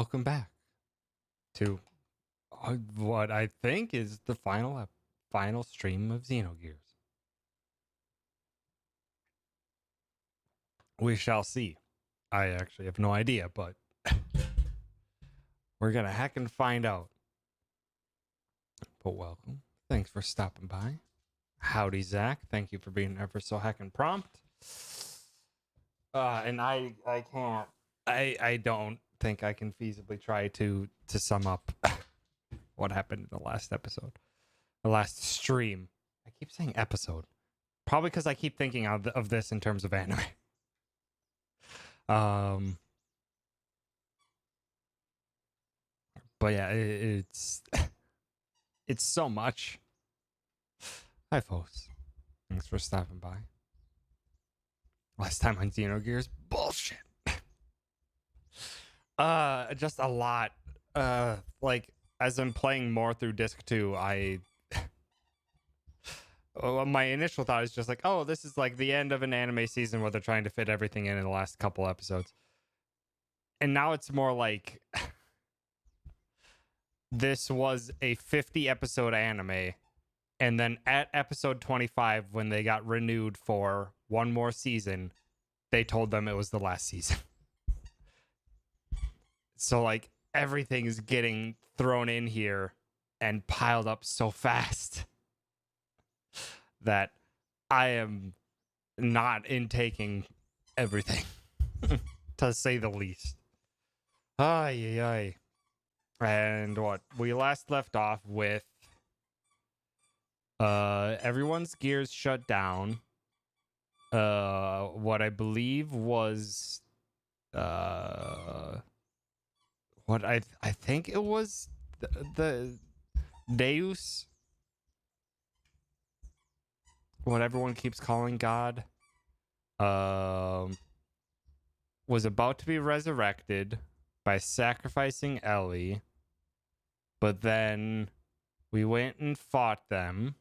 welcome back to what I think is the final stream of Xenogears. We shall see. I actually have no idea, but we're gonna hack and find out. But welcome. Thanks for stopping by. Howdy, Zach. Thank you for being ever so hacking prompt. And I can't. I don't think I can feasibly try to sum up what happened in the last episode, the last stream. I keep saying episode, probably because I keep thinking of this in terms of anime. But yeah, it's so much. Hi, folks. Thanks for stopping by. Last time on Xenogears, bullshit. Just a lot. Like as I'm playing more through disc 2, my initial thought is just like, oh, this is like the end of an anime season where they're trying to fit everything in the last couple episodes. And now it's more like this was a 50 episode anime, and then at episode 25, when they got renewed for one more season, they told them it was the last season. So like everything is getting thrown in here and piled up so fast that I am not intaking everything, to say the least. Ay, ay, ay. And what we last left off with, everyone's gears shut down. What I believe was, what I think it was the Deus, what everyone keeps calling God, was about to be resurrected by sacrificing Ellie, but then we went and fought them.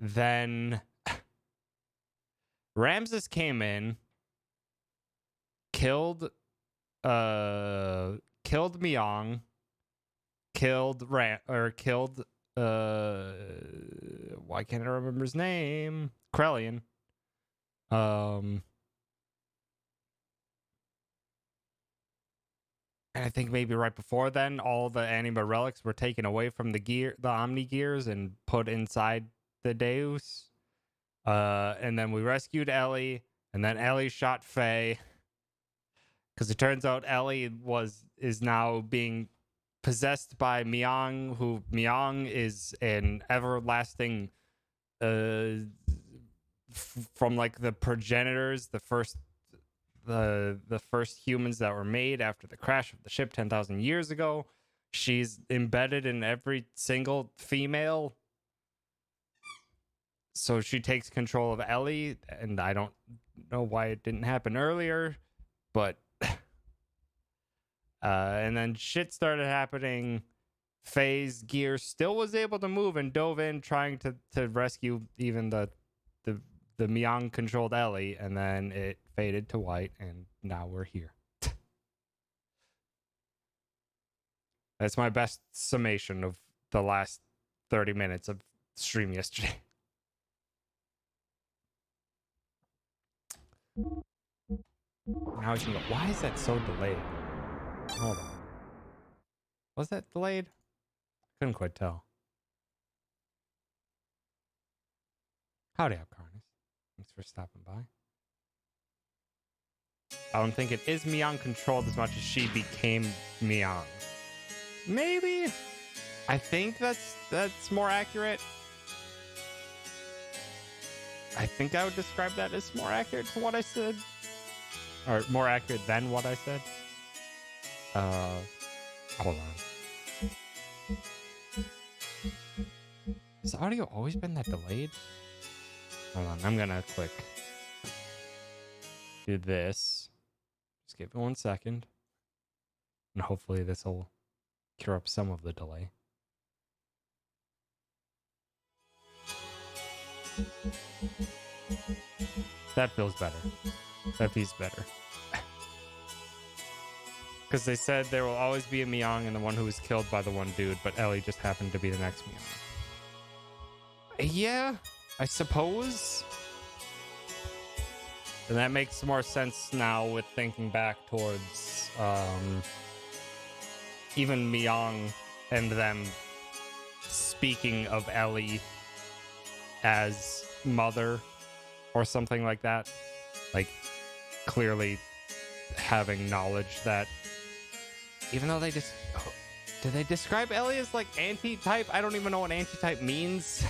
Then Ramses came in, killed Myong, killed why can't I remember his name? Krellian. And I think maybe right before then, all the anima relics were taken away from the Omni Gears, and put inside the Deus. And then we rescued Ellie, and then Ellie shot Faye, because it turns out Ellie is now being possessed by Myong, who Myong is an everlasting from like the progenitors, the first humans that were made after the crash of the ship 10,000 years ago. She's embedded in every single female. So she takes control of Ellie, and I don't know why it didn't happen earlier, but and then shit started happening. Faye's gear still was able to move and dove in, trying to rescue even the Myong controlled Ellie, and then it faded to white, and now we're here. That's my best summation of the last 30 minutes of stream yesterday. Now we can go. Why is that so delayed? Hold on. Was that delayed? Couldn't quite tell. Howdy, Carnus. Thanks for stopping by. I don't think it is Myong controlled as much as she became Myong. Maybe. I think that's more accurate. I think I would describe that as more accurate to what I said. Or more accurate than what I said. Hold on. Has the audio always been that delayed? Hold on, I'm gonna click. Do this. Just give it 1 second. And hopefully this will cure up some of the delay. That feels better. That feels better. Because they said there will always be a Miang and the one who was killed by the one dude, but Ellie just happened to be the next Miang. Yeah, I suppose. And that makes more sense now with thinking back towards even Miang and them speaking of Ellie as mother or something like that. Like, clearly having knowledge that even though they just... did they describe Ellie as, like, anti-type? I don't even know what anti-type means.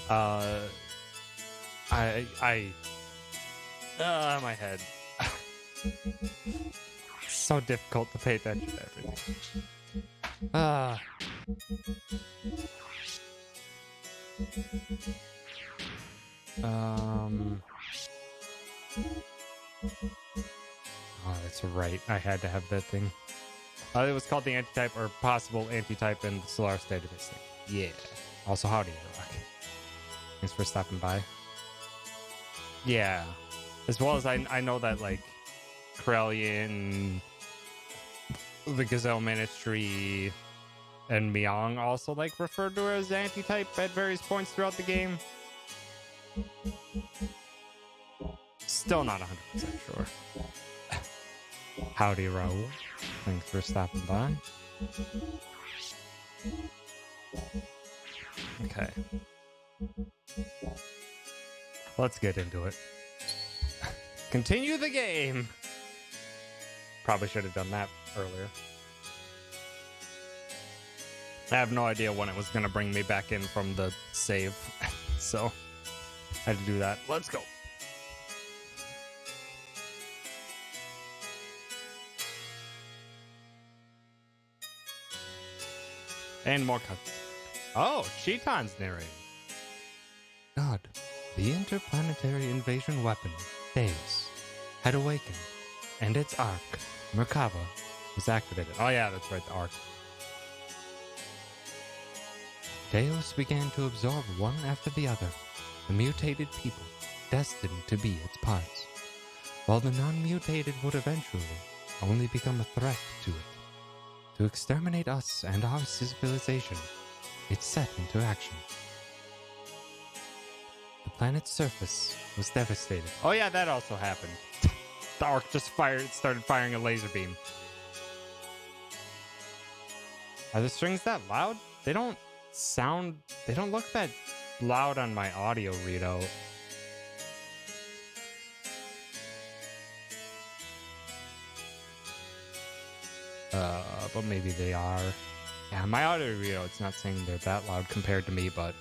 My head. So difficult to pay attention to everything. Oh, that's right. I had to have that thing. It was called the anti-type or possible anti-type in the Solaris database thing. Yeah. Also, howdy, Rock. Thanks for stopping by. Yeah. As well as I know that, like, Corellian, the Gazelle Ministry, and Miang also, like, referred to her as anti-type at various points throughout the game. Still not 100% sure. Howdy, Raul. Thanks for stopping by. Okay. Let's get into it. Continue the game. Probably should have done that earlier. I have no idea when it was going to bring me back in from the save. So, I had to do that. Let's go. And more cuts. Oh, Cheeton's narrating. God, the interplanetary invasion weapon, Deus, had awakened, and its arc, Merkava, was activated. Oh yeah, that's right, the arc. Deus began to absorb one after the other, the mutated people, destined to be its parts, while the non-mutated would eventually only become a threat to it. To exterminate us and our civilization, it set into action. The planet's surface was devastated. Oh yeah, that also happened. The arc just started firing a laser beam. Are the strings that loud? They don't look that loud on my audio readout. But maybe they are. Yeah, my audio readout, it's not saying they're that loud compared to me, but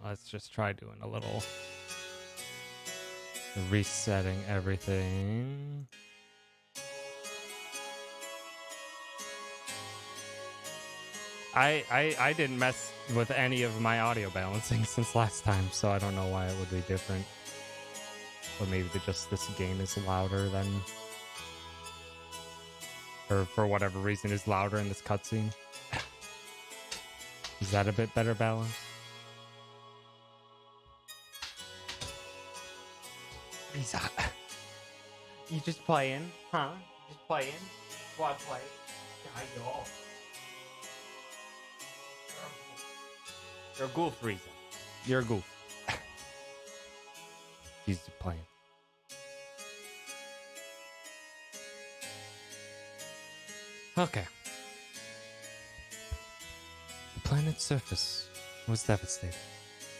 let's just try doing a little resetting everything. I didn't mess with any of my audio balancing since last time, so I don't know why it would be different. Or maybe this game is louder than, or for whatever reason is louder in this cutscene. Is that a bit better balance? Risa, you just playing, huh? Just playing? Why play? I know. You're a goof, Risa. You're a goof. He's just playing. Okay. The planet's surface was devastated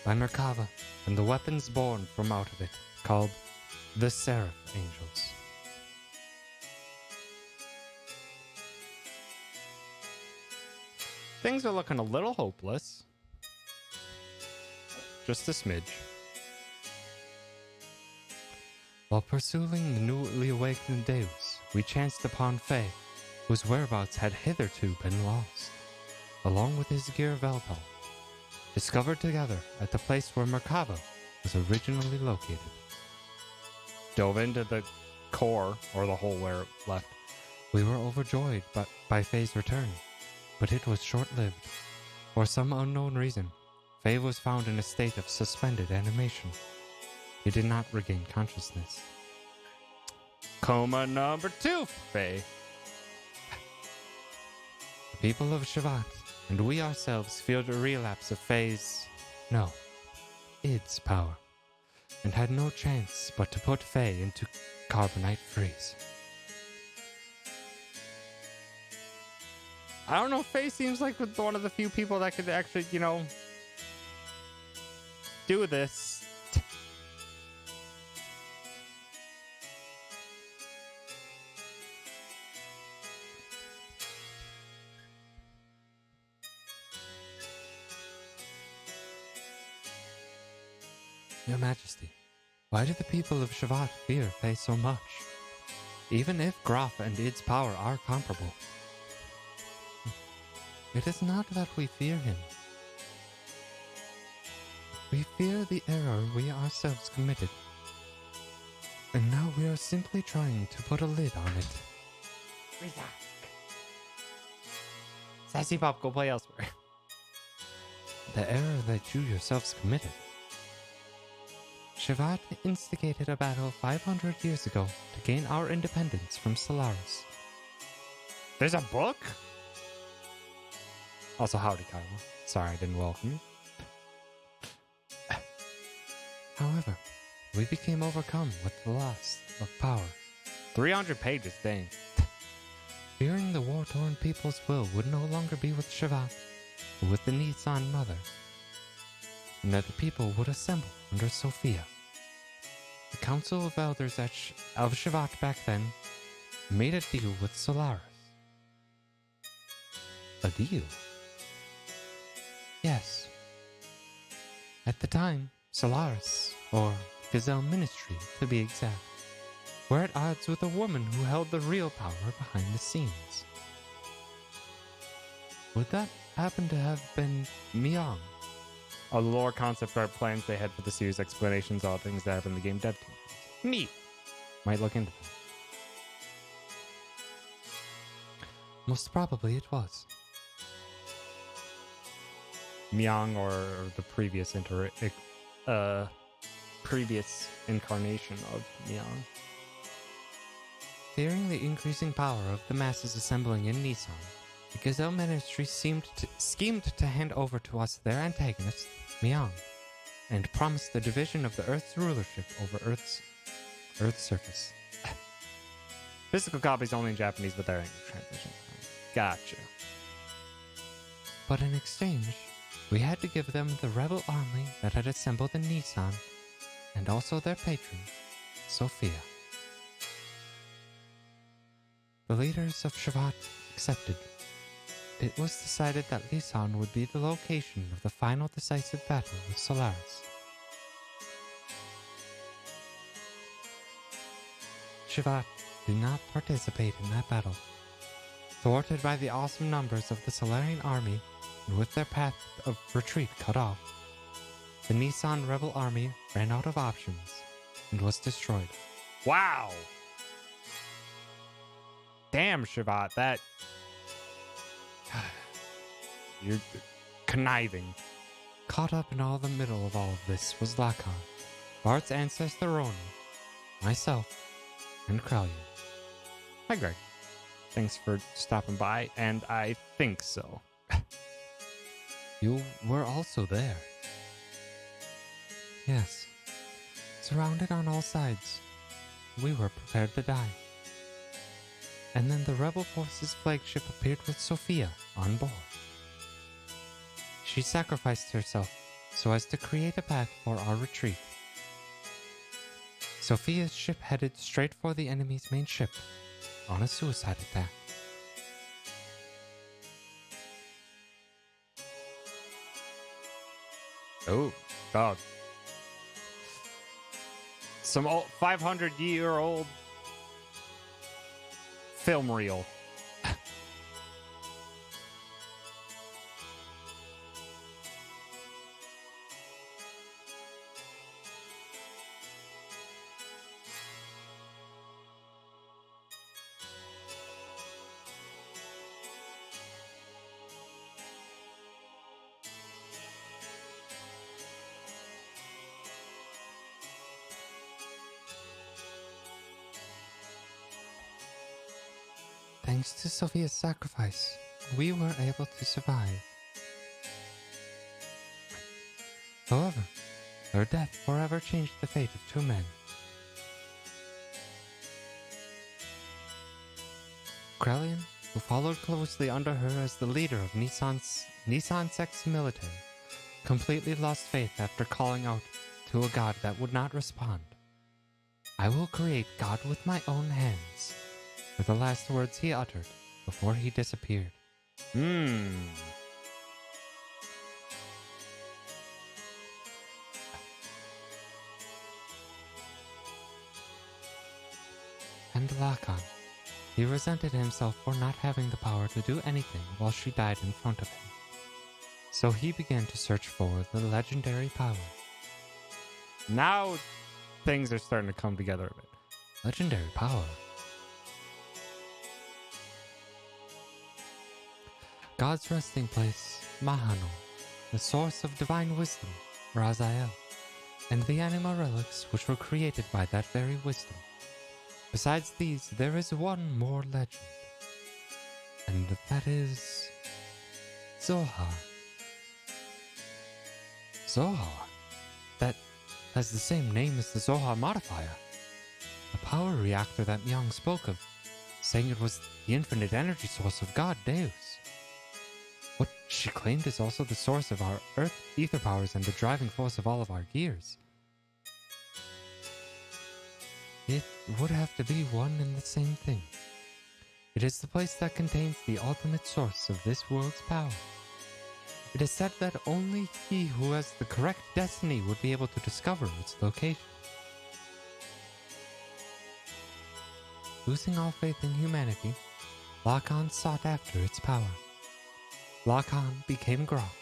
by Merkava and the weapons born from out of it, called the Seraph Angels. Things are looking a little hopeless. Just a smidge. While pursuing the newly awakened Deus, we chanced upon Faye, whose whereabouts had hitherto been lost, along with his gear Velpal, discovered together at the place where Merkava was originally located. Dove into the core, or the hole where it left. We were overjoyed by Faye's return, but it was short-lived. For some unknown reason, Faye was found in a state of suspended animation. He did not regain consciousness. Coma number 2, Faye. The people of Shavat and we ourselves feared a relapse of Faye's, no, Id's power, and had no chance but to put Faye into carbonite freeze. I don't know, Faye seems like one of the few people that could actually, do this. Your Majesty, why do the people of Shavat fear Faye so much? Even if Graf and Id's power are comparable. It is not that we fear him. We fear the error we ourselves committed. And now we are simply trying to put a lid on it. Sassy Pop, go play elsewhere. The error that you yourselves committed. Shavat instigated a battle 500 years ago to gain our independence from Solaris. There's a book? Also, howdy, Kyla. Sorry I didn't welcome you. However, we became overcome with the loss of power. 300 pages, dang. Fearing the war-torn people's will would no longer be with Shavat, but with the Nissan mother, and that the people would assemble under Sophia. The Council of Elders of Shavat back then made a deal with Solaris. A deal? Yes. At the time, Solaris, or Gazelle Ministry to be exact, were at odds with a woman who held the real power behind the scenes. Would that happen to have been Miang? Oh, the lore concept art plans they had for the series, explanations, all things that happen in the game dev team. Neat. Might look into that. Most probably it was. Miang, or the previous previous incarnation of Miang. Fearing the increasing power of the masses assembling in Nissan, the Gazelle Ministry schemed to hand over to us their antagonist, Miang, and promised the division of the Earth's rulership over Earth's surface. Physical copies only in Japanese, but there ain't no translation. Gotcha. But in exchange, we had to give them the rebel army that had assembled in Nissan, and also their patron, Sophia. The leaders of Shavat accepted. It was decided that Lisan would be the location of the final decisive battle with Solaris. Shavat did not participate in that battle. Thwarted by the awesome numbers of the Solarian army, and with their path of retreat cut off, the Nissan rebel army ran out of options and was destroyed. Wow! Damn, Shavat, that... You're conniving. Caught up in all the middle of all of this was Lakan, Bart's ancestor Rona, myself, and Krellian. Hi, Greg. Thanks for stopping by, and I think so. You were also there. Yes. Surrounded on all sides, we were prepared to die. And then the rebel forces' flagship appeared with Sophia on board. She sacrificed herself so as to create a path for our retreat. Sophia's ship headed straight for the enemy's main ship on a suicide attack. Oh, God. Some old 500-year-old film reel. Thanks to Sophia's sacrifice, we were able to survive. However, her death forever changed the fate of 2 men. Krelian, who followed closely under her as the leader of Nissan Sex military, completely lost faith after calling out to a god that would not respond. I will create God with my own hands, were the last words he uttered before he disappeared. And Lakan. He resented himself for not having the power to do anything while she died in front of him. So he began to search for the legendary power. Now things are starting to come together a bit. Legendary power. God's resting place, Mahano, the source of divine wisdom, Raziel, and the anima relics which were created by that very wisdom. Besides these, there is one more legend, and that is Zohar. Zohar? That has the same name as the Zohar modifier, the power reactor that Myung spoke of, saying it was the infinite energy source of God Deus. What she claimed is also the source of our earth ether powers and the driving force of all of our gears. It would have to be one and the same thing. It is the place that contains the ultimate source of this world's power. It is said that only he who has the correct destiny would be able to discover its location. Losing all faith in humanity, Lakan sought after its power. Lakan became Grok,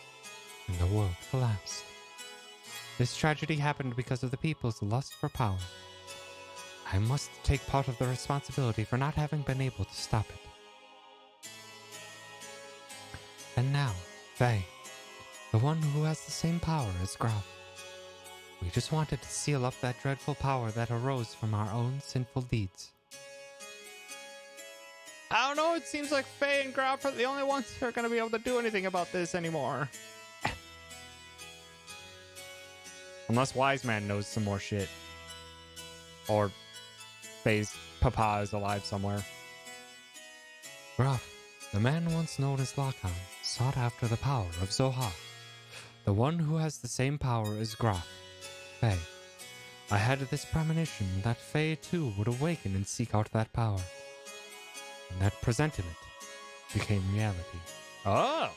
and the world collapsed. This tragedy happened because of the people's lust for power. I must take part of the responsibility for not having been able to stop it. And now, Faye, the one who has the same power as Graf. We just wanted to seal up that dreadful power that arose from our own sinful deeds. I don't know, it seems like Faye and Graf are the only ones who are going to be able to do anything about this anymore. Unless Wise Man knows some more shit. Or Faye's papa is alive somewhere. Graf, the man once known as Lakan, sought after the power of Zohar. The one who has the same power as Graf, Faye. I had this premonition that Faye too would awaken and seek out that power. And that presentiment became reality. Oh!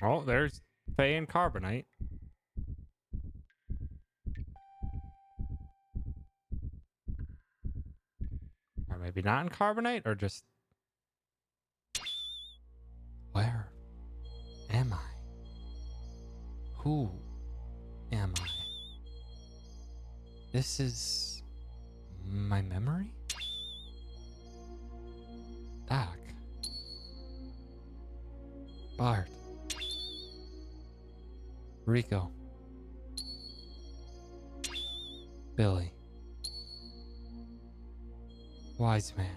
Oh, there's Faye and Carbonite. Or maybe not in Carbonite, or just... Where am I? Who am I? This is... my memory? Doc. Bart. Rico. Billy. Wise Man.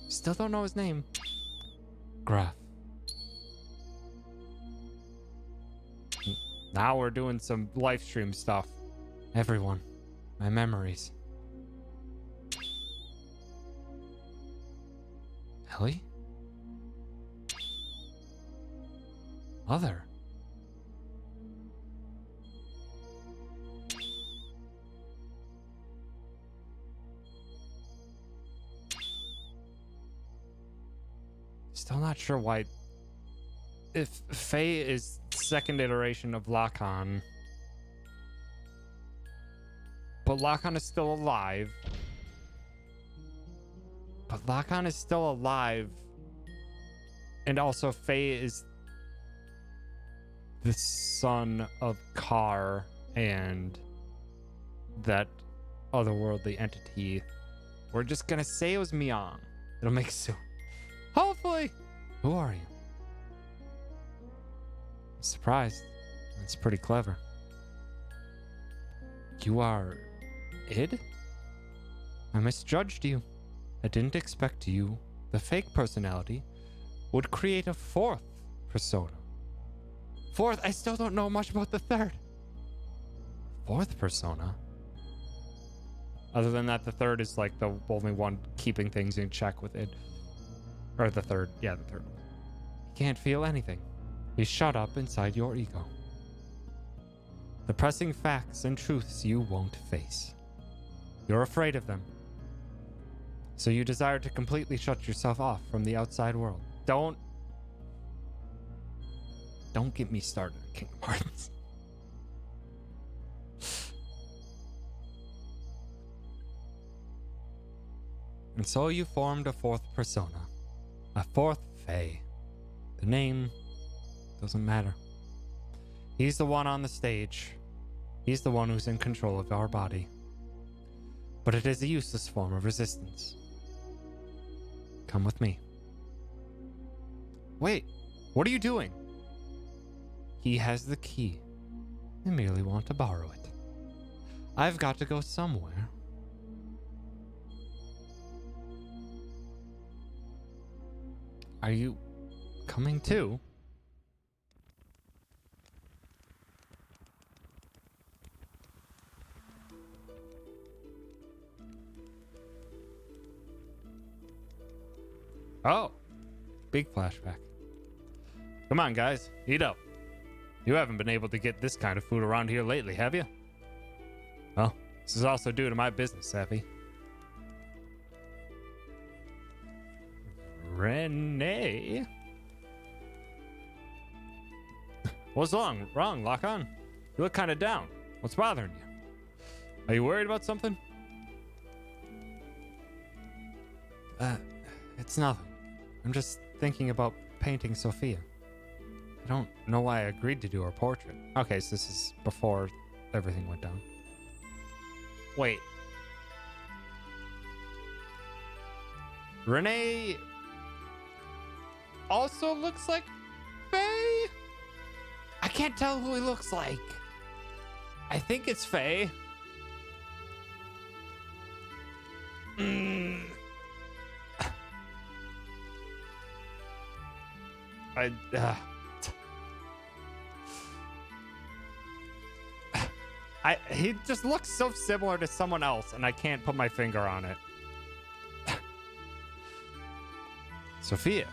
Still don't know his name. Graf. Now we're doing some live stream stuff. Everyone. My memories. Ellie? Mother? Still not sure why. If Faye is second iteration of Lacan, but Lacan is still alive. But Lacan is still alive. And also Faye is the son of Kar and that otherworldly entity. We're just gonna say it was Miang. It'll make sense. Hopefully. Who are you? I'm surprised. That's pretty clever. You are Id? I misjudged you. I didn't expect you, the fake personality, would create a fourth persona. Fourth? I still don't know much about the third. Fourth persona? Other than that, the third is like the only one keeping things in check with it. Or the third. Yeah, the third one. You can't feel anything. He's shut up inside your ego. The pressing facts and truths you won't face. You're afraid of them. So you desire to completely shut yourself off from the outside world. Don't get me started on Kingdom Hearts. And so you formed a fourth persona. A fourth Fae. The name doesn't matter. He's the one on the stage. He's the one who's in control of our body. But it is a useless form of resistance. Come with me. Wait, what are you doing? He has the key. I merely want to borrow it. I've got to go somewhere. Are you coming too? Oh, big flashback. Come on, guys, eat up. You haven't been able to get this kind of food around here lately, have you? Well, this is also due to my business, Sappy. Renee? What's wrong, Lacan? You look kind of down. What's bothering you? Are you worried about something? It's nothing. I'm just thinking about painting Sophia. I don't know why I agreed to do her portrait. Okay, so this is before everything went down. Wait. Renee also looks like Faye? I can't tell who he looks like. I think it's Faye. He just looks so similar to someone else, and I can't put my finger on it. Sophia,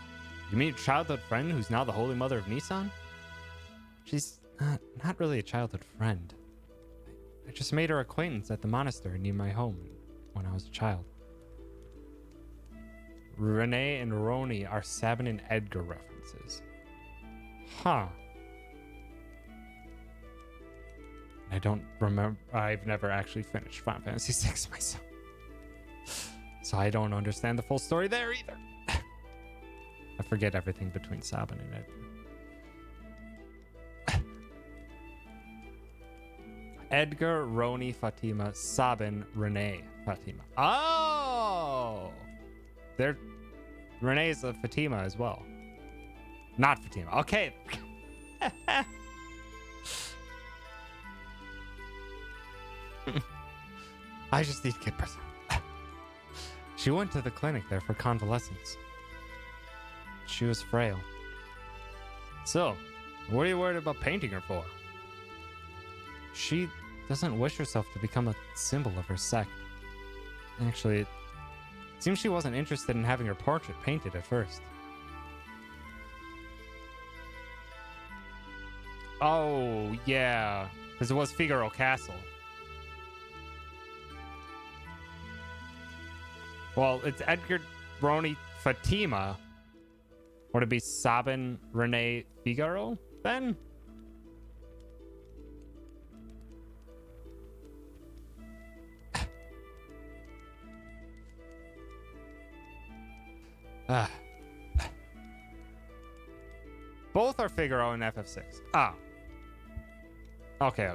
you mean your childhood friend who's now the Holy Mother of Nissan? She's not really a childhood friend. I just made her acquaintance at the monastery near my home when I was a child. Renee and Roni are Sabin and Edgar references. Huh. I don't remember. I've never actually finished Final Fantasy VI myself. So I don't understand the full story there either. I forget everything between Sabin and Edgar. Edgar, Roni, Fatima, Sabin, Renee, Fatima. Oh! Renee's a Fatima as well. Not Fatima. Okay. I just need to get better. She went to the clinic there for convalescence. She was frail. So, what are you worried about painting her for? She doesn't wish herself to become a symbol of her sect. Actually, it seems she wasn't interested in having her portrait painted at first. Oh, yeah. Because it was Figaro Castle. Well, it's Edgar, Roni, Fatima. Would it be Sabin, Renee, Figaro then? Both are Figaro and FF6. Ah. Okay.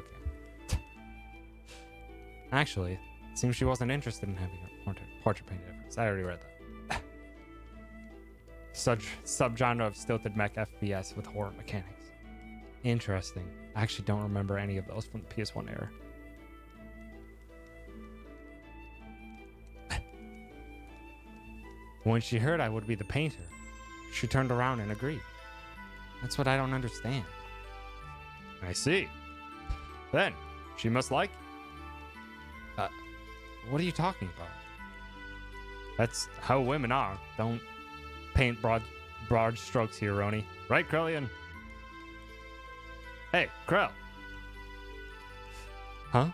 Actually, it seems she wasn't interested in having her portrait painted at first. I already read that. Subgenre of stilted mech FPS with horror mechanics. Interesting. I actually don't remember any of those from the PS1 era. When she heard I would be the painter, she turned around and agreed. That's what I don't understand. I see. Then, she must like you. What are you talking about? That's how women are. Don't paint broad strokes here, Roni. Right, Krellian? Hey, Krell. Huh?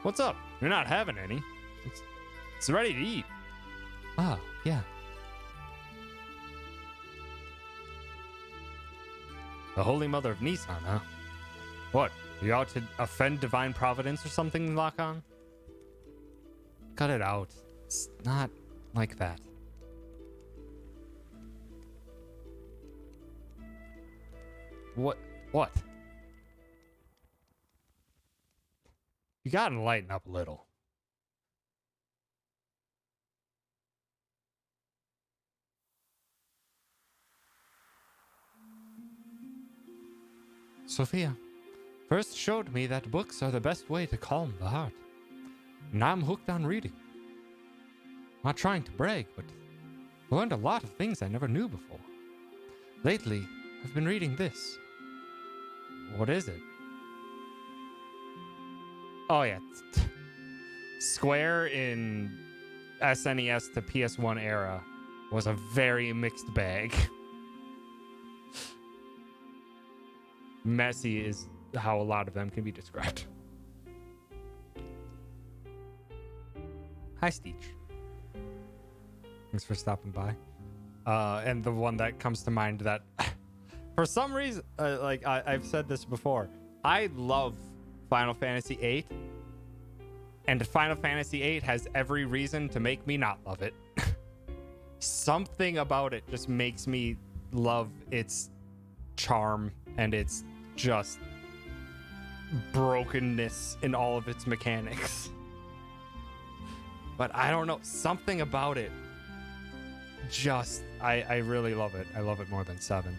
What's up? You're not having any. It's ready to eat. Ah, yeah. The Holy Mother of Nissan, huh? What? You out to offend divine providence or something, Lock-On? Cut it out. It's not like that. What? You gotta lighten up a little. Sophia first showed me that books are the best way to calm the heart. Now I'm hooked on reading. Not trying to brag, but I learned a lot of things I never knew before. Lately, I've been reading this. What is it? Oh yeah. Square in SNES to PS1 era was a very mixed bag. Messy is how a lot of them can be described. Hi, Steech. Thanks for stopping by. And the one that comes to mind that, for some reason, I've said this before, I love Final Fantasy VIII, and Final Fantasy VIII has every reason to make me not love it. Something about it just makes me love its charm and its just brokenness in all of its mechanics. But I don't know, something about it just I really love it. I love it more than 7.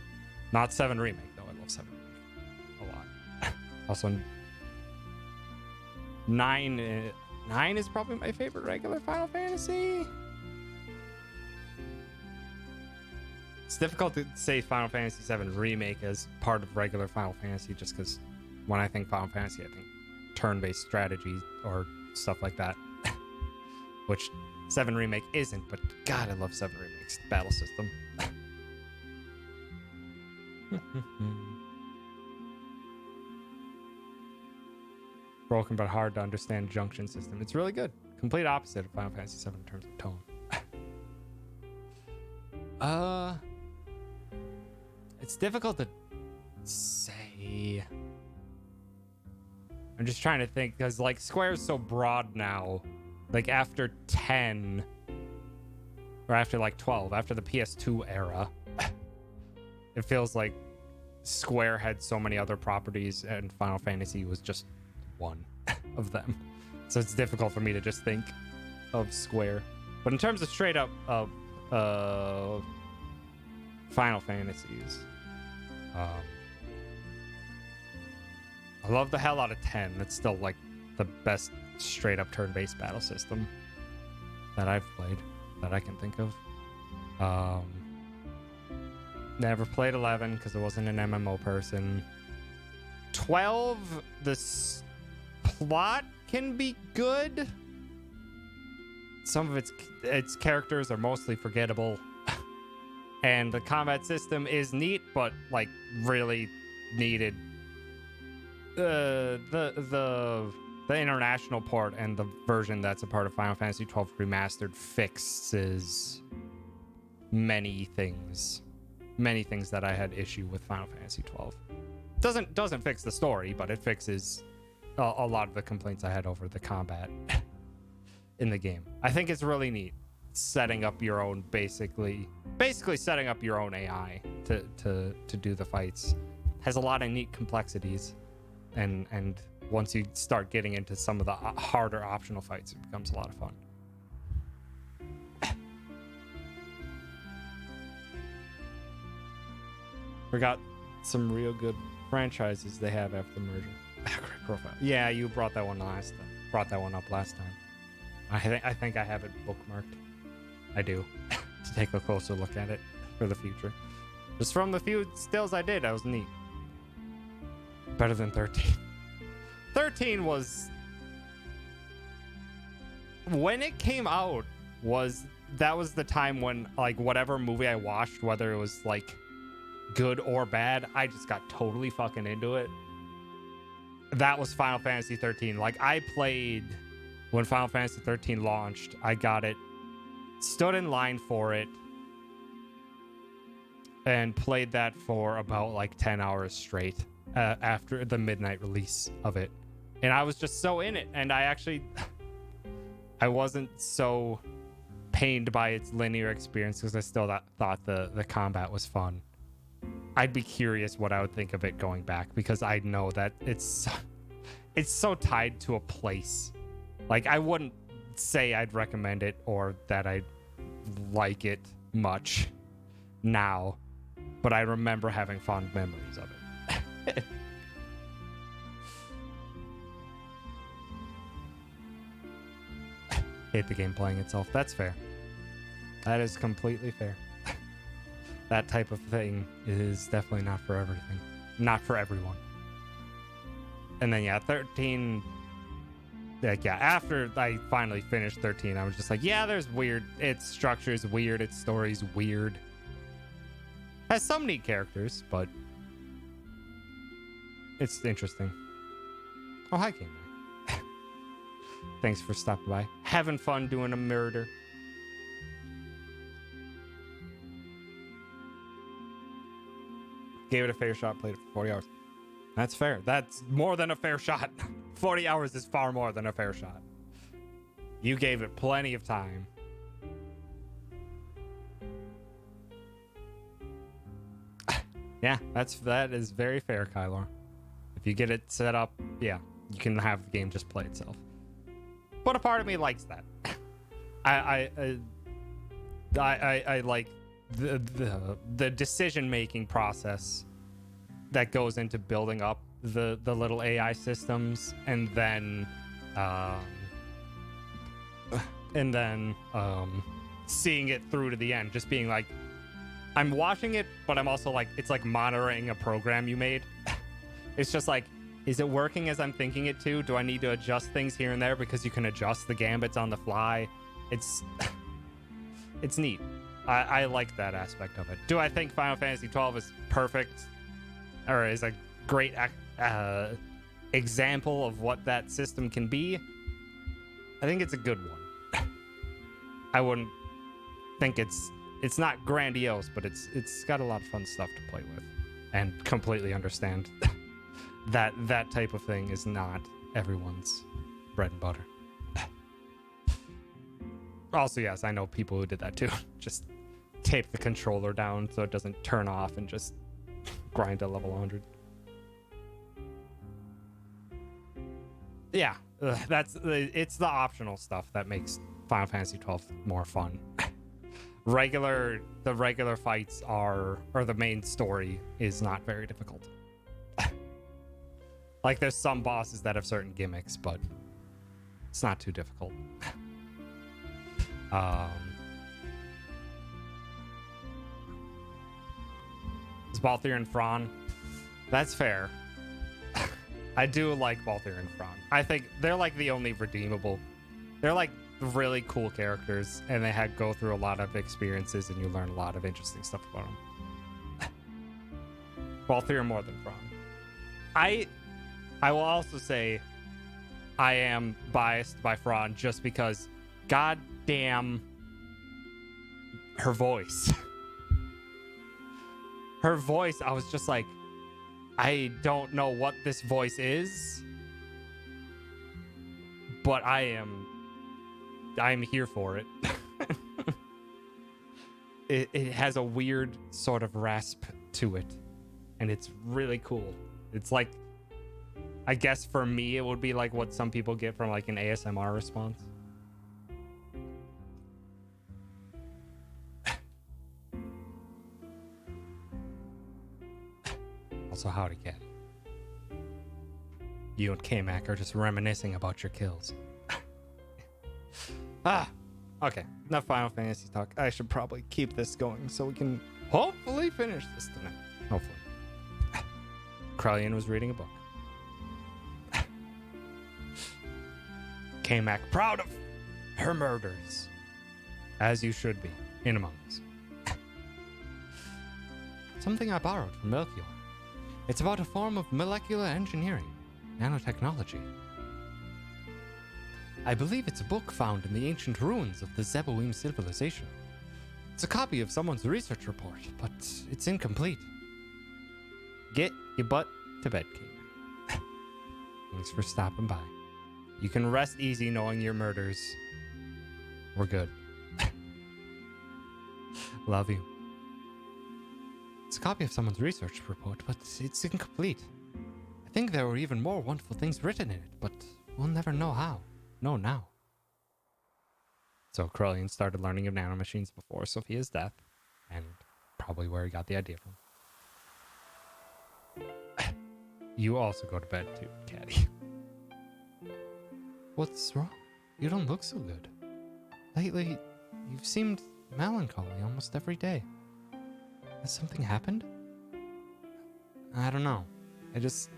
Not 7 Remake though. I love 7 Remake a lot. Also 9 is probably my favorite regular Final Fantasy. It's difficult to say Final Fantasy VII Remake as part of regular Final Fantasy just because when I think Final Fantasy, I think turn-based strategy or stuff like that. Which 7 Remake isn't, but God, I love 7 Remake's battle system. Broken but hard to understand junction system. It's really good. Complete opposite of Final Fantasy VII in terms of tone. It's difficult to say. I'm just trying to think because like Square's so broad now. Like after 10 or after like 12, after the PS2 era, it feels like Square had so many other properties and Final Fantasy was just one of them. So it's difficult for me to just think of Square. But in terms of straight up of Final Fantasies, I love the hell out of 10. That's still like the best straight up turn-based battle system that I've played that I can think of. Never played 11 because I wasn't an MMO person. 12, the plot can be good. Some of its characters are mostly forgettable. And the combat system is neat, but like really needed the international port and the version that's a part of Final Fantasy XII Remastered fixes many things that I had issue with Final Fantasy 12. Doesn't fix the story, but it fixes a lot of the complaints I had over the combat in the game. I think it's really neat setting up your own basically setting up your own AI to do the fights. Has a lot of neat complexities, and once you start getting into some of the harder optional fights, it becomes a lot of fun. Forgot some real good franchises they have after the merger. Great profile. Yeah, you brought that one up last time. I think I have it bookmarked. I do. To take a closer look at it for the future. Just from the few stills I did, that was neat. Better than 13. 13 was... When it came out, that was the time when, like, whatever movie I watched, whether it was, like, good or bad, I just got totally fucking into it. That was Final Fantasy 13. Like, I played when Final Fantasy 13 launched. I got it, stood in line for it, and played that for about like 10 hours straight after the midnight release of it. And I was just so in it. And I wasn't so pained by its linear experience because I still thought the combat was fun. I'd be curious what I would think of it going back, because I know that it's so tied to a place. Like, I wouldn't say I'd recommend it or that I like it much now, but I remember having fond memories of it. Hate the game playing itself. That's fair. That is completely fair. That type of thing is definitely not for everything. Not for everyone. And then, yeah, 13... Like, yeah, after I finally finished 13, I was just like, yeah, there's weird. Its structure is weird. Its story's weird. Has some neat characters, but it's interesting. Oh, hi, Game Boy. Thanks for stopping by. Having fun doing a murder. Gave it a fair shot, played it for 40 hours. That's fair. That's more than a fair shot. 40 hours is far more than a fair shot. You gave it plenty of time. Yeah, that is very fair, Kylor. If you get it set up, yeah, you can have the game just play itself. But a part of me likes that. I like the decision-making process that goes into building up the little AI systems, and then seeing it through to the end, just being like, I'm watching it, but I'm also like, it's like monitoring a program you made. It's just like, is it working as I'm thinking it to? Do I need to adjust things here and there? Because you can adjust the gambits on the fly. It's neat. I like that aspect of it. Do I think Final Fantasy 12 is perfect, or is a great example of what that system can be? I think it's a good one. I wouldn't think it's not grandiose, but it's got a lot of fun stuff to play with, and completely understand that type of thing is not everyone's bread and butter. Also, yes, I know people who did that too. Just tape the controller down so it doesn't turn off and just grind to level 100. Yeah, it's the optional stuff that makes Final Fantasy 12 more fun. The regular fights or the main story is not very difficult. Like, there's some bosses that have certain gimmicks, but it's not too difficult. Is Balthier and Fran? That's fair. I do like Balthier and Fran. I think they're like the only redeemable. They're like really cool characters, and they go through a lot of experiences, and you learn a lot of interesting stuff about them. Balthier more than Fran. I will also say I am biased by Fran just because goddamn her voice. Her voice, I was just like, I don't know what this voice is, but I'm here for it. It has a weird sort of rasp to it, and it's really cool. It's like, I guess for me, it would be like what some people get from like an ASMR response. Also, howdy, cat. You and K-Mac are just reminiscing about your kills. Okay. Enough Final Fantasy talk. I should probably keep this going so we can hopefully finish this tonight. Hopefully. Krellian was reading a book. K-Mac proud of her murders. As you should be, in Among Us. Something I borrowed from Melchior. It's about a form of molecular engineering, nanotechnology. I believe it's a book found in the ancient ruins of the Zeboim civilization. It's a copy of someone's research report, but it's incomplete. Get your butt to bed, King. Thanks for stopping by. You can rest easy knowing your murders. We're good. Love you. It's a copy of someone's research report, but it's incomplete. I think there were even more wonderful things written in it, but we'll never know how. No, now. So Krellian started learning of nanomachines before Sophia's death, and probably where he got the idea from. You also go to bed too, Caddy. What's wrong? You don't look so good. Lately, you've seemed melancholy almost every day. Has something happened? I don't know. I just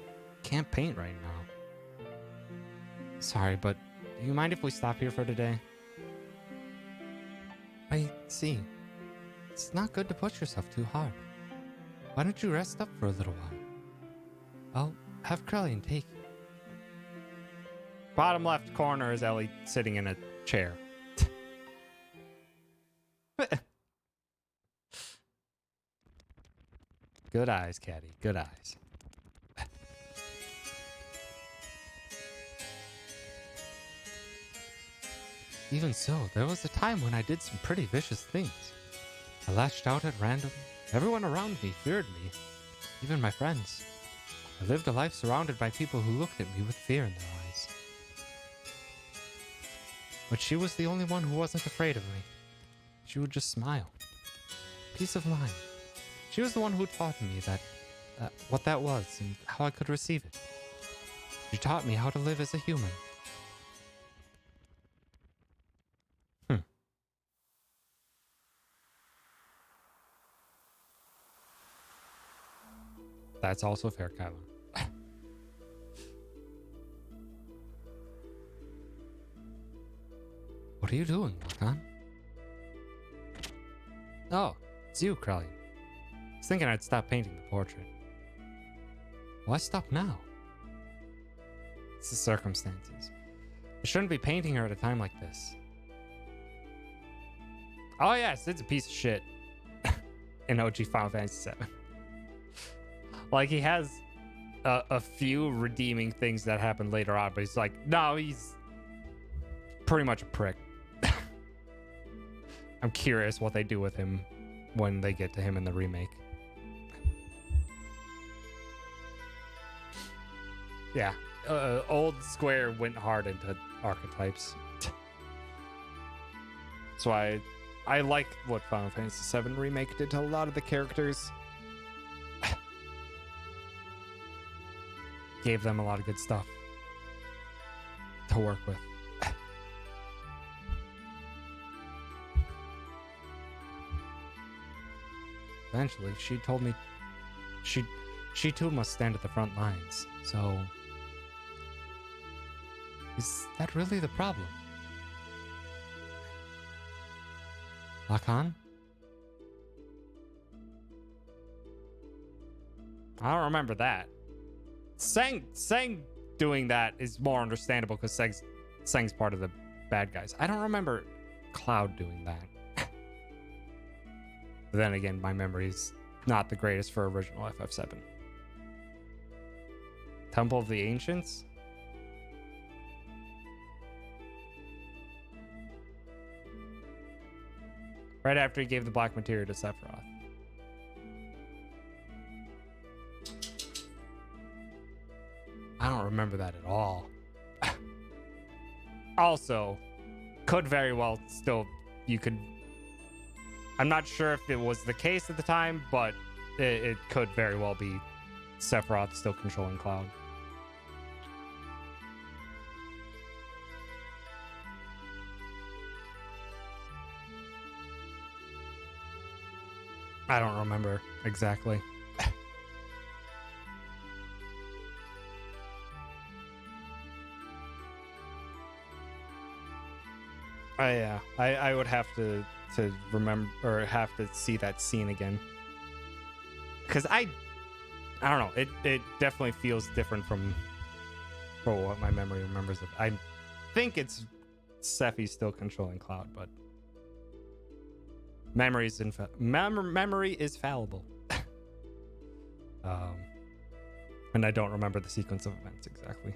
can't paint right now. Sorry, but do you mind if we stop here for today? I see. It's not good to push yourself too hard. Why don't you rest up for a little while? I'll have Krellian take you. Bottom left corner is Ellie sitting in a chair. Good eyes, Caddy. Good eyes. Even so, there was a time when I did some pretty vicious things. I lashed out at random. Everyone around me feared me. Even my friends. I lived a life surrounded by people who looked at me with fear in their eyes. But she was the only one who wasn't afraid of me. She would just smile. Peace of mind. She was the one who taught me what that was and how I could receive it. She taught me how to live as a human. That's also fair, Kylo. What are you doing, Lakan? Oh, it's you, Krellian. I was thinking I'd stop painting the portrait. Why stop now? It's the circumstances. I shouldn't be painting her at a time like this. Oh yes, it's a piece of shit. In OG Final Fantasy VII. Like, he has a few redeeming things that happen later on, but he's like, no, he's pretty much a prick. I'm curious what they do with him when they get to him in the remake. Yeah, old Square went hard into archetypes. That's why I like what Final Fantasy VII Remake did to a lot of the characters. Gave them a lot of good stuff to work with. Eventually, she told me she too must stand at the front lines. So, is that really the problem? Lakan? I don't remember that. Sang doing that is more understandable because Sang's part of the bad guys. I don't remember Cloud doing that. But then again, my memory's not the greatest for original FF7. Temple of the Ancients? Right after he gave the black materia to Sephiroth. I don't remember that at all. Also, could very well still, you could... I'm not sure if it was the case at the time, but it could very well be Sephiroth still controlling Cloud. I don't remember exactly. I would have to remember, or have to see that scene again, because I don't know, it definitely feels different from what my memory remembers of. I think it's Sephi still controlling Cloud, but memory is fallible. And I don't remember the sequence of events exactly.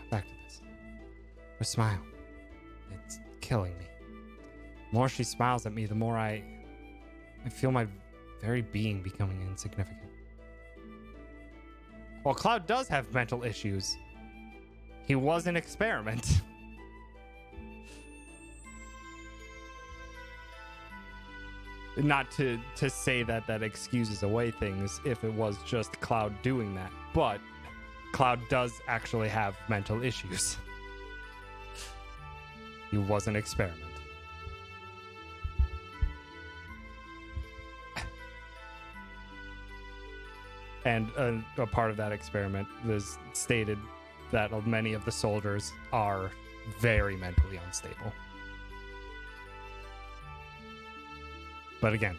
Back to this. Her smile. It's killing me. The more she smiles at me, the more I feel my very being becoming insignificant. While Cloud does have mental issues, he was an experiment. Not to say that excuses away things if it was just Cloud doing that, but Cloud does actually have mental issues. He was an experiment. And a part of that experiment was stated that many of the soldiers are very mentally unstable. But again,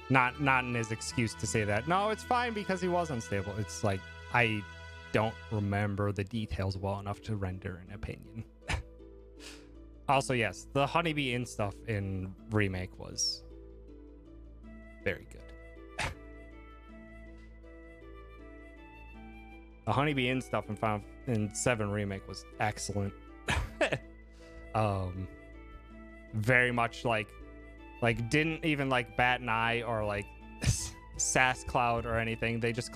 not in his excuse to say that, no, it's fine because he was unstable. It's like, I don't remember the details well enough to render an opinion. Also, yes, the Honeybee Inn stuff in Remake was very good. The Honeybee Inn stuff in 7 Remake was excellent. Very much like didn't even like bat an eye or like sass Cloud or anything. They just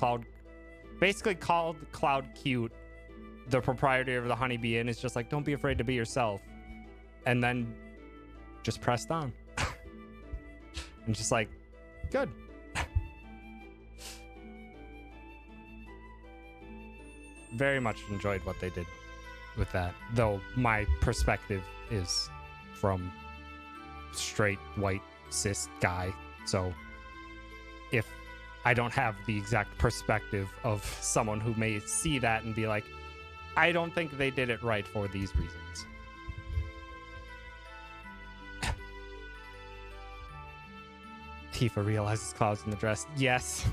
basically called Cloud cute. The proprietor of the Honeybee Inn is just like, don't be afraid to be yourself, and then just pressed on. And just like, good. Very much enjoyed what they did with that, though my perspective is from straight white cis guy, so if I don't have the exact perspective of someone who may see that and be like, I don't think they did it right for these reasons. Tifa realizes Cloud's in the dress. Yes.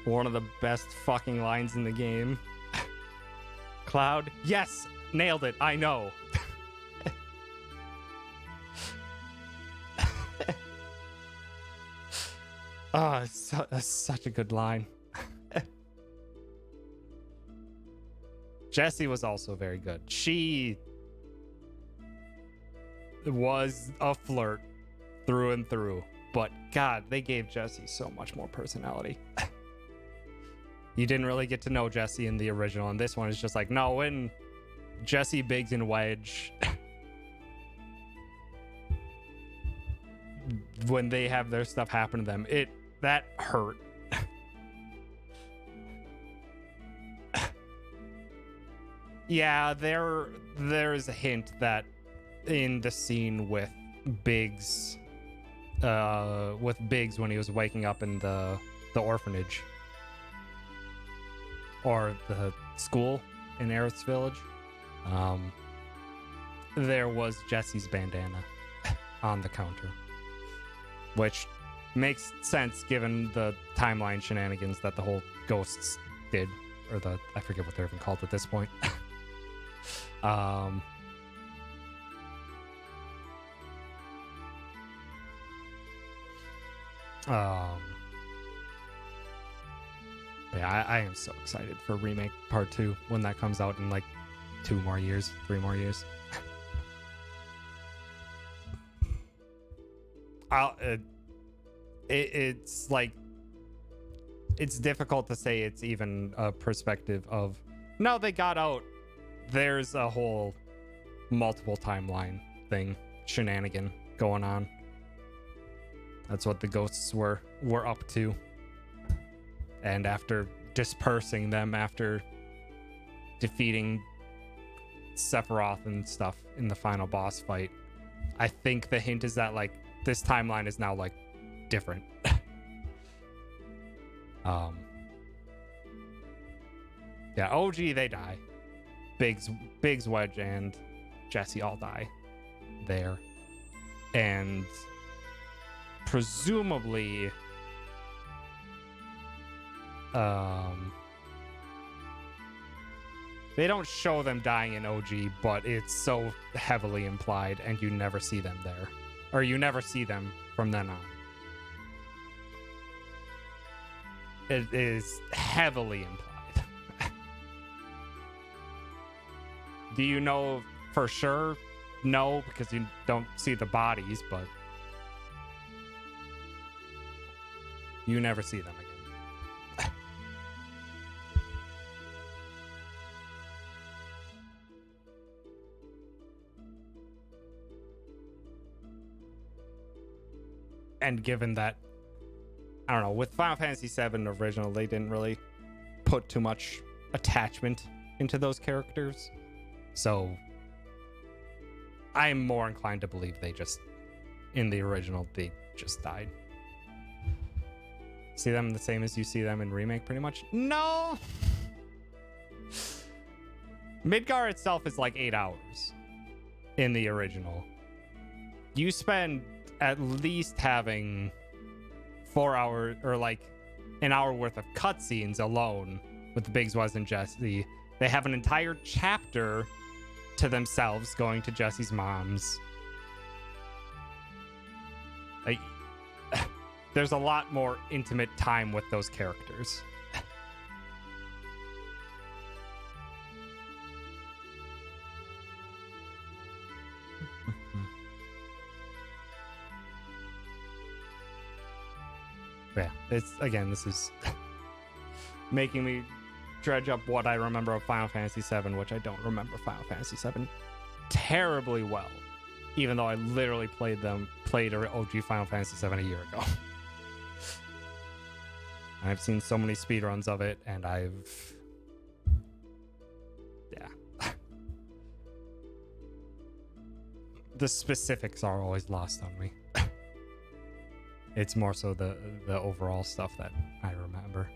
One of the best fucking lines in the game. Cloud, yes, nailed it, I know. Oh, that's such a good line. Jessie was also very good. She was a flirt through and through. But God, they gave Jessie so much more personality. You didn't really get to know Jessie in the original, and this one is just like, no, when Jessie, Biggs, and Wedge, when they have their stuff happen to them, that hurt. Yeah, there's a hint that in the scene with Biggs, when he was waking up in the orphanage or the school in Aerith's village, there was Jessie's bandana on the counter, which makes sense given the timeline shenanigans that the whole Ghosts did, or the, I forget what they're even called at this point. um yeah, I am so excited for Remake Part 2 when that comes out in like 2 more years, 3 more years. It's like, it's difficult to say it's even a perspective of, no, they got out. There's a whole multiple timeline thing, shenanigan going on. That's what the Ghosts were up to. And after dispersing them, after defeating Sephiroth and stuff in the final boss fight, I think the hint is that like this timeline is now like different. Yeah, OG, they die. Biggs, Wedge, and Jesse all die there. And presumably they don't show them dying in OG, but it's so heavily implied, and you never see them there. Or you never see them from then on. It is heavily implied. Do you know for sure? No, because you don't see the bodies, but you never see them again. And given that, I don't know, with Final Fantasy VII Original, they didn't really put too much attachment into those characters. So I'm more inclined to believe they just, in the original, they just died. See them the same as you see them in Remake, pretty much? No! Midgar itself is like 8 hours in the original. You spend at least having 4 hours, or like an hour worth of cutscenes alone with the Biggs, Wes, and Jesse. They have an entire chapter to themselves going to Jesse's mom's. Like, there's a lot more intimate time with those characters. Yeah, it's, again, this is making me dredge up what I remember of Final Fantasy VII, which I don't remember Final Fantasy VII terribly well, even though I literally played OG Final Fantasy VII a year ago. I've seen so many speedruns of it, and yeah. The specifics are always lost on me. It's more so the overall stuff that I remember.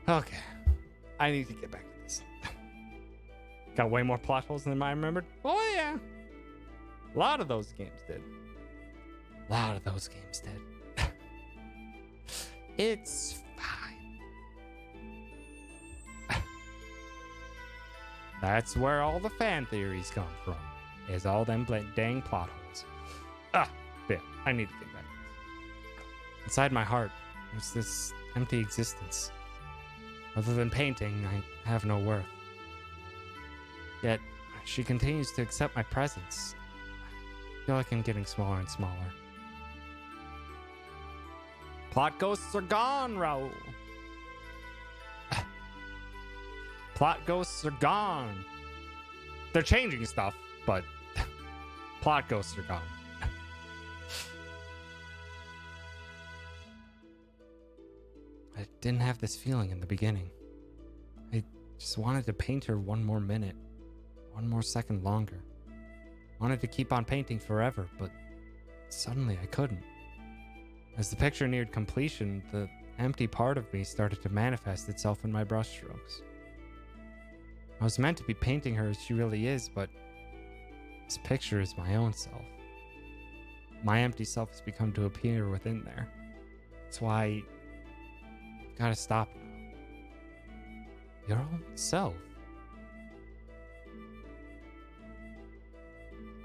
Okay, I need to get back to this. Got way more plot holes than I remembered. Oh yeah, a lot of those games did. It's fine. That's where all the fan theories come from. Is all them dang plot holes. Yeah, I need to get back. Inside my heart, there's this empty existence. Other than painting, I have no worth. Yet, she continues to accept my presence. I feel like I'm getting smaller and smaller. Plot ghosts are gone, Raul. Plot ghosts are gone. They're changing stuff, but plot ghosts are gone. I didn't have this feeling in the beginning. I just wanted to paint her one more minute, one more second longer. Wanted to keep on painting forever, but suddenly I couldn't. As the picture neared completion, the empty part of me started to manifest itself in my brushstrokes. I was meant to be painting her as she really is, but this picture is my own self. My empty self has become to appear within there. That's why I gotta stop now. Your own self.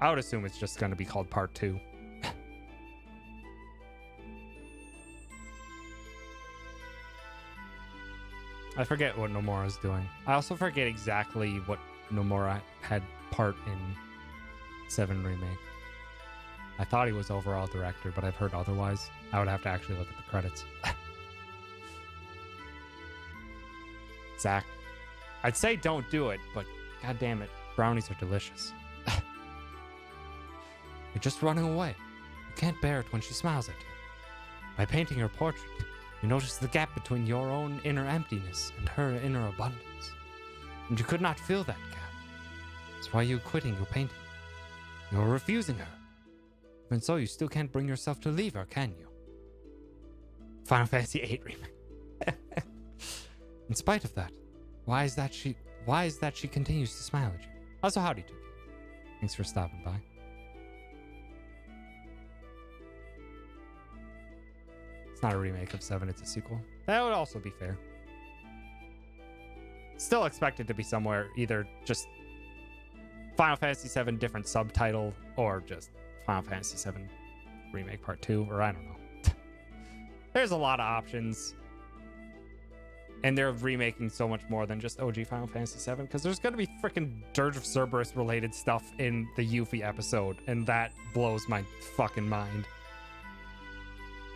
I would assume it's just gonna be called part 2. I forget what Nomura's doing. I also forget exactly what Nomura had part in 7 Remake. I thought he was overall director, but I've heard otherwise. I would have to actually look at the credits. Zach, I'd say don't do it, but god damn it, brownies are delicious. You're just running away. You can't bear it when she smiles at you. By painting her portrait, you notice the gap between your own inner emptiness and her inner abundance. And you could not fill that gap. That's why you're quitting your painting. You're refusing her. Even so, you still can't bring yourself to leave her, can you? Final Fantasy VIII Remake. In spite of that, why is that she continues to smile at you? Also, howdy, Tuki. Thanks for stopping by. It's not a remake of 7, it's a sequel. That would also be fair. Still expect it to be somewhere, either just Final Fantasy VII different subtitle, or just Final Fantasy VII Remake Part 2, or I don't know. There's a lot of options. And they're remaking so much more than just OG Final Fantasy VII, because there's going to be freaking Dirge of Cerberus related stuff in the Yuffie episode, and that blows my fucking mind.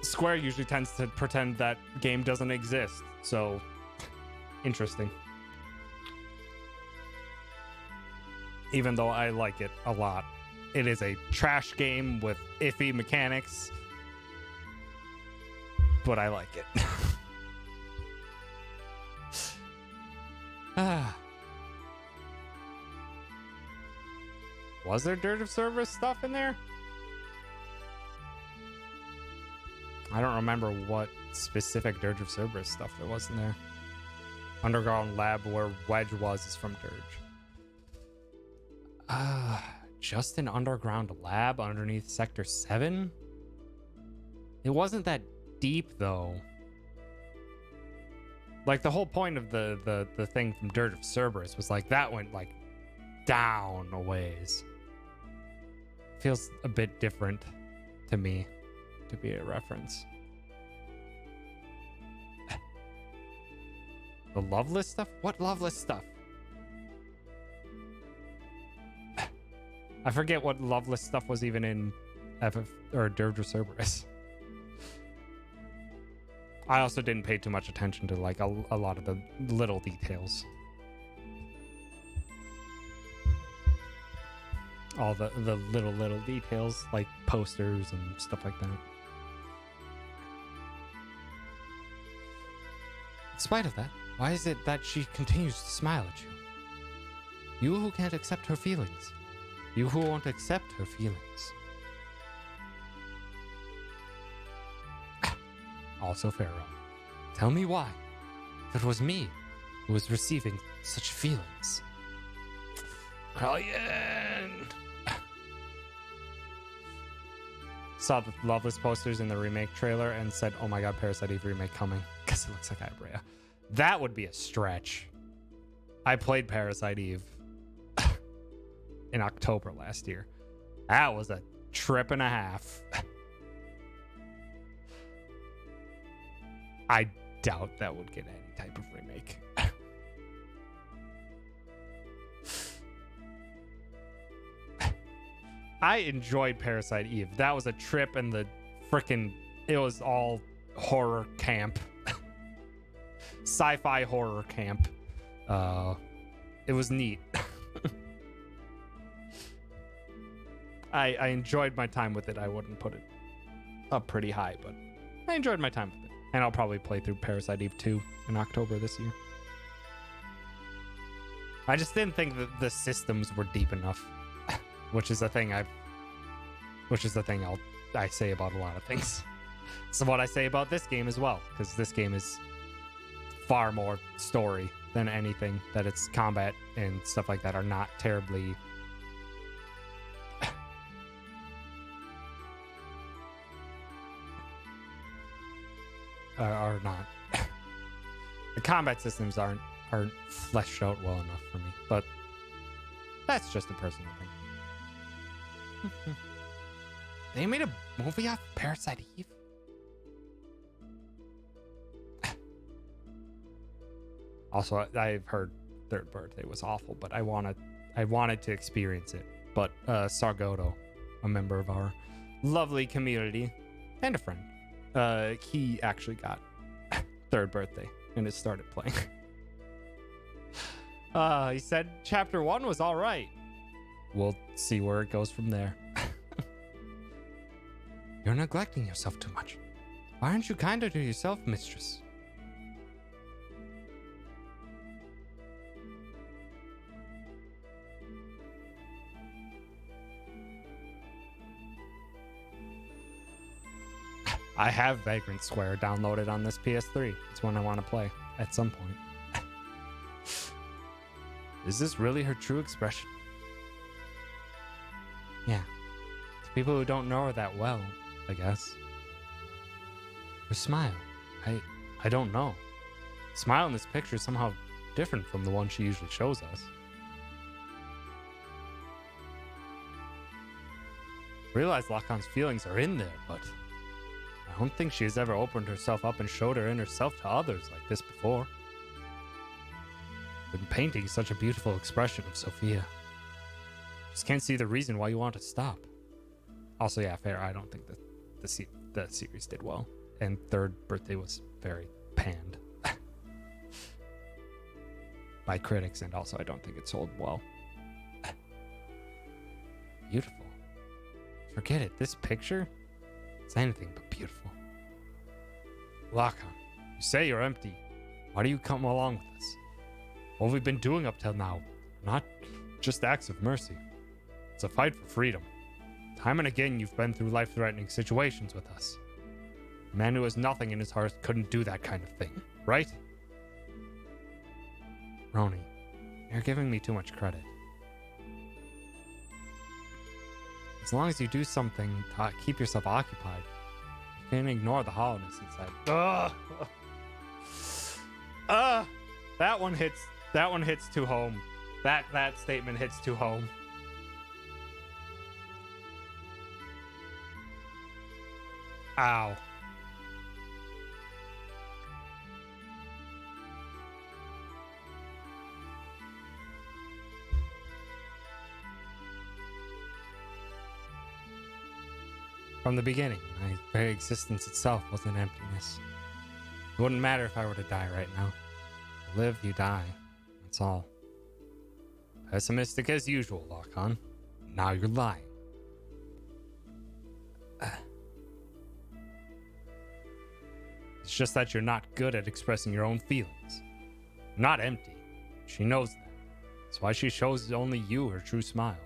Square usually tends to pretend that game doesn't exist, so interesting. Even though I like it a lot. It is a trash game with iffy mechanics, but I like it. Was there Dirge of Cerberus stuff in there? I don't remember what specific Dirge of Cerberus stuff there was in there. Underground lab where Wedge was is from Dirge. Just an underground lab underneath Sector 7? It wasn't that deep though. Like the whole point of the thing from Dirge of Cerberus was like that went like down a ways. Feels a bit different to me to be a reference. The Loveless stuff? What Loveless stuff? I forget what Loveless stuff was even in FF or Dirge of Cerberus. I also didn't pay too much attention to like a lot of the little details. All the little details like posters and stuff like that. In spite of that, why is it that she continues to smile at you? You who can't accept her feelings. You who won't accept her feelings. Also Pharaoh. Tell me why. If it was me who was receiving such feelings. Crying. Saw the Loveless posters in the remake trailer and said, oh my god, Parasite Eve remake coming. Because it looks like Ibrea. That would be a stretch. I played Parasite Eve in October last year. That was a trip and a half. I doubt that would get any type of remake. I enjoyed Parasite Eve. That was a trip, and the frickin' it was all horror camp. Sci-fi horror camp. It was neat. I enjoyed my time with it. I wouldn't put it up pretty high, but I enjoyed my time with it. And I'll probably play through Parasite Eve 2 in October this year. I just didn't think that the systems were deep enough, which is a thing I say about a lot of things. So what I say about this game as well, because this game is far more story than anything. That its combat and stuff like that are not terribly are not. The combat systems aren't fleshed out well enough for me, but that's just a personal thing. They made a movie off Parasite Eve. Also, I've heard Third Birthday was awful, but I wanted to experience it. But Sargoto, a member of our lovely community and a friend, he actually got Third Birthday and it started playing. He said chapter 1 was all right. We'll see where it goes from there. You're neglecting yourself too much. Why aren't you kinder to yourself, mistress? I have Vagrant Square downloaded on this PS3. It's one I want to play at some point. Is this really her true expression? Yeah. To people who don't know her that well, I guess. Her smile. I don't know. The smile in this picture is somehow different from the one she usually shows us. I realize Lacan's feelings are in there, but I don't think she has ever opened herself up and showed her inner self to others like this before. Been painting such a beautiful expression of Sophia. Just can't see the reason why you want to stop. Also, yeah, fair. I don't think that the series did well, and Third Birthday was very panned by critics, and also I don't think it sold well. Beautiful. Forget it. This picture. It's anything but beautiful. Lacan, you say you're empty. Why do you come along with us? What have we been doing up till now? Not just acts of mercy. It's a fight for freedom. Time and again you've been through life-threatening situations with us. A man who has nothing in his heart couldn't do that kind of thing, right? Roni, you're giving me too much credit. As long as you do something to keep yourself occupied, you can ignore the hollowness inside. That one hits too home. That statement hits too home. Ow. From the beginning, my very existence itself was an emptiness. It wouldn't matter if I were to die right now. You live, you die. That's all. Pessimistic as usual, Lacan. Now you're lying. It's just that you're not good at expressing your own feelings. You're not empty. She knows that. That's why she shows only you her true smile.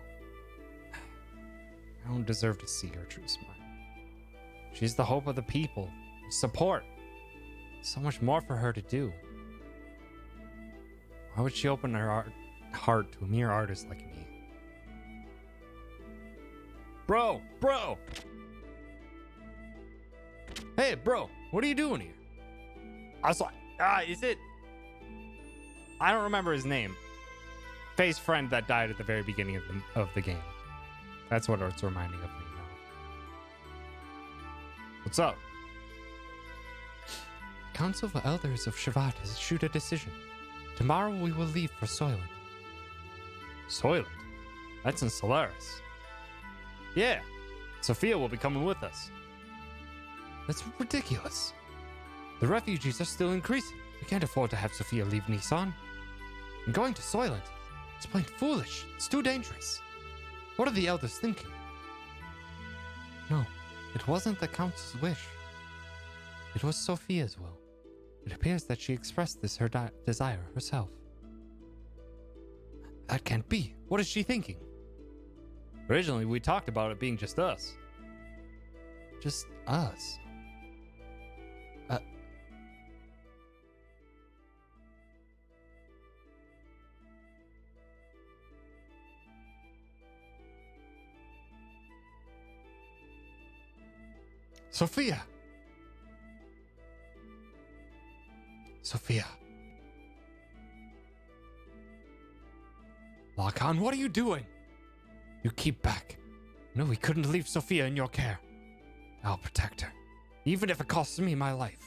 I don't deserve to see her true smile. She's the hope of the people. Support. So much more for her to do. Why would she open her heart to a mere artist like me? Bro! Hey, bro, what are you doing here? I was like, is it? I don't remember his name. Faye's friend that died at the very beginning of the game. That's what it's reminding of me now. What's up? Council of Elders of Shavat has issued a decision. Tomorrow we will leave for Soylent. Soylent? That's in Solaris. Yeah, Sophia will be coming with us. That's ridiculous. The refugees are still increasing. We can't afford to have Sophia leave Nissan. And going to Soylent, it's plain foolish. It's too dangerous. What are the elders thinking? No, it wasn't the council's wish. It was Sophia's will. It appears that she expressed this her desire herself. That can't be. What is she thinking? Originally, we talked about it being just us. Just us? Sophia! Sophia. Lacan, what are you doing? You keep back. No, we couldn't leave Sophia in your care. I'll protect her, even if it costs me my life.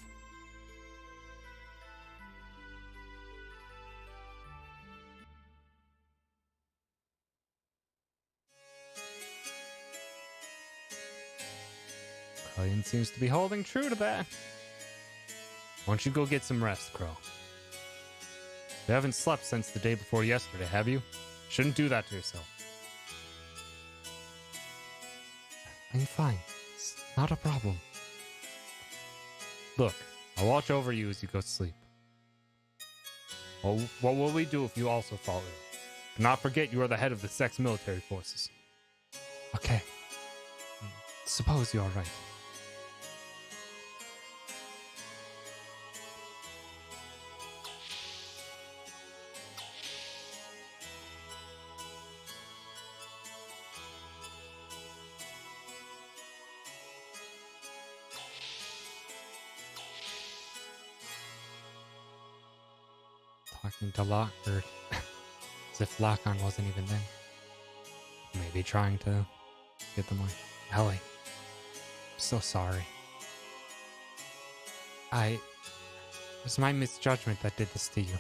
Krellian seems to be holding true to that. Why don't you go get some rest, Crow? You haven't slept since the day before yesterday, have you? Shouldn't do that to yourself. I'm fine. It's not a problem. Look, I'll watch over you as you go to sleep. Well, what will we do if you also fall ill? Do not forget you are the head of the Sex military forces. Okay. Suppose you are right. Talking to Lockbird as if Lockon wasn't even there. Maybe trying to get them away. Ellie, I'm so sorry. It was my misjudgment that did this to you.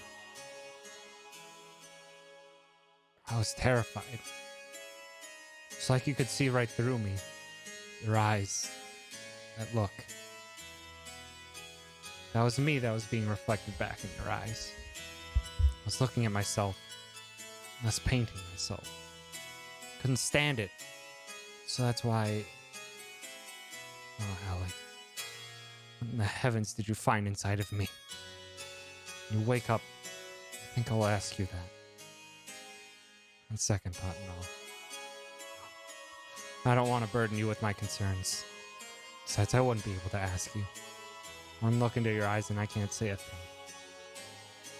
I was terrified. It's like you could see right through me. Your eyes. That look. That was me that was being reflected back in your eyes. I was looking at myself. I was painting myself. Couldn't stand it. So that's why... Oh, Ellie. What in the heavens did you find inside of me? When you wake up, I think I'll ask you that. On second thought, no. I don't want to burden you with my concerns. Besides, I wouldn't be able to ask you. One look into your eyes and I can't say a thing.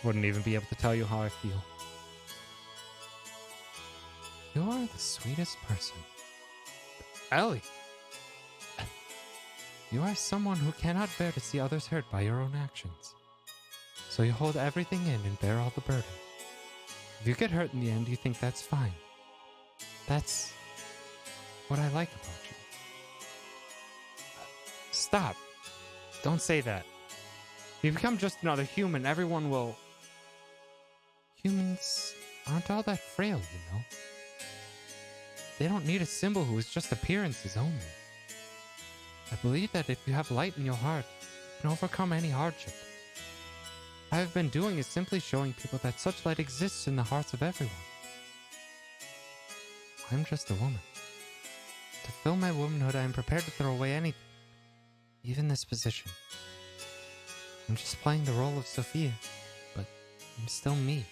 Wouldn't even be able to tell you how I feel. You are the sweetest person. Ellie! You are someone who cannot bear to see others hurt by your own actions. So you hold everything in and bear all the burden. If you get hurt in the end, you think that's fine. That's what I like about you. Stop. Don't say that. If you become just another human, everyone will... Humans aren't all that frail, you know. They don't need a symbol who is just appearances only. I believe that if you have light in your heart, you can overcome any hardship. What I have been doing is simply showing people that such light exists in the hearts of everyone. I'm just a woman. To fill my womanhood, I am prepared to throw away anything, even this position. I'm just playing the role of Sophia, but I'm still me.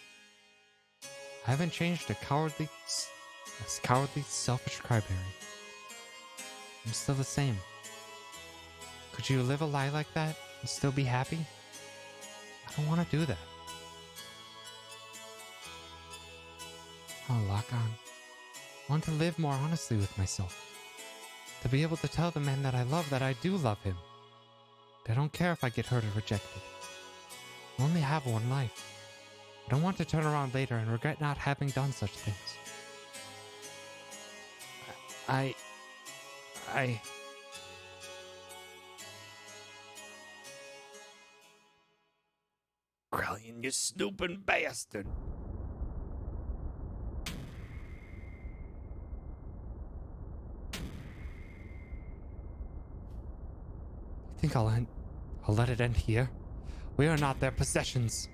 I haven't changed a cowardly, selfish cryberry. I'm still the same. Could you live a lie like that and still be happy? I don't want to do that. Oh, lock on. I want to live more honestly with myself. To be able to tell the man that I love that I do love him. I don't care if I get hurt or rejected. I only have one life. I don't want to turn around later and regret not having done such things. I... Krellian, you snooping bastard! You think I'll let it end here? We are not their possessions.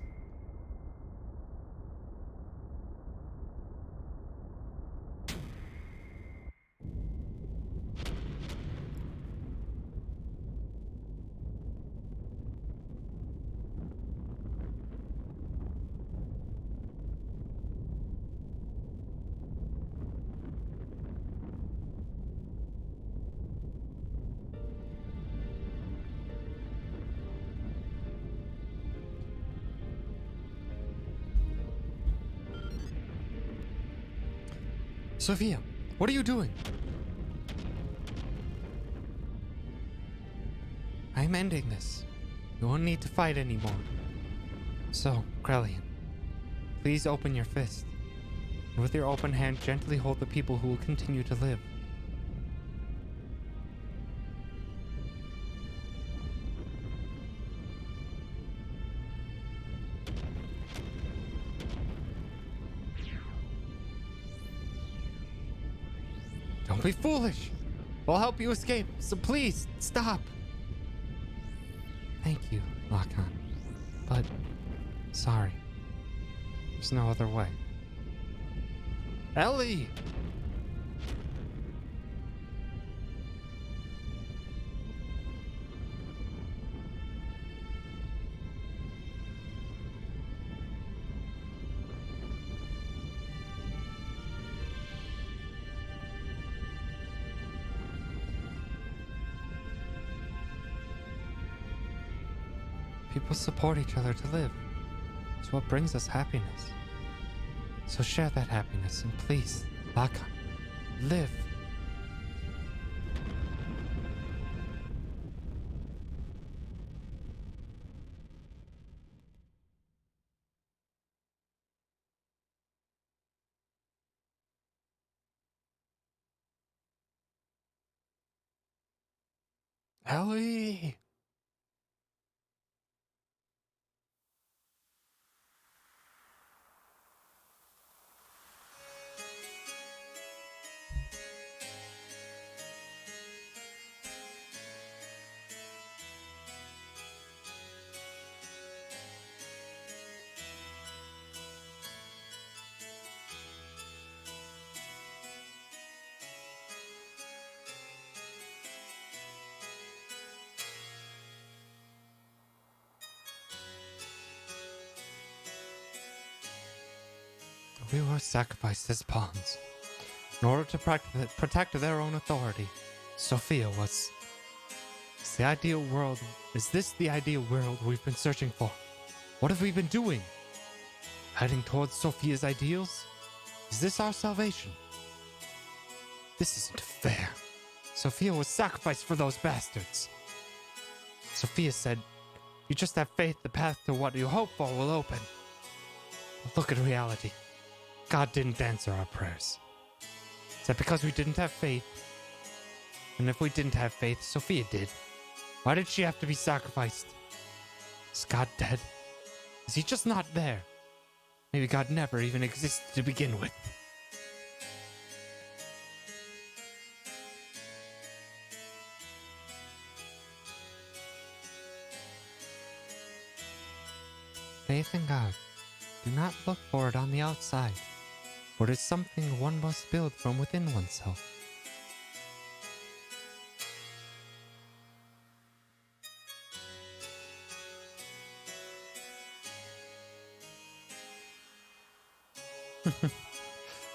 Sophia, what are you doing? I'm ending this. You won't need to fight anymore. So, Krelian, please open your fist. And with your open hand, gently hold the people who will continue to live. Don't be foolish. We'll help you escape, so please, stop. Thank you, Lakan. But, sorry. There's no other way. Ellie! People support each other to live. It's what brings us happiness. So share that happiness and please, Lakan, live. Ellie! We were sacrificed as pawns in order to protect their own authority. Sophia was. Is this the ideal world we've been searching for? What have we been doing? Heading towards Sophia's ideals? Is this our salvation? This isn't fair. Sophia was sacrificed for those bastards. Sophia said, you just have faith the path to what you hope for will open. But look at reality. God didn't answer our prayers. Is that because we didn't have faith? And if we didn't have faith, Sophia did. Why did she have to be sacrificed? Is God dead? Is he just not there? Maybe God never even existed to begin with. Faith in God. Do not look for it on the outside, for it is something one must build from within oneself.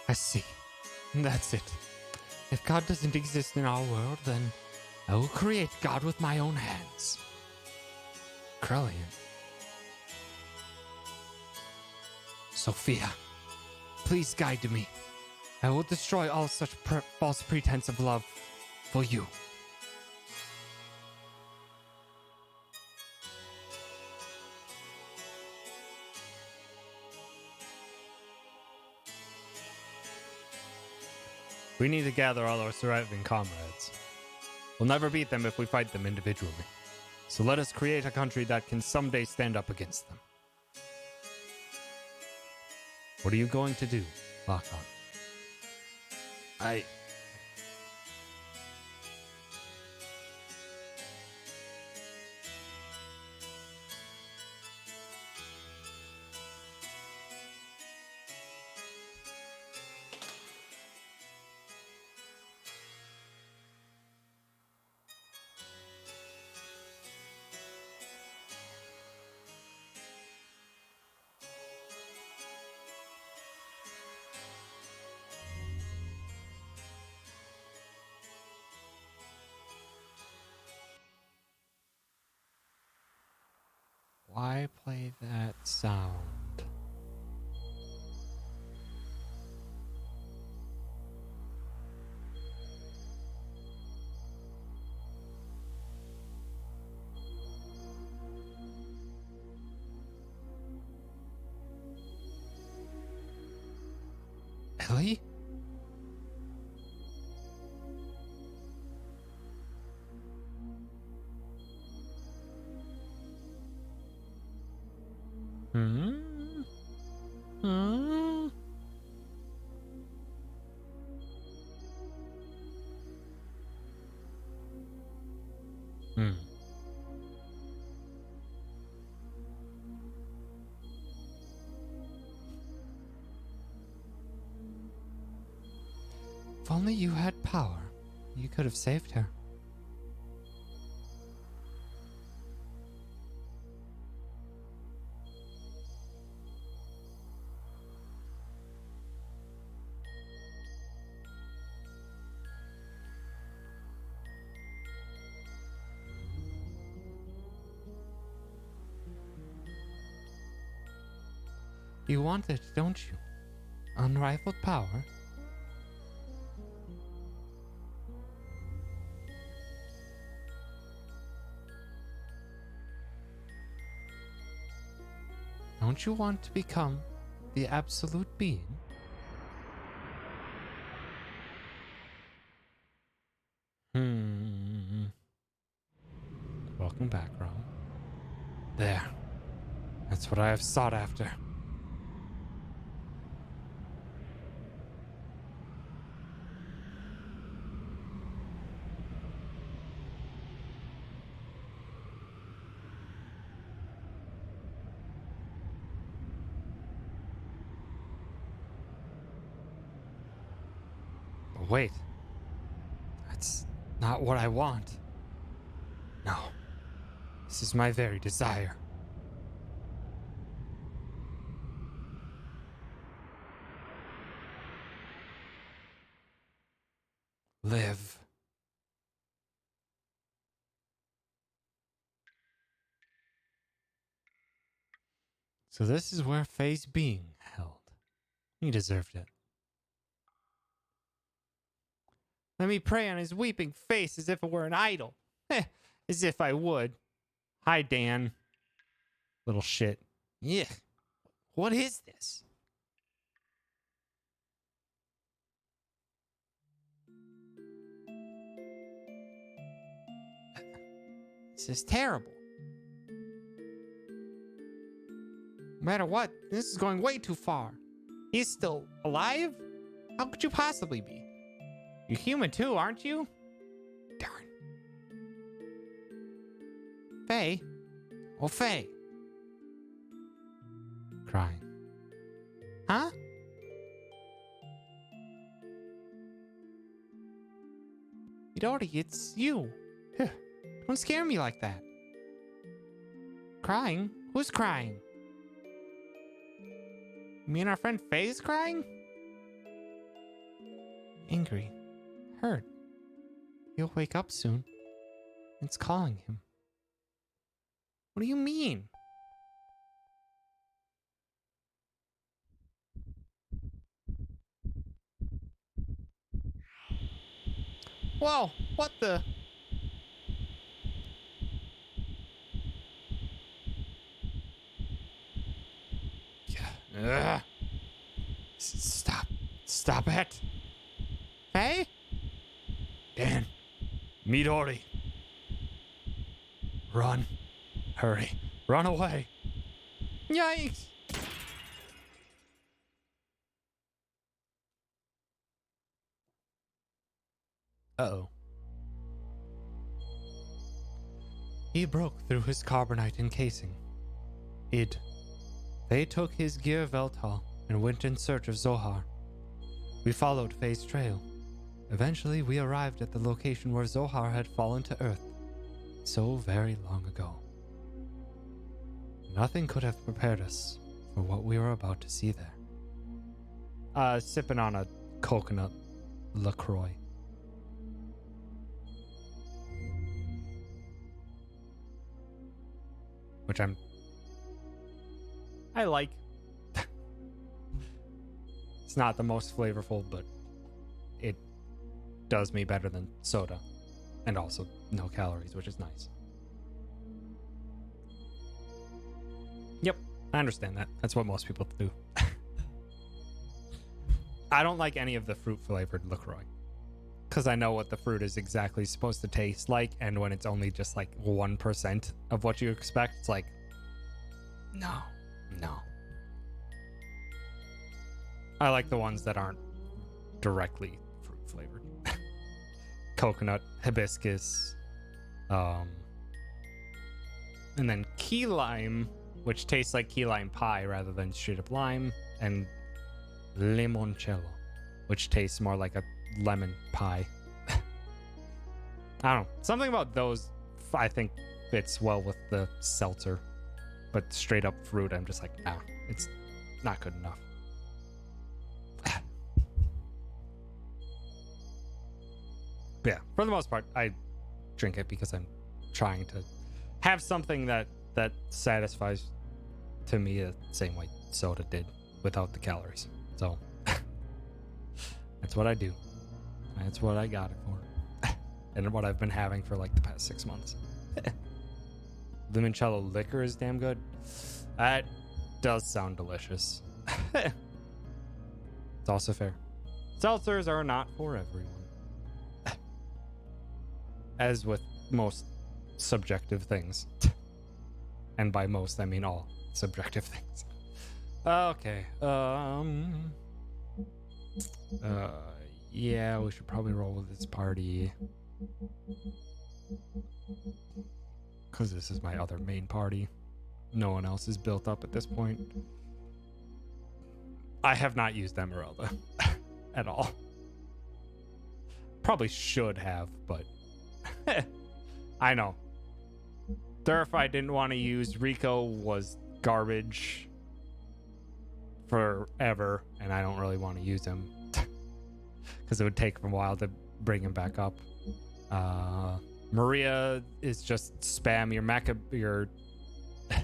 I see. That's it. If God doesn't exist in our world, then I will create God with my own hands. Krelian. Sophia, please guide me. I will destroy all such false pretense of love for you. We need to gather all our surviving comrades. We'll never beat them if we fight them individually. So let us create a country that can someday stand up against them. What are you going to do, Lakan? Why play that sound? Really? Hmm? Hmm? Hmm. If only you had power, you could have saved her. You want it, don't you? Unrivaled power? Don't you want to become the absolute being? Hmm. Welcome back, Rom. There. That's what I have sought after. But wait. That's not what I want. No. This is my very desire. Live. So this is where Faye's being held. He deserved it. Let me pray on his weeping face as if it were an idol. As if I would. Hi, Dan. Little shit. Yeah. What is this? This is terrible. No matter what, this is going way too far. He's still alive? How could you possibly be? You're human too, aren't you? Darn. Faye? Oh, Faye. Crying. Huh? Midori, it's you. Don't scare me like that. Crying? Who's crying? Me and our friend Faye's crying? Angry. Hurt. He'll wake up soon. It's calling him. What do you mean? Whoa, what the? Ugh. Stop. Stop it. Hey? Dan. Midori. Run. Hurry. Run away. Yikes. Uh-oh. He broke through his carbonite encasing. They took his gear Veltal and went in search of Zohar. We followed Faye's trail. Eventually, we arrived at the location where Zohar had fallen to Earth so very long ago. Nothing could have prepared us for what we were about to see there. Sipping on a coconut LaCroix. Which I like. It's not the most flavorful, but it does me better than soda. And also no calories, which is nice. Yep, I understand that. That's what most people do. I don't like any of the fruit flavored LaCroix because I know what the fruit is exactly supposed to taste like, and when it's only just like 1% of what you expect, it's like, no. I like the ones that aren't directly fruit flavored. Coconut, hibiscus, and then key lime, which tastes like key lime pie rather than straight up lime, and limoncello, which tastes more like a lemon pie. I don't know. Something about those I think fits well with the seltzer, but straight up fruit, I'm just like, no, it's not good enough. But yeah, for the most part, I drink it because I'm trying to have something that satisfies to me the same way soda did without the calories. So that's what I do. That's what I got it for. And what I've been having for like the past 6 months. Limoncello liquor is damn good. That does sound delicious. It's also fair. Seltzers are not for everyone. As with most subjective things. And by most, I mean all subjective things. Okay. Yeah, we should probably roll with this party. Because this is my other main party. No one else is built up at this point. I have not used Emeralda at all. Probably should have, but I know. Durf I didn't want to use. Rico was garbage forever, and I don't really want to use him because it would take him a while to bring him back up. Maria is just spam your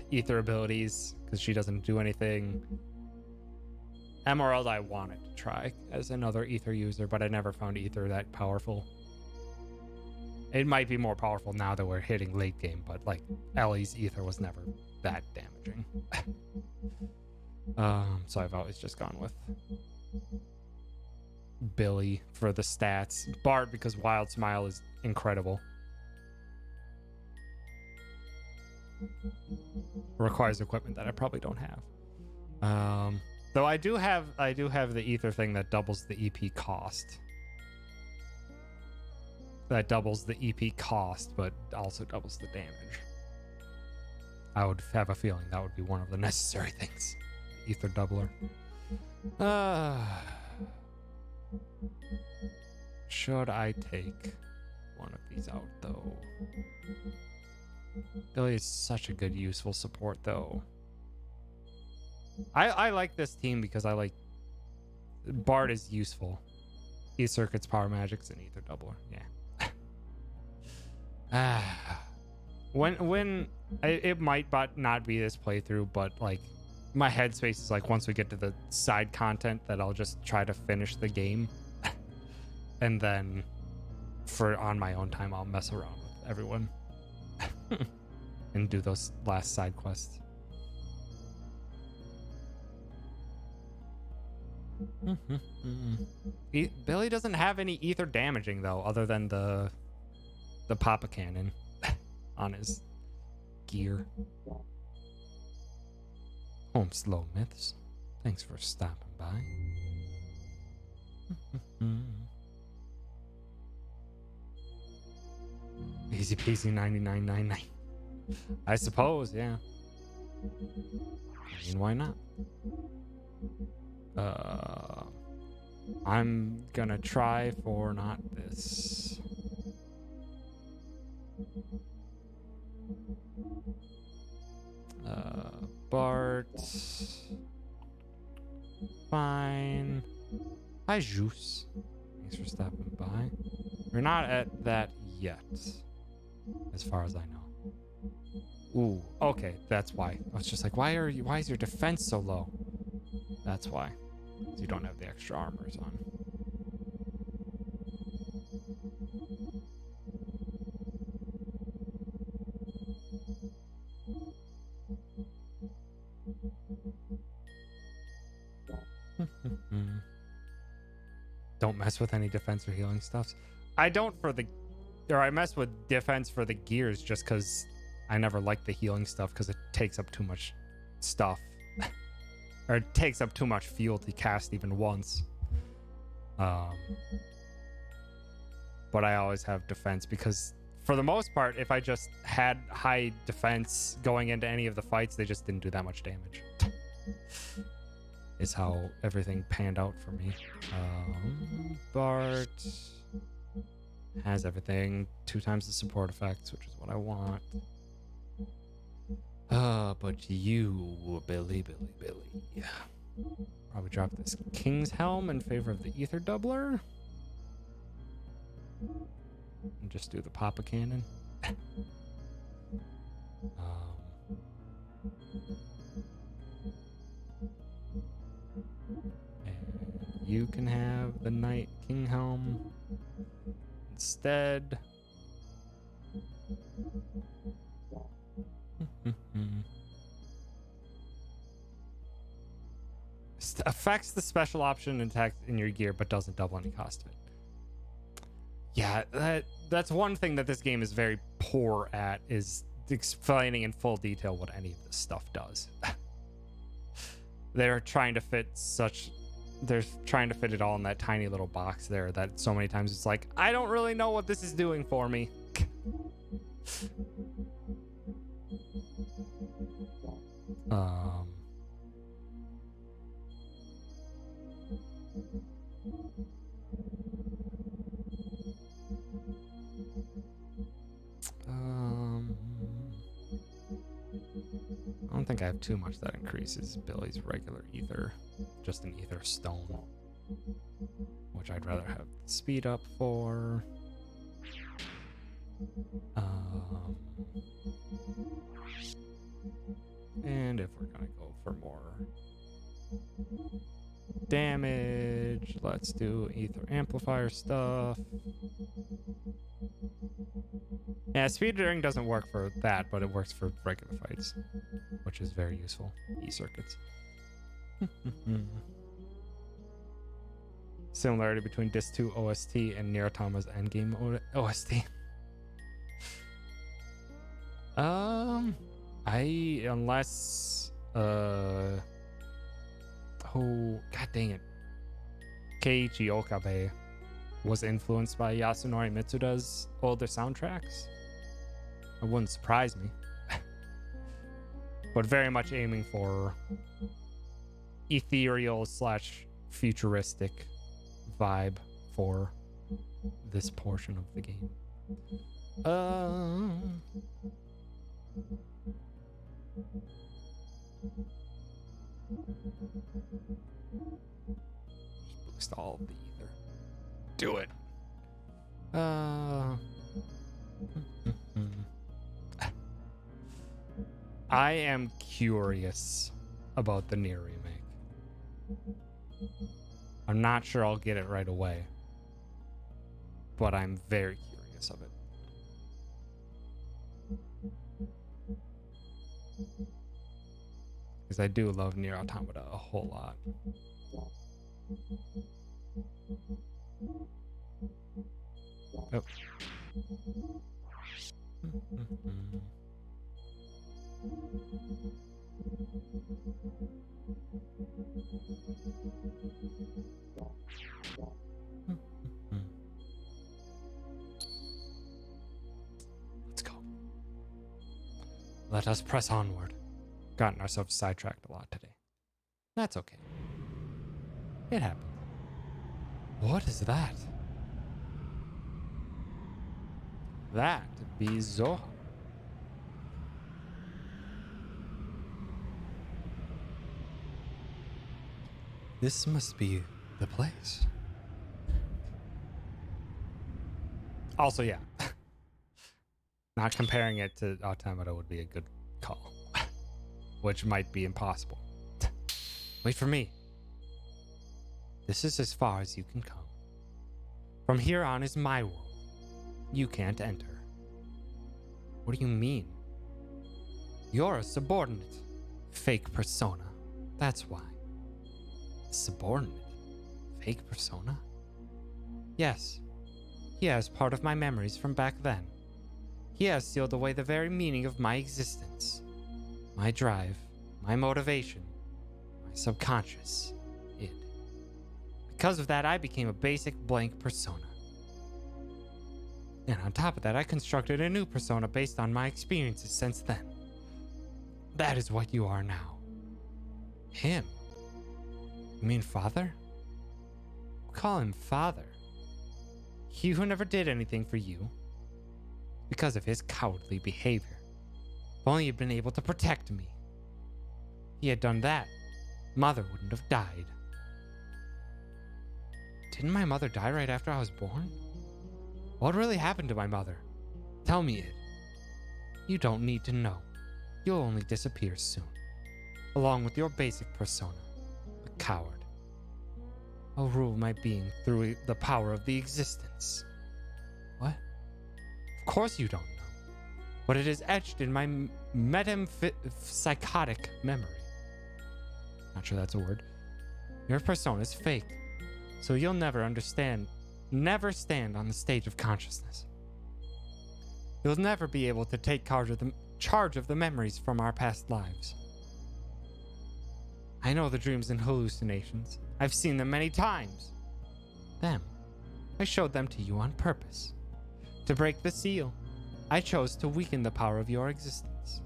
ether abilities because she doesn't do anything. Emerald I wanted to try as another ether user, but I never found ether that powerful. It might be more powerful now that we're hitting late game, but like Ellie's ether was never that damaging. So I've always just gone with Billy for the stats. Bard because Wild Smile is incredible. Requires equipment that I probably don't have. Though I do have the ether thing that doubles the EP cost. That doubles the EP cost, but also doubles the damage. I would have a feeling that would be one of the necessary things. Ether doubler. Should I take one of these out, though? Billy is such a good, useful support, though. I like this team because I like... Bard is useful. E-Circuits, Power Magics, and Ether Doubler. Yeah. When it might not be this playthrough, but like my headspace is like once we get to the side content that I'll just try to finish the game, and then on my own time I'll mess around with everyone and do those last side quests. Billy doesn't have any ether damaging though, other than the Papa Cannon on his gear. Home Slow Myths, thanks for stopping by. Easy peasy 99.99. I suppose, yeah. I mean, why not? I'm gonna try for not this. Bart. Fine. Hi, Juice. Thanks for stopping by. We're not at that yet, as far as I know. Ooh, okay, that's why. I was just like, why is your defense so low? That's why. 'Cause you don't have the extra armors on. Don't mess with any defense or healing stuffs. I don't for the... Or I mess with defense for the gears just because I never liked the healing stuff because it takes up too much stuff. Or it takes up too much fuel to cast even once. But I always have defense because for the most part, if I just had high defense going into any of the fights, they just didn't do that much damage. Is how everything panned out for me. Bart has everything. 2 times the support effects, which is what I want. But you, Billy. Probably drop this King's Helm in favor of the Ether Doubler. And just do the Papa Cannon. And you can have the Knight King Helm instead. Affects the special option attack in your gear, but doesn't double any cost of it. Yeah, that's one thing that this game is very poor at, is explaining in full detail what any of this stuff does. They're trying to fit it all in that tiny little box there that so many times it's like, I don't really know what this is doing for me. I don't think I have too much that increases Billy's regular ether. Just an ether stone, which I'd rather have speed up for. And if we're gonna go for more damage, let's do ether amplifier stuff. Yeah, speed ring doesn't work for that, but it works for regular fights, which is very useful. E-circuits. Similarity between Disc 2 OST and Nier Automata's endgame OST. Unless oh, god dang it, Keiichi Okabe was influenced by Yasunori Mitsuda's older soundtracks. It wouldn't surprise me. But very much aiming for ethereal / futuristic vibe for this portion of the game. Boost all of the ether. Do it. I am curious about the Nier remake. I'm not sure I'll get it right away, but I'm very curious of it. Because I do love Nier Automata a whole lot. Oh. Let's go. Let us press onward. Gotten ourselves sidetracked a lot today. That's okay. It happened. What is that? That be Zoha. This must be the place. Also, yeah. Not comparing it to Automata would be a good call. Which might be impossible. Wait for me. This is as far as you can come. From here on is my world. You can't enter. What do you mean? You're a subordinate. Fake persona. That's why. Subordinate? Fake persona? Yes, he has part of my memories from back then. He has sealed away the very meaning of my existence, my drive, my motivation, my subconscious id. Because of that, I became a basic blank persona. And on top of that, I constructed a new persona based on my experiences since then. That is what you are now. Him? You mean father? Call him father. He who never did anything for you because of his cowardly behavior. If only he'd been able to protect me. If he had done that, Mother wouldn't have died. Didn't my mother die right after I was born? What really happened to my mother? Tell me it. You don't need to know. You'll only disappear soon, along with your basic persona, the coward. I'll rule my being through the power of the existence. What? Of course you don't know. But it is etched in my psychotic memory. Not sure that's a word. Your persona is fake, so you'll never stand on the stage of consciousness. You'll never be able to take charge of the memories from our past lives. I know the dreams and hallucinations. I've seen them many times. I showed them to you on purpose. To break the seal, I chose to weaken the power of your existence.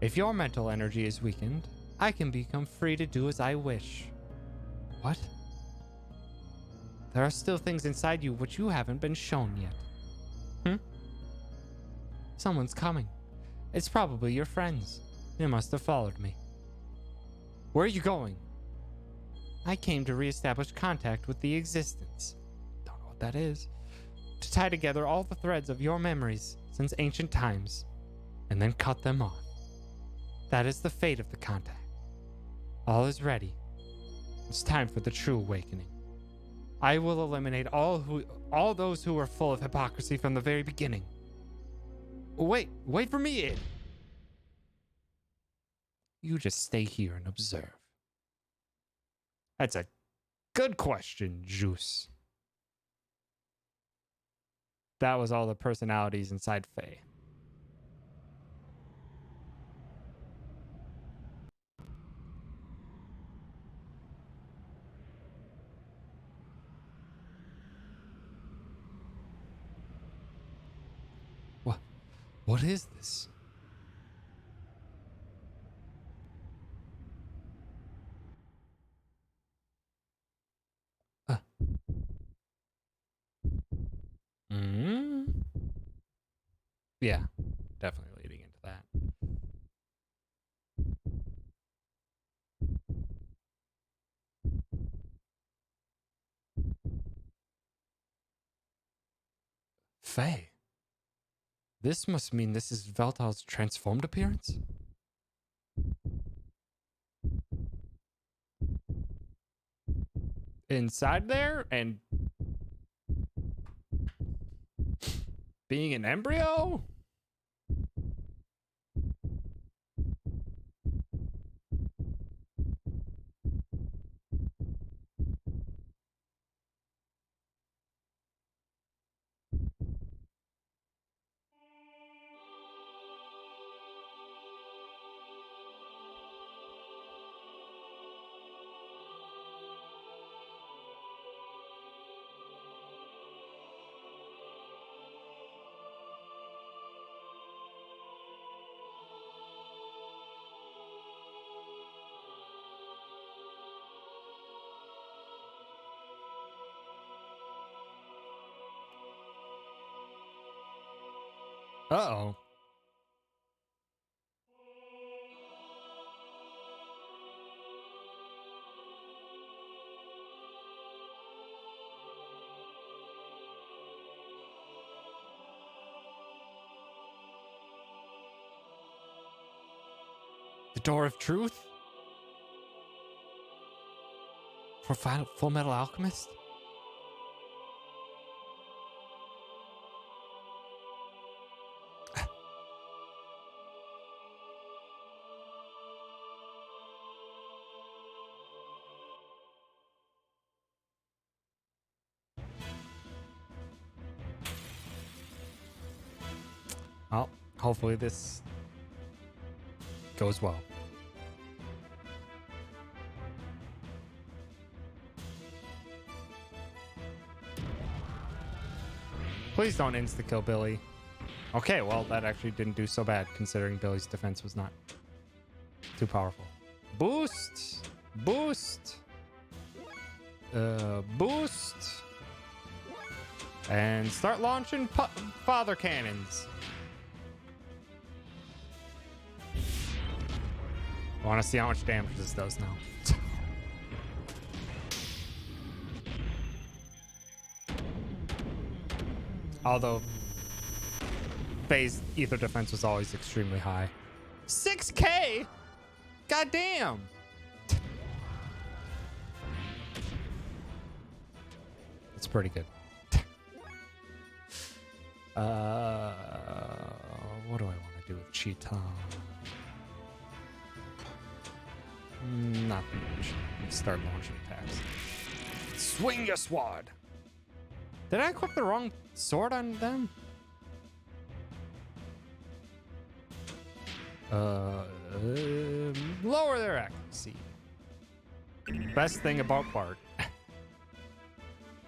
If your mental energy is weakened, I can become free to do as I wish. What? There are still things inside you which you haven't been shown yet. Someone's coming. It's probably your friends. They must have followed me. Where are you going? I came to reestablish contact with the existence. Don't know what that is. To tie together all the threads of your memories since ancient times, and then cut them off. That is the fate of the contact. All is ready. It's time for the true awakening. I will eliminate all those who were full of hypocrisy from the very beginning. Wait for me, Id. You just stay here and observe. That's a good question, Juice. That was all the personalities inside Faye. What is this? Yeah, definitely leading into that. Faye. This must mean this is Veltal's transformed appearance? Inside there and being an embryo? Uh-oh. The Door of Truth? For Full Metal Alchemist? Well, hopefully this goes well. Please don't insta-kill Billy. Okay, well, that actually didn't do so bad, considering Billy's defense was not too powerful. Boost! Boost! Boost! And start launching father cannons. I want to see how much damage this does now. Although phase ether defense was always extremely high. 6K? God damn. It's pretty good. What do I want to do with Cheetah? Not much. Let's start launching attacks. Swing your sword. Did I equip the wrong sword on them? Lower their accuracy. Best thing about Bart.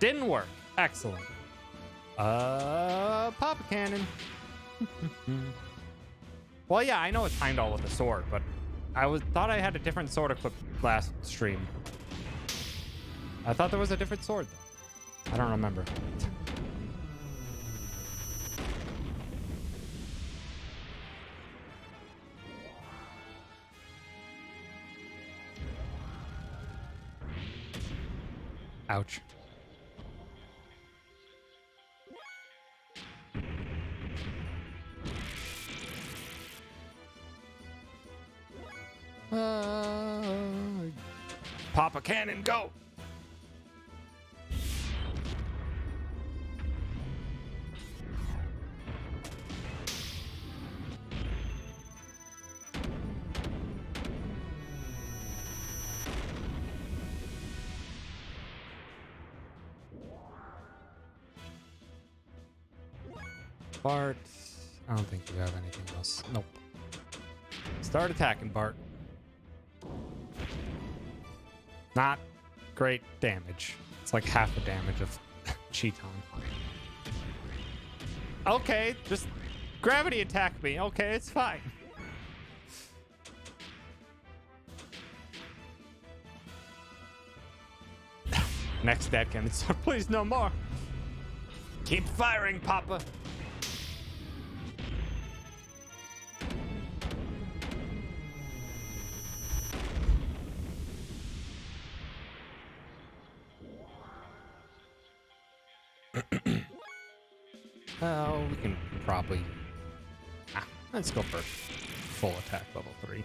Didn't work. Excellent. Pop a cannon. Well, yeah, I know it's Heimdall with a sword, but I thought I had a different sword equipped last stream. I thought there was a different sword, though. I don't remember. Ouch. Pop a cannon, go! Bart, I don't think you have anything else. Nope. Start attacking, Bart. Not great damage. It's like half the damage of Cheeton. Okay, just gravity attack me. Okay, it's fine. Next dead cannon. Please, no more. Keep firing, Papa. We can probably... let's go for full attack level 3.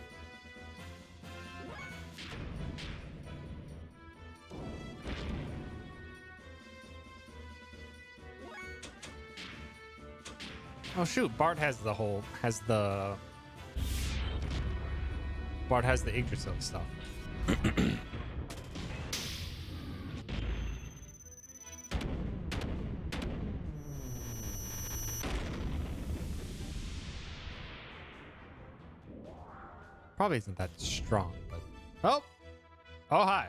Oh shoot, Bart has the Yggdrasil stuff. Probably isn't that strong, but... Oh! Oh, hi.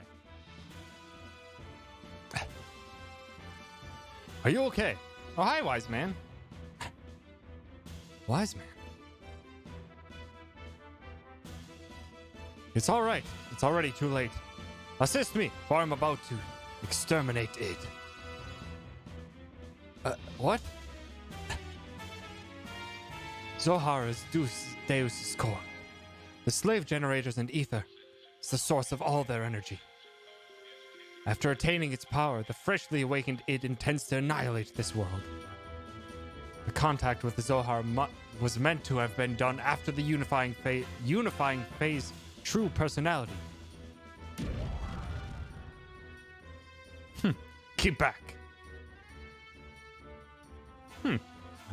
Are you okay? Oh, hi, wise man. Wise man. It's all right. It's already too late. Assist me, for I'm about to exterminate it. What? Zohar is Deus's core. The slave generators and ether is the source of all their energy. After attaining its power, the freshly awakened id intends to annihilate this world. The contact with the Zohar was meant to have been done after the unifying phase true personality. Keep back.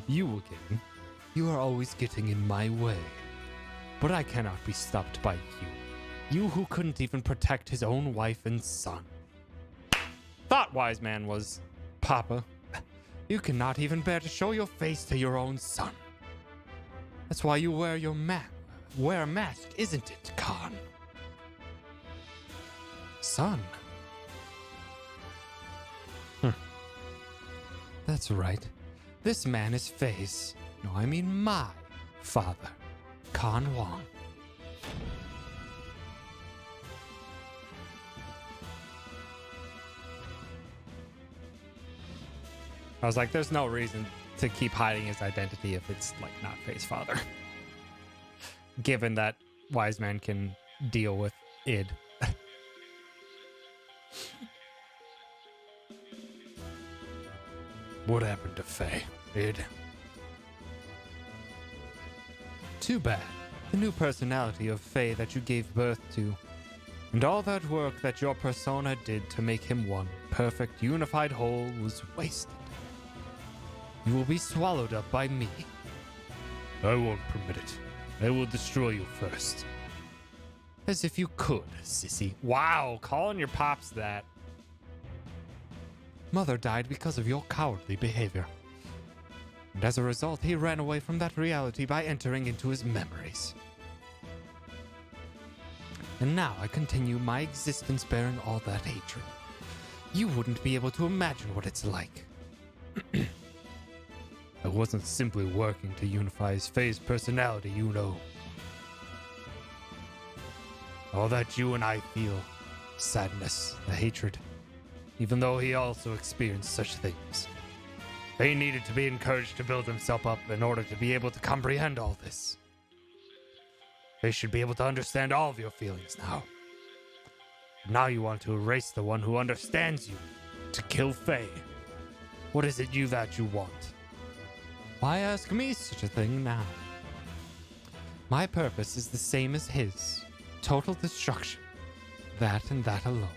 You again. You are always getting in my way. But I cannot be stopped by you. You who couldn't even protect his own wife and son. Thought wise man was, Papa, you cannot even bear to show your face to your own son. That's why you wear wear a mask, isn't it, Khan? Son. That's right. This man is Faye's. No, I mean my father, Khan Wong. I was like, there's no reason to keep hiding his identity if it's like not Faye's father. Given that wise man can deal with id. What happened to Faye, id? Too bad. The new personality of Faye that you gave birth to, and all that work that your persona did to make him one perfect, unified whole was wasted. You will be swallowed up by me. I won't permit it. I will destroy you first. As if you could, sissy. Wow, calling your pops that. Mother died because of your cowardly behavior. And as a result, he ran away from that reality by entering into his memories. And now I continue my existence bearing all that hatred. You wouldn't be able to imagine what it's like. I wasn't simply working to unify his Faye's personality, you know. All that you and I feel, sadness, the hatred, even though he also experienced such things. Faye needed to be encouraged to build himself up in order to be able to comprehend all this. Faye should be able to understand all of your feelings now. Now you want to erase the one who understands you, to kill Faye. What is it that you want? Why ask me such a thing now? My purpose is the same as his. Total destruction. That and that alone.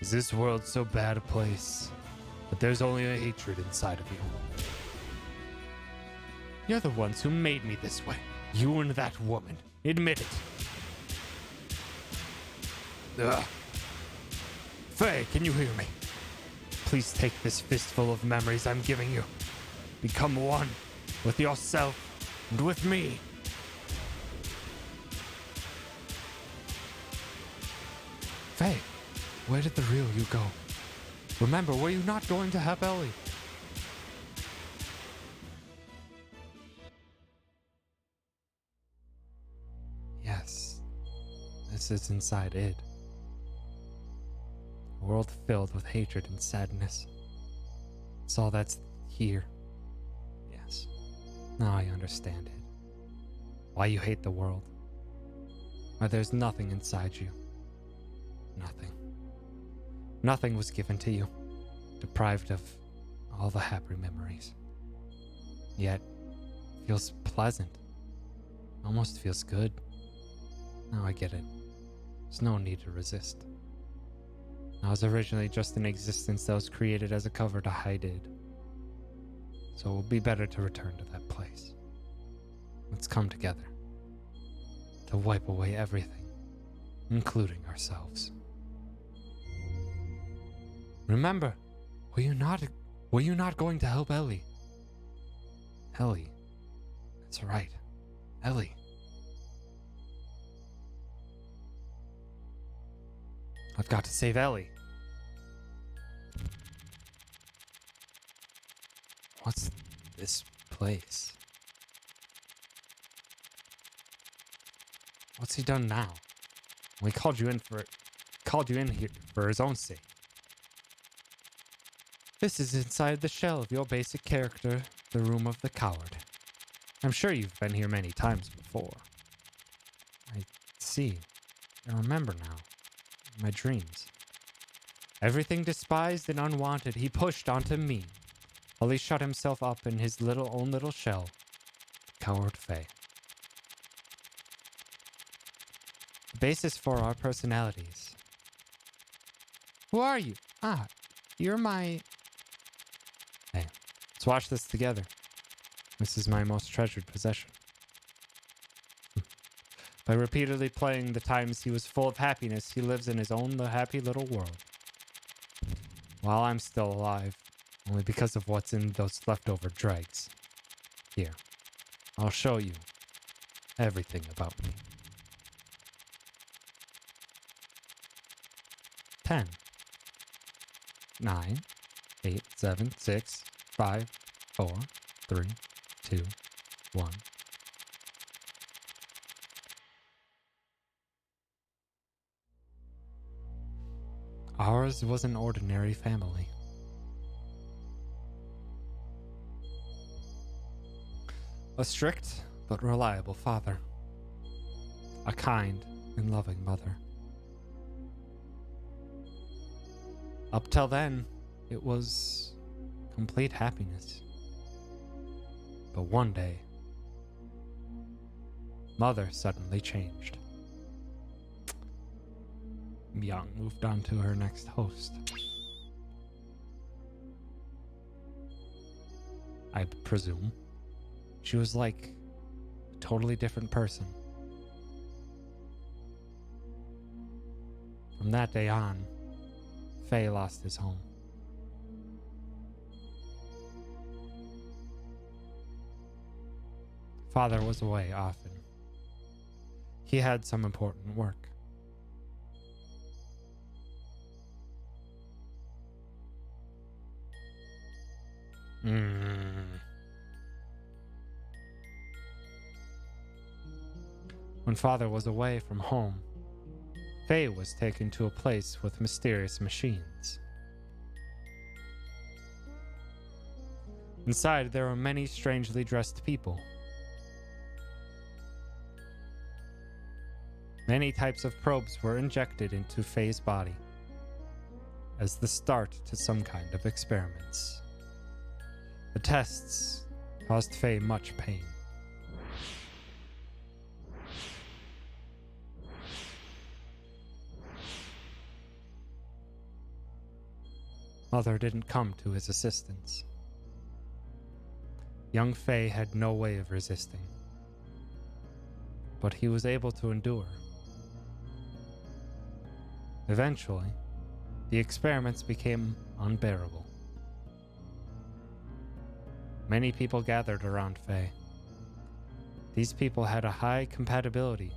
Is this world so bad a place that there's only a hatred inside of you? You're the ones who made me this way. You and that woman. Admit it. Ugh. Faye, can you hear me? Please take this fistful of memories I'm giving you. Become one with yourself and with me. Faye, where did the real you go? Remember, were you not going to help Ellie? Yes, this is inside id. A world filled with hatred and sadness. It's all that's here. Yes, now I understand it. Why you hate the world. Why there's nothing inside you. Nothing. Nothing was given to you, deprived of all the happy memories. Yet, feels pleasant. Almost feels good. Now I get it. There's no need to resist. I was originally just an existence that was created as a cover to hide it. So it will be better to return to that place. Let's come together. To wipe away everything, including ourselves. Remember, were you not going to help Ellie? Ellie. That's right. Ellie. I've got to save Ellie. What's this place? What's he done now? We called you in here for his own sake. This is inside the shell of your basic character, the room of the coward. I'm sure you've been here many times before. I see. I remember now. My dreams. Everything despised and unwanted he pushed onto me, while he shut himself up in his own little shell. Coward Faye. The basis for our personalities. Who are you? Ah, you're my... Hey, let's watch this together. This is my most treasured possession. By repeatedly playing the times he was full of happiness, he lives in his own happy little world. While I'm still alive, only because of what's in those leftover dregs. Here, I'll show you everything about me. 10, 9, 8, 7, 6, 5, 4, 3, 2, 1. Ours was an ordinary family. A strict but reliable father. A kind and loving mother. Up till then, it was complete happiness. But one day, Mother suddenly changed. Young moved on to her next host. I presume. She was like a totally different person. From that day on, Faye lost his home. Father was away often. He had some important work. When Father was away from home, Faye was taken to a place with mysterious machines. Inside, there were many strangely dressed people. Many types of probes were injected into Faye's body as the start to some kind of experiments. The tests caused Faye much pain. Mother didn't come to his assistance. Young Faye had no way of resisting, but he was able to endure. Eventually, the experiments became unbearable. Many people gathered around Faye. These people had a high compatibility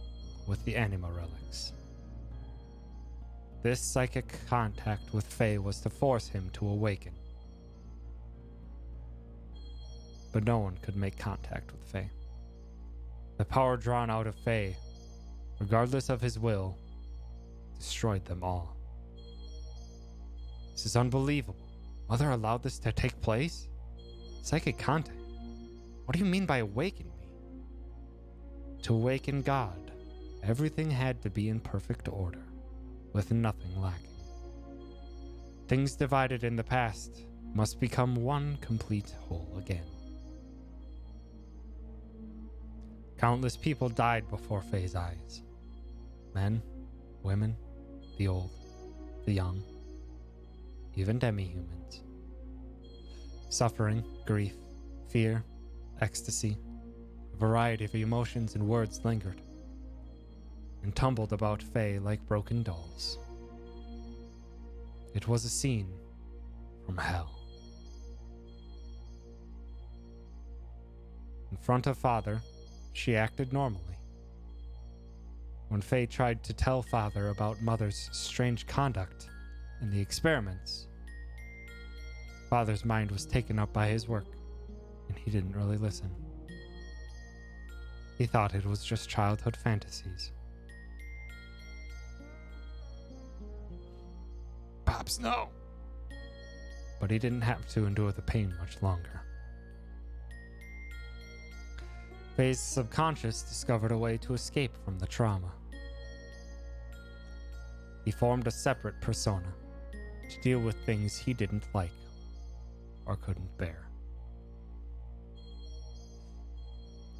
with the anima relics. This psychic contact with Faye was to force him to awaken. But no one could make contact with Faye. The power drawn out of Faye, regardless of his will, destroyed them all. This is unbelievable. Mother allowed this to take place? Psychic contact? What do you mean by awaken me? To awaken God, everything had to be in perfect order, with nothing lacking. Things divided in the past must become one complete whole again. Countless people died before Faye's eyes. Men, women, the old, the young, even demi-humans. Suffering, grief, fear, ecstasy, a variety of emotions and words lingered and tumbled about Faye like broken dolls. It was a scene from hell. In front of Father, she acted normally. When Faye tried to tell Father about Mother's strange conduct in the experiments, Father's mind was taken up by his work, and he didn't really listen. He thought it was just childhood fantasies. Pops, no! But he didn't have to endure the pain much longer. Faye's subconscious discovered a way to escape from the trauma. He formed a separate persona to deal with things he didn't like or couldn't bear.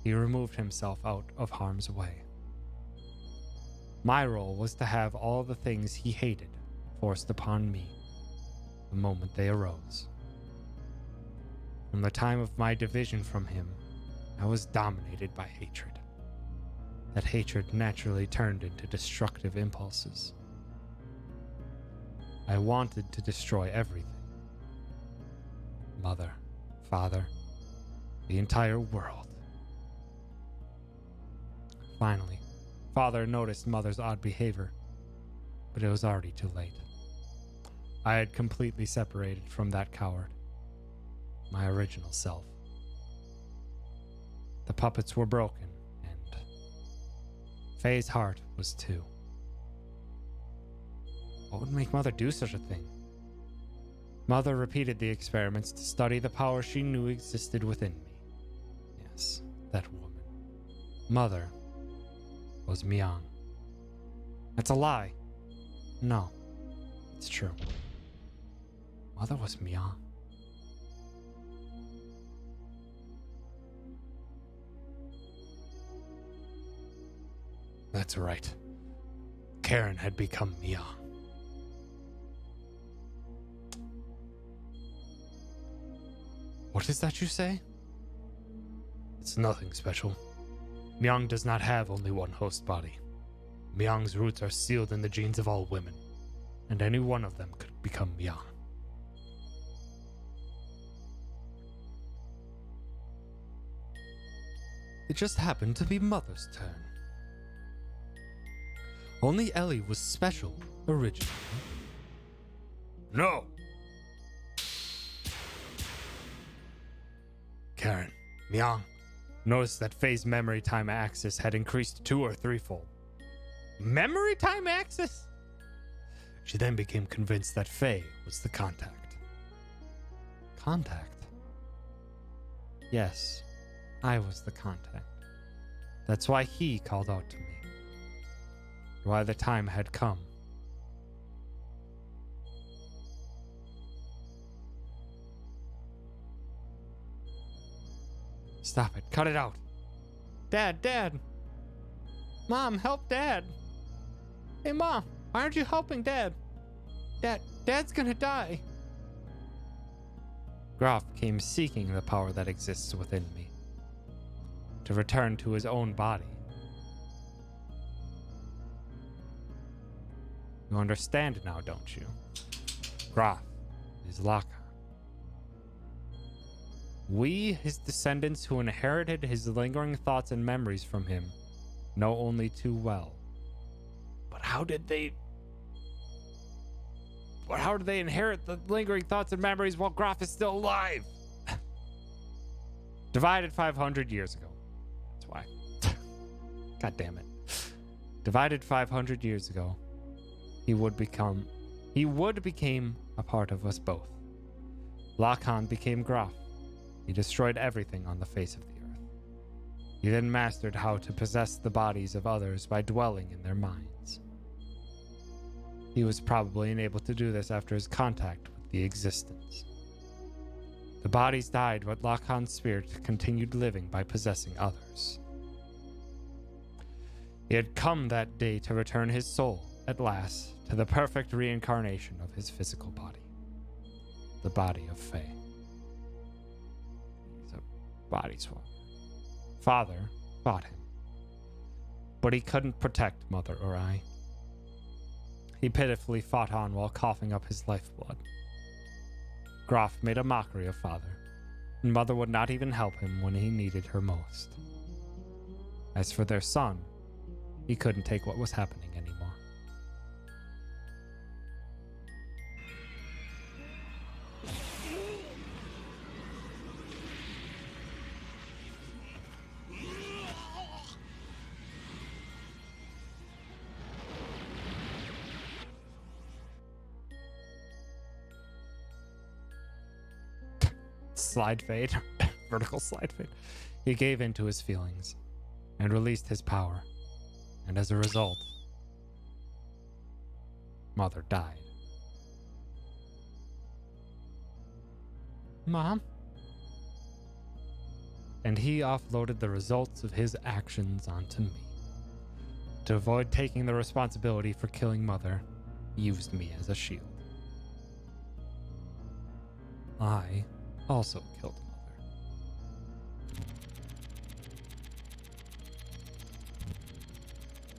He removed himself out of harm's way. My role was to have all the things he hated forced upon me the moment they arose. From the time of my division from him, I was dominated by hatred. That hatred naturally turned into destructive impulses. I wanted to destroy everything. Mother, Father, the entire world. Finally, Father noticed Mother's odd behavior, but it was already too late. I had completely separated from that coward, my original self. The puppets were broken, and Faye's heart was too. What would make Mother do such a thing? Mother repeated the experiments to study the power she knew existed within me. Yes, that woman. Mother was Miang. That's a lie. No, it's true. Mother was Miang. That's right. Karen had become Miang. What is that you say? It's nothing special. Miang does not have only one host body. Miang's roots are sealed in the genes of all women, and any one of them could become Miang. It just happened to be Mother's turn. Only Ellie was special originally. No! Karen, Miang, noticed that Faye's memory time axis had increased 2 or 3-fold. Memory time axis? She then became convinced that Faye was the contact. Contact? Yes, I was the contact. That's why he called out to me. Why the time had come. Stop it. Cut it out. Dad. Mom, help Dad. Hey, Mom, why aren't you helping Dad? Dad's gonna die. Groff came seeking the power that exists within me, to return to his own body. You understand now, don't you? Groff is Laka. We, his descendants who inherited his lingering thoughts and memories from him, know only too well. But how did they inherit the lingering thoughts and memories while Groff is still alive? Divided 500 years ago. That's why. God damn it. Divided 500 years ago, he would became a part of us both. Lakan became Groff. He destroyed everything on the face of the earth. He then mastered how to possess the bodies of others by dwelling in their minds. He was probably unable to do this after his contact with the existence. The bodies died, but Lakan's spirit continued living by possessing others. He had come that day to return his soul, at last, to the perfect reincarnation of his physical body. The body of Faye. He's a body swap. Father fought him, but he couldn't protect Mother or I. He pitifully fought on while coughing up his lifeblood. Groff made a mockery of Father, and Mother would not even help him when he needed her most. As for their son, he couldn't take what was happening anymore. Slide fade. Vertical slide fade. He gave in to his feelings and released his power. And as a result, Mother died. Mom? And he offloaded the results of his actions onto me. To avoid taking the responsibility for killing Mother, he used me as a shield. I also killed Mother.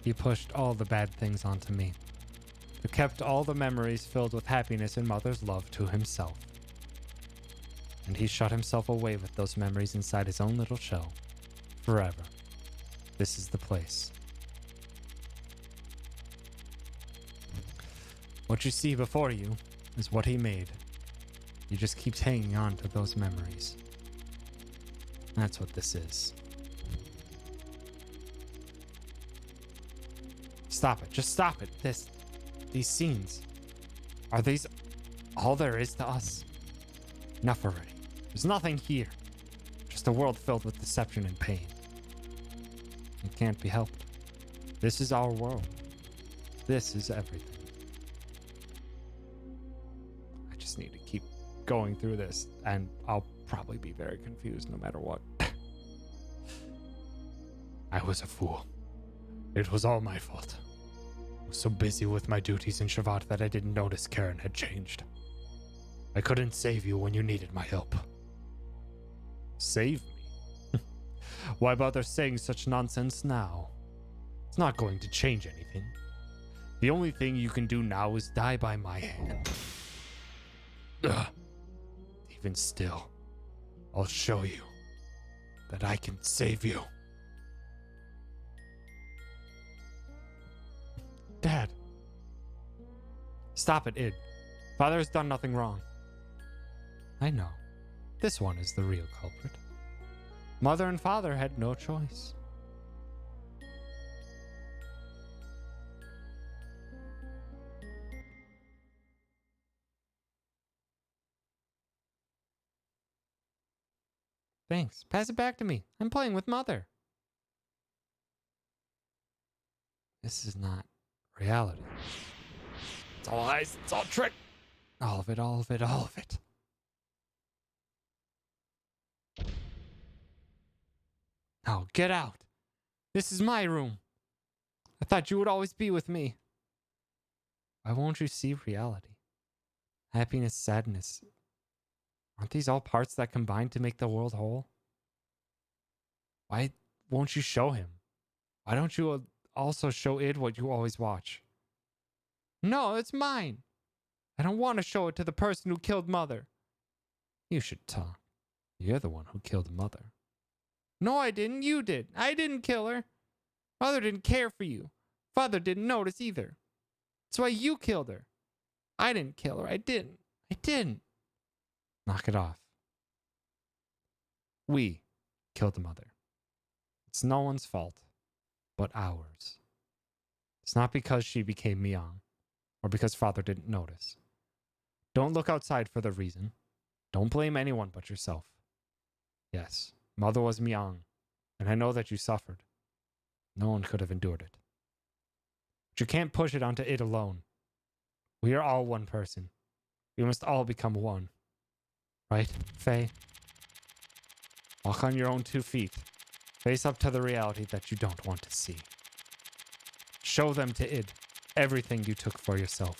He pushed all the bad things onto me, but kept all the memories filled with happiness and Mother's love to himself. And he shut himself away with those memories inside his own little shell, forever. This is the place. What you see before you is what he made. He just keeps hanging on to those memories. That's what this is. Stop it. Just stop it. These scenes. Are these all there is to us? Enough already. There's nothing here. Just a world filled with deception and pain. It can't be helped. This is our world. This is everything. I just need to keep going through this, and I'll probably be very confused no matter what. I was a fool. It was all my fault. I was so busy with my duties in Shavat that I didn't notice Karen had changed. I couldn't save you when you needed my help. Save me? Why bother saying such nonsense now? It's not going to change anything. The only thing you can do now is die by my hand. Ugh. Even still, I'll show you that I can save you. Dad. Stop it, Id. Father has done nothing wrong. I know. This one is the real culprit. Mother and father had no choice. Thanks. Pass it back to me. I'm playing with Mother. This is not reality. It's all lies. It's all trick. All of it, all of it, all of it. Now, get out. This is my room. I thought you would always be with me. Why won't you see reality? Happiness, sadness. Aren't these all parts that combine to make the world whole? Why won't you show him? Why don't you also show Id what you always watch? No, it's mine. I don't want to show it to the person who killed Mother. You should talk. You're the one who killed Mother. No, I didn't. You did. I didn't kill her. Mother didn't care for you. Father didn't notice either. That's why you killed her. I didn't kill her. I didn't. I didn't. Knock it off. We killed the Mother. It's no one's fault, but ours. It's not because she became Miang, or because Father didn't notice. Don't look outside for the reason. Don't blame anyone but yourself. Yes, Mother was Miang, and I know that you suffered. No one could have endured it. But you can't push it onto it alone. We are all one person. We must all become one. Right, Faye? Walk on your own 2 feet. Face up to the reality that you don't want to see. Show them to Id everything you took for yourself.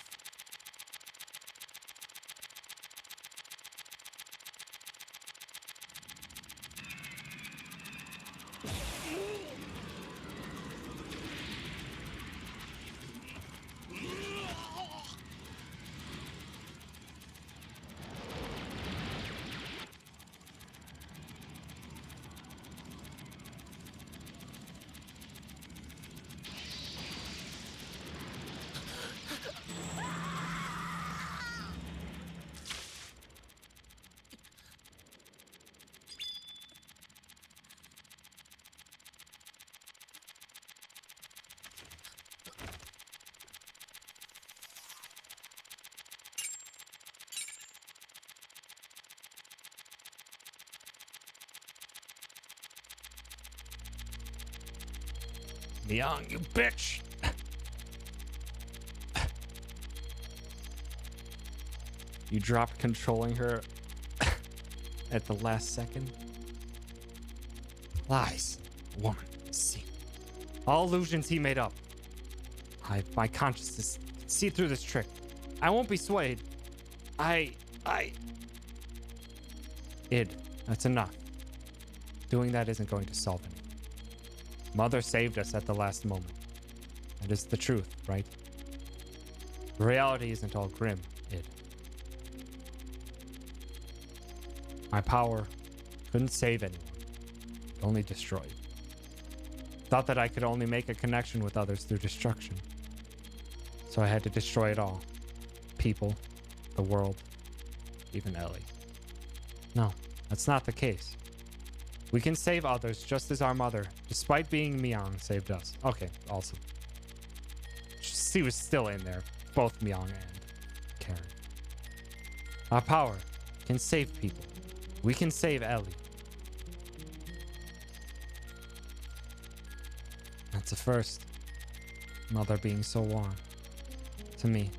Miang, you bitch! You dropped controlling her at the last second? Lies. Woman. See. All illusions he made up. My consciousness can see through this trick. I won't be swayed. Id, that's enough. Doing that isn't going to solve anything. Mother saved us at the last moment. That is the truth, right? The reality isn't all grim, Id. My power couldn't save anyone. It only destroyed. Thought that I could only make a connection with others through destruction. So I had to destroy it all. People, the world, even Ellie. No, that's not the case. We can save others just as our mother, despite being Myung, saved us. Okay, awesome. She was still in there, both Myung and Karen. Our power can save people. We can save Ellie. That's a first. Mother being so warm. To me,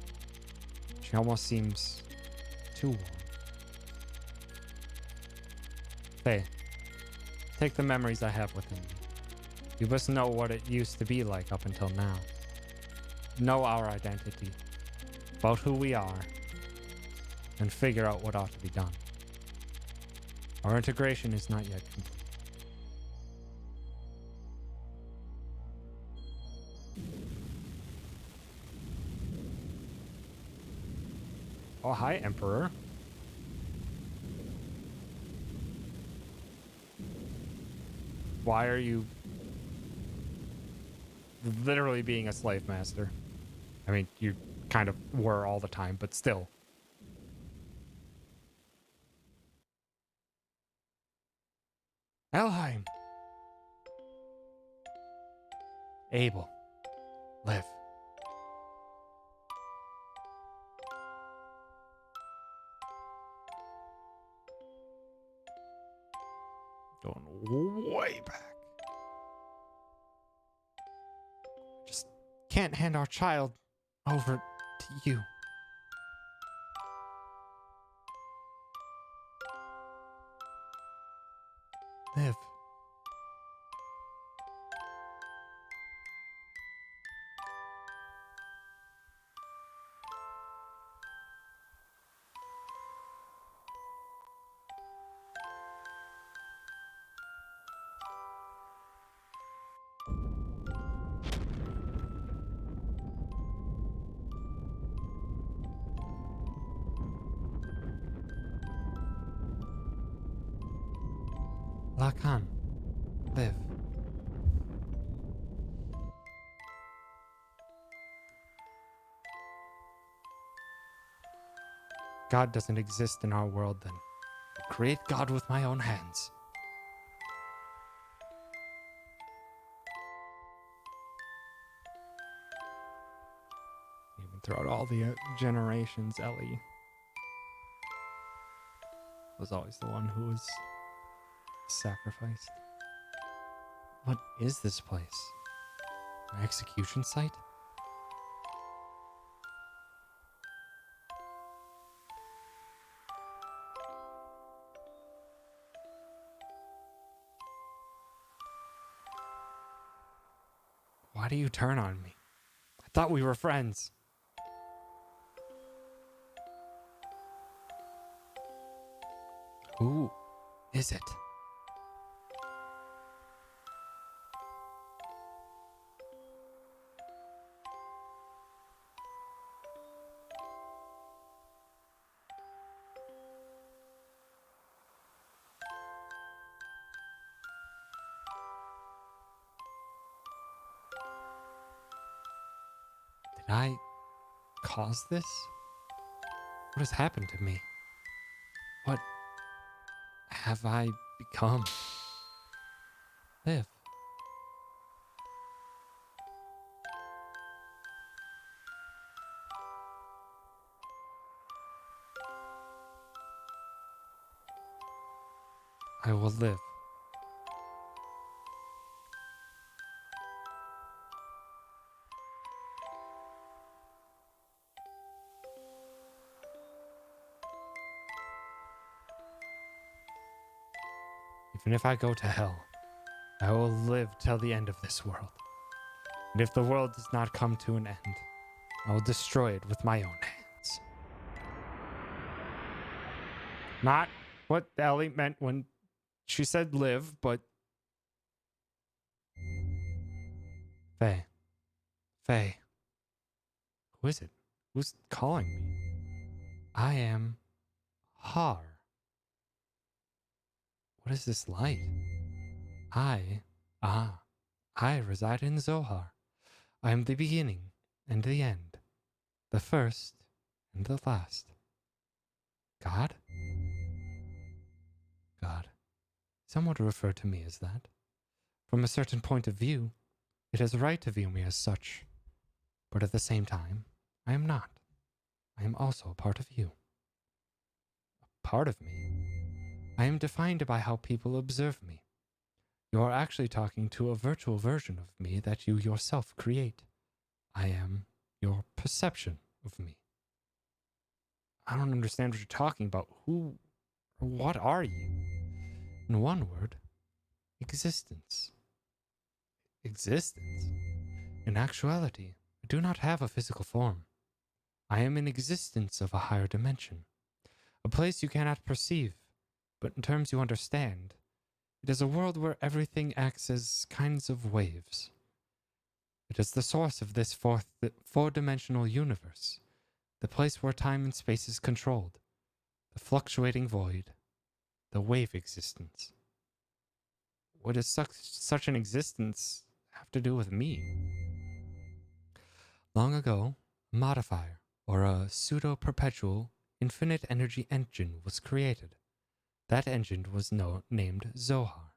she almost seems too warm. Faye, take the memories I have within me. You must know what it used to be like up until now. Know our identity, about who we are, and figure out what ought to be done. Our integration is not yet complete. Oh, hi, Emperor. Why are you literally being a slave master? I mean, you kind of were all the time, but still. Elheim. Abel. Live. Going way back. Just can't hand our child over to you. Live. Lakan. Live. God doesn't exist in our world, then I'll create God with my own hands. Even throughout all the generations, Ellie was always the one who was sacrificed. What is this place? An execution site? Why do you turn on me? I thought we were friends. Who is it? Did I cause this? What has happened to me? What have I become? Live. I will live. Even if I go to hell, I will live till the end of this world. And if the world does not come to an end, I will destroy it with my own hands. Not what Ellie meant when she said live, but... Faye. Faye. Who is it? Who's calling me? I am Har. What is this light? I I reside in Zohar. I am the beginning and the end, the first and the last. God? God. Some would refer to me as that. From a certain point of view, it is right to view me as such. But at the same time, I am not. I am also a part of you. A part of me? I am defined by how people observe me. You are actually talking to a virtual version of me that you yourself create. I am your perception of me. I don't understand what you're talking about. Who or what are you? In one word, existence. Existence? In actuality, I do not have a physical form. I am an existence of a higher dimension, a place you cannot perceive, but in terms you understand. It is a world where everything acts as kinds of waves. It is the source of this four-dimensional universe, the place where time and space is controlled, the fluctuating void, the wave existence. What does such an existence have to do with me? Long ago, a modifier, or a pseudo-perpetual, infinite energy engine was created. That engine was named Zohar.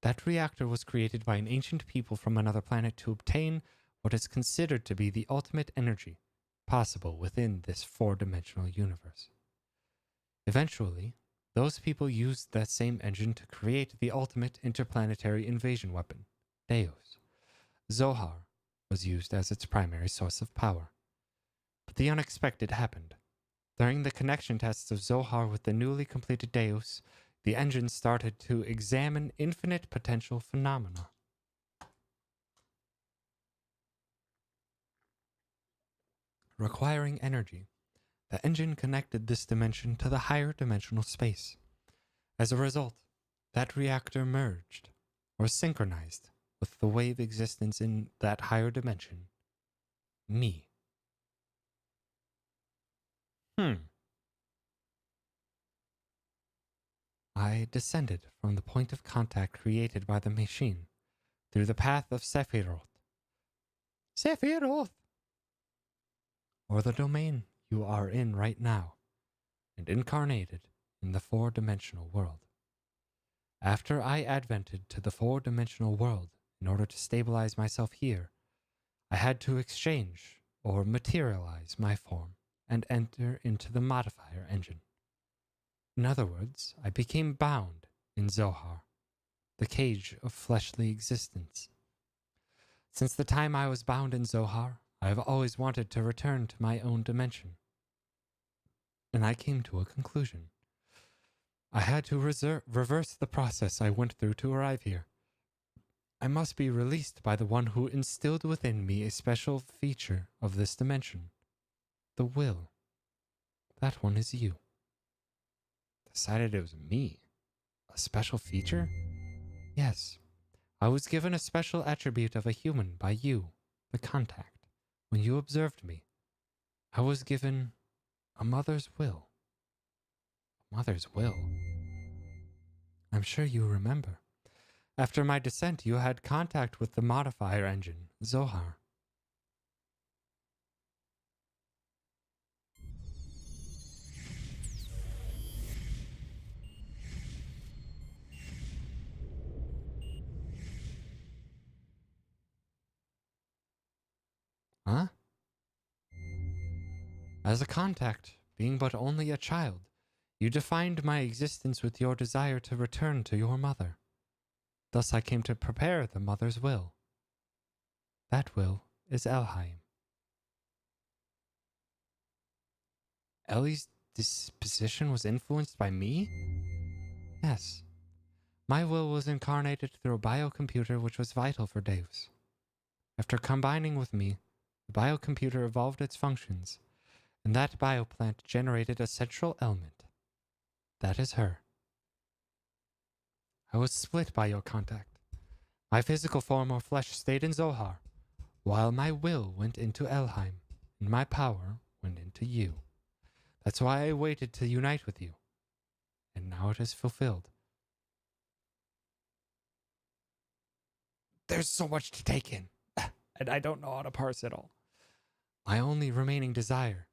That reactor was created by an ancient people from another planet to obtain what is considered to be the ultimate energy possible within this four-dimensional universe. Eventually, those people used that same engine to create the ultimate interplanetary invasion weapon, Deus. Zohar was used as its primary source of power. But the unexpected happened. During the connection tests of Zohar with the newly completed Deus, the engine started to examine infinite potential phenomena. Requiring energy, the engine connected this dimension to the higher dimensional space. As a result, that reactor merged, or synchronized, with the wave existence in that higher dimension. Me. I descended from the point of contact created by the machine through the path of Sephiroth. Sephiroth! Or the domain you are in right now, and incarnated in the four-dimensional world. After I advented to the four-dimensional world in order to stabilize myself here, I had to exchange or materialize my form and enter into the modifier engine. In other words, I became bound in Zohar, the cage of fleshly existence. Since the time I was bound in Zohar, I have always wanted to return to my own dimension. And I came to a conclusion. I had to reverse the process I went through to arrive here. I must be released by the one who instilled within me a special feature of this dimension. The will. That one is you. Decided it was me. A special feature? Yes. I was given a special attribute of a human by you, the contact, when you observed me. I was given a mother's will. A mother's will? I'm sure you remember. After my descent, you had contact with the modifier engine, Zohar. Huh? As a contact, being but only a child, you defined my existence with your desire to return to your mother. Thus I came to prepare the mother's will. That will is Elheim. Ellie's disposition was influenced by me? Yes. My will was incarnated through a biocomputer which was vital for Deus. After combining with me, the biocomputer evolved its functions, and that bioplant generated a central element. That is her. I was split by your contact. My physical form or flesh stayed in Zohar, while my will went into Elheim, and my power went into you. That's why I waited to unite with you, and now it is fulfilled. There's so much to take in, and I don't know how to parse it all. My only remaining desire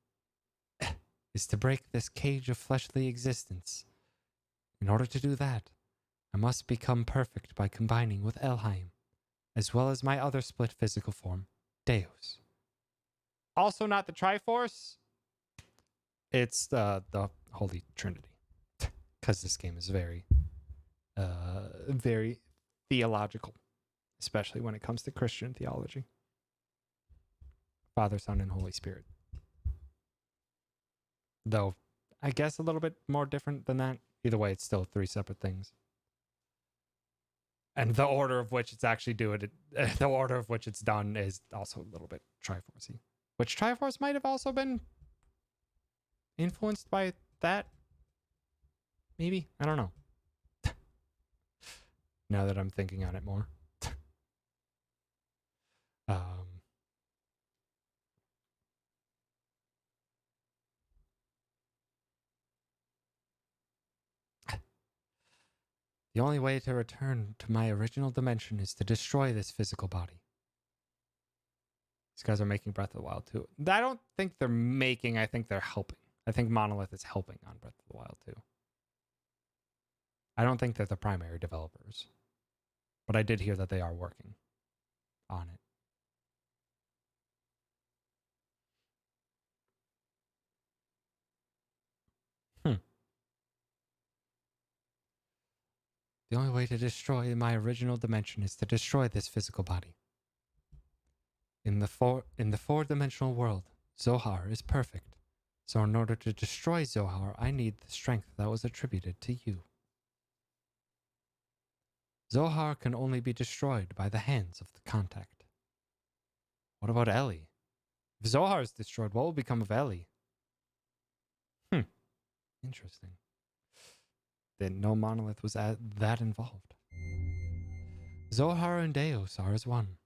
is to break this cage of fleshly existence. In order to do that, I must become perfect by combining with Elheim, as well as my other split physical form, Deus. Also not the Triforce. It's the Holy Trinity. Because this game is very, very theological, especially when it comes to Christian theology. Father, Son, and Holy Spirit. Though, I guess a little bit more different than that. Either way, it's still three separate things. And the order of which it's actually the order of which it's done is also a little bit Triforce-y. Which Triforce might have also been influenced by that. Maybe? I don't know. Now that I'm thinking on it more. The only way to return to my original dimension is to destroy this physical body. These guys are making Breath of the Wild too. I don't think they're making, I think they're helping. I think Monolith is helping on Breath of the Wild too. I don't think they're the primary developers. But I did hear that they are working on it. The only way to destroy my original dimension is to destroy this physical body. In the four-dimensional world, Zohar is perfect. So in order to destroy Zohar, I need the strength that was attributed to you. Zohar can only be destroyed by the hands of the contact. What about Ellie? If Zohar is destroyed, what will become of Ellie? Interesting. Then no Monolith was that involved. Zohar and Deus are as one.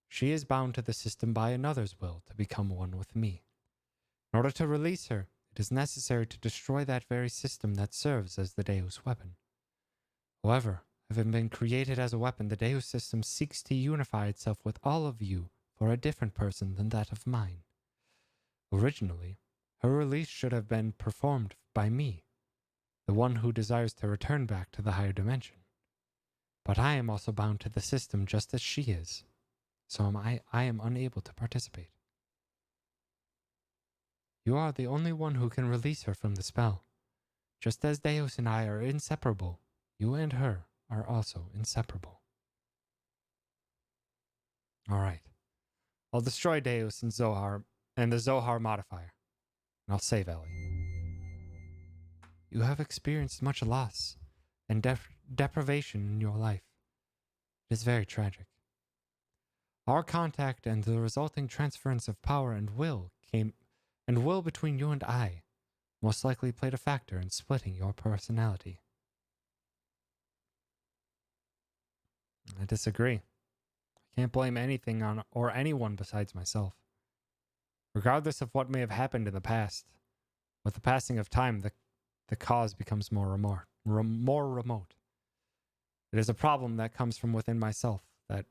She is bound to the system by another's will to become one with me. In order to release her, it is necessary to destroy that very system that serves as the Deus weapon. However, having been created as a weapon, the Deus system seeks to unify itself with all of you for a different person than that of mine. Originally, her release should have been performed by me, the one who desires to return back to the higher dimension. But I am also bound to the system just as she is, so I am unable to participate. You are the only one who can release her from the spell. Just as Deus and I are inseparable, you and her are also inseparable. Alright. I'll destroy Deus and Zohar and the Zohar modifier. And I'll save Ellie. You have experienced much loss and deprivation in your life. It is very tragic. Our contact and the resulting transference of power and will between you and I most likely played a factor in splitting your personality. I disagree. I can't blame anything on or anyone besides myself. Regardless of what may have happened in the past, with the passing of time, the cause becomes more remote. It is a problem that comes from within myself that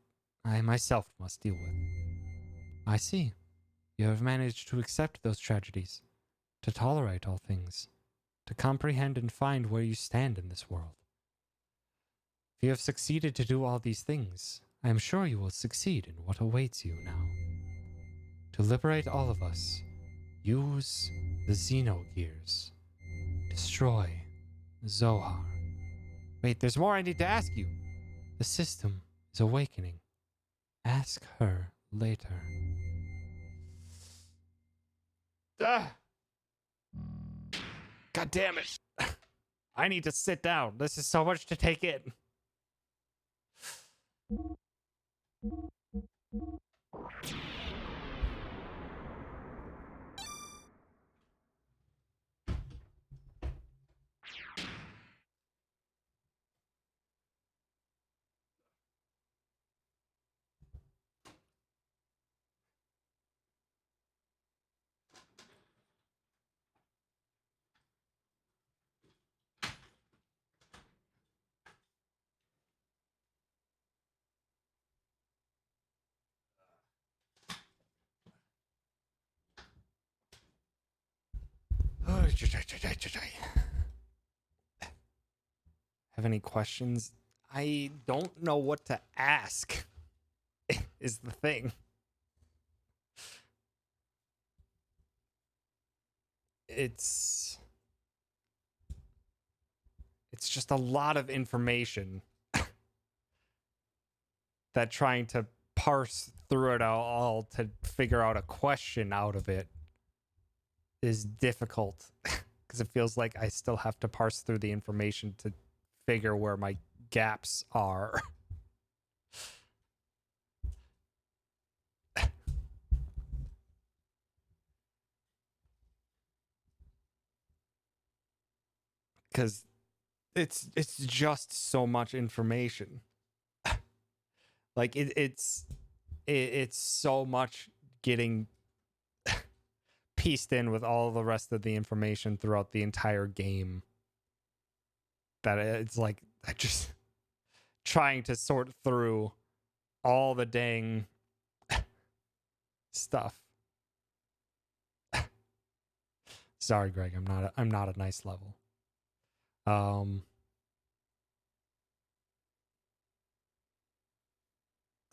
I myself must deal with. I see. You have managed to accept those tragedies, to tolerate all things, to comprehend and find where you stand in this world. If you have succeeded to do all these things, I am sure you will succeed in what awaits you now. To liberate all of us, use the Xenogears. Destroy Zohar. Wait, there's more I need to ask you. The system is awakening. Ask her later. Ah! God damn it. I need to sit down. This is so much to take in. Have any questions? I don't know what to ask. Is the thing. It's just a lot of information that trying to parse through it all to figure out a question out of it is difficult because it feels like I still have to parse through the information to figure where my gaps are. Because it's just so much information. Like it's so much getting pieced in with all the rest of the information throughout the entire game that it's like I just trying to sort through all the dang stuff. Sorry, Greg, I'm not a nice level.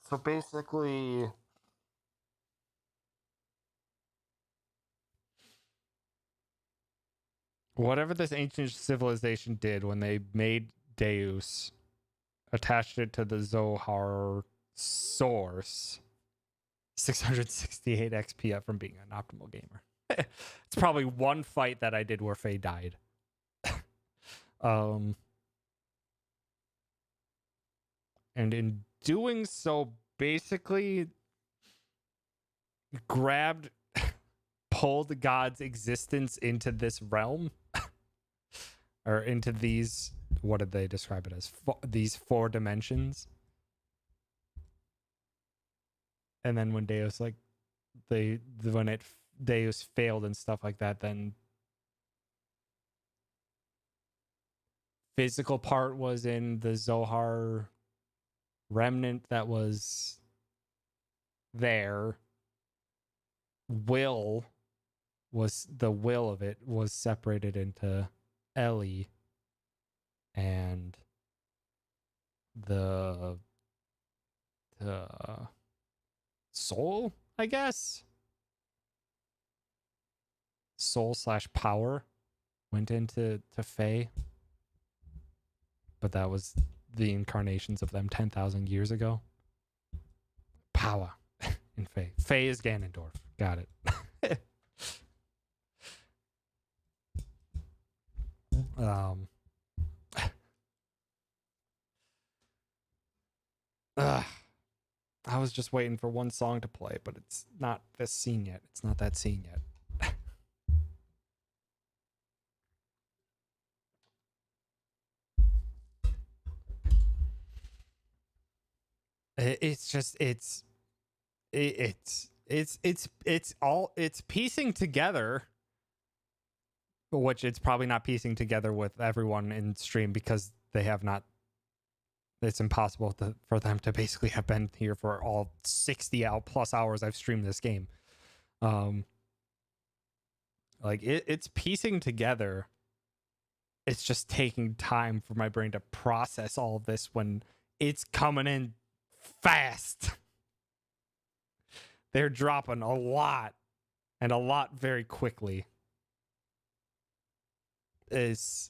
So basically, whatever this ancient civilization did when they made Deus, attached it to the Zohar source, 668 XP up from being an optimal gamer. It's probably one fight that I did where Faye died. And in doing so, basically pulled God's existence into this realm, or into these, what did they describe it as? These 4 dimensions. And then when Deus, like, Deus failed and stuff like that, then physical part was in the Zohar remnant that was there. The will of it was separated into Ellie, and the soul, I guess, soul/power went into Faye, but that was the incarnations of them 10,000 years ago. Power in Faye. Faye is Ganondorf. Got it. I was just waiting for one song to play, but it's not this scene yet. It's not that scene yet. It's piecing together, which it's probably not piecing together with everyone in stream because they have not. It's impossible for them to basically have been here for all 60 plus hours I've streamed this game. Like it's piecing together. It's just taking time for my brain to process all of this when it's coming in fast. They're dropping a lot, and a lot very quickly. Is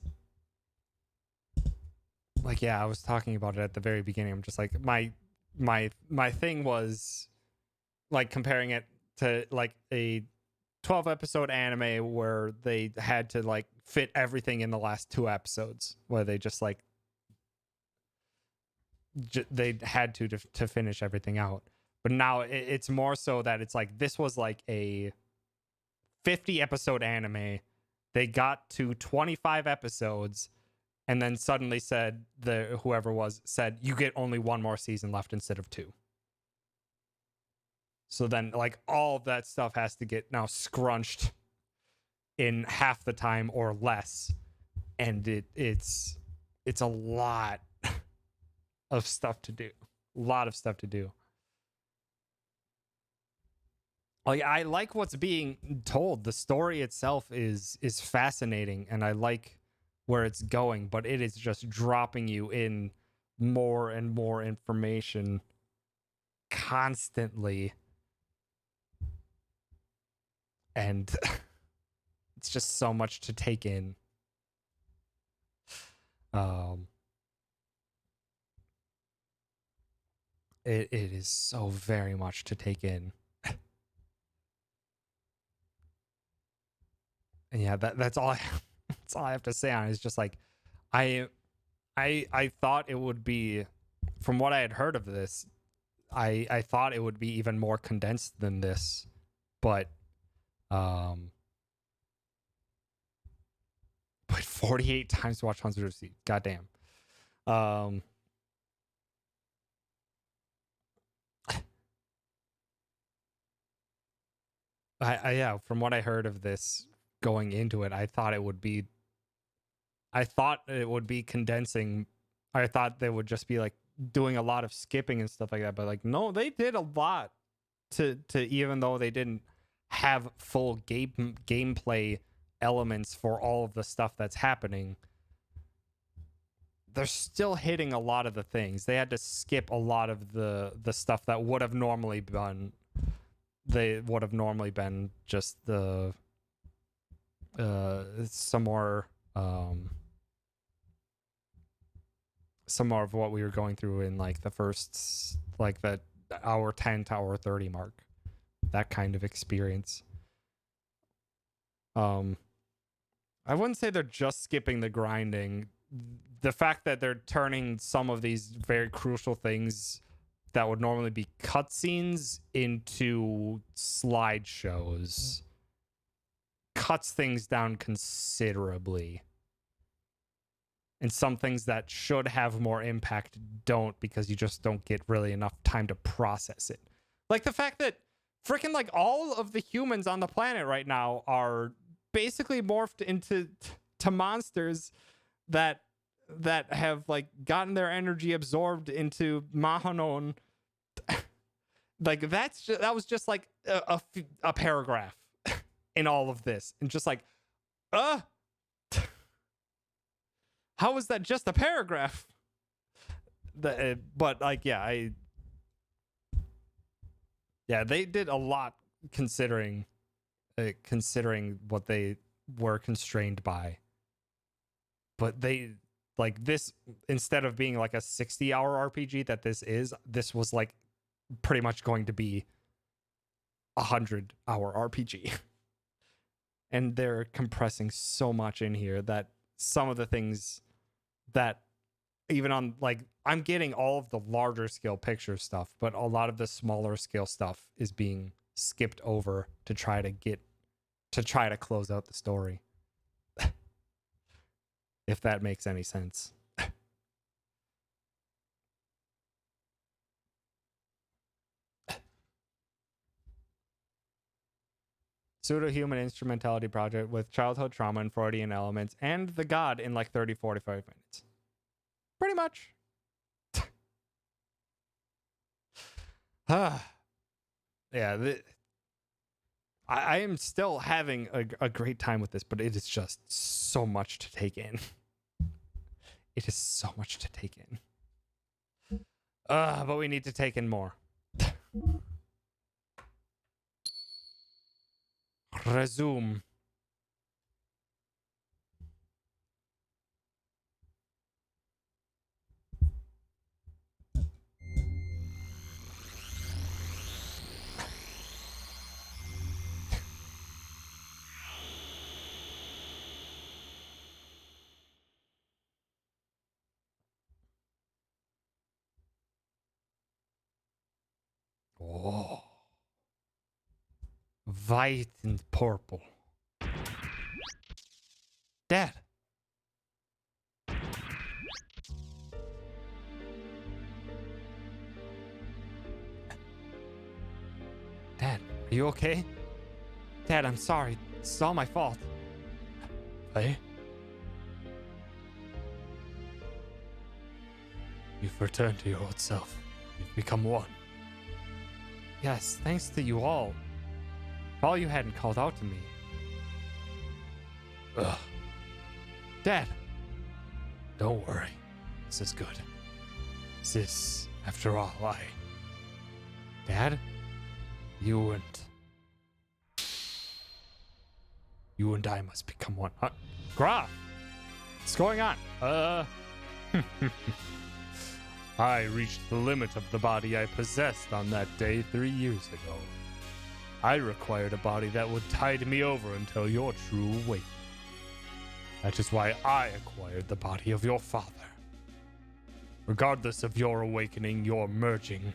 like, yeah, I was talking about it at the very beginning. I'm just like, my thing was like comparing it to like a 12 episode anime where they had to like fit everything in the last 2 episodes, where they just like they had to finish everything out. But now it's more so that it's like, this was like a 50 episode anime. They got to 25 episodes and then suddenly said, whoever said, you get only 1 more season left instead of 2. So then like all of that stuff has to get now scrunched in half the time or less. And it's a lot of stuff to do. A lot of stuff to do. Like, I like what's being told. The story itself is fascinating, and I like where it's going, but it is just dropping you in more and more information constantly, and it's just so much to take in. Um, it is so very much to take in. And yeah, that's all that's all I have to say on it. It's just like I I thought it would be, from what I had heard of this, I thought it would be even more condensed than this, but 48 times to watch Hunter of Sea. Goddamn. Um I yeah, from what I heard of this going into it, I thought it would be condensing. I thought they would just be like doing a lot of skipping and stuff like that, but like no, they did a lot to even though they didn't have full gameplay elements for all of the stuff that's happening. They're still hitting a lot of the things. They had to skip a lot of the stuff that would have normally been just the some more of what we were going through in like the first, like the hour 10 to hour 30 mark, that kind of experience. I wouldn't say they're just skipping the grinding. The fact that they're turning some of these very crucial things that would normally be cutscenes into slideshows cuts things down considerably. And some things that should have more impact don't, because you just don't get really enough time to process it. Like the fact that freaking like all of the humans on the planet right now are basically morphed into to monsters that have like gotten their energy absorbed into Mahanon. Like that was just like a paragraph in all of this, and just like how was that just a paragraph? But like yeah, they did a lot considering what they were constrained by. But they, like, this, instead of being like a 60-hour RPG that this was like pretty much going to be 100-hour RPG. And they're compressing so much in here that some of the things that even on, like, I'm getting all of the larger scale picture stuff, but a lot of the smaller scale stuff is being skipped over to try to close out the story. If that makes any sense. Pseudo-human instrumentality project with childhood trauma and Freudian elements and the god in like 30-45 minutes. Pretty much. Yeah, I am still having a great time with this, but it is just so much to take in. It is so much to take in. But we need to take in more. Resume. Oh. White and purple. Dad. Dad, are you okay? Dad, I'm sorry. It's all my fault. Hey? You've returned to your old self. You've become one. Yes, thanks to you all. all you hadn't called out to me. Ugh. Dad, don't worry. This is good. This, after all, Dad, you and I must become one. Graf, what's going on? I reached the limit of the body I possessed on that day 3 years ago. I required a body that would tide me over until your true awakening. That is why I acquired the body of your father. Regardless of your awakening, your merging,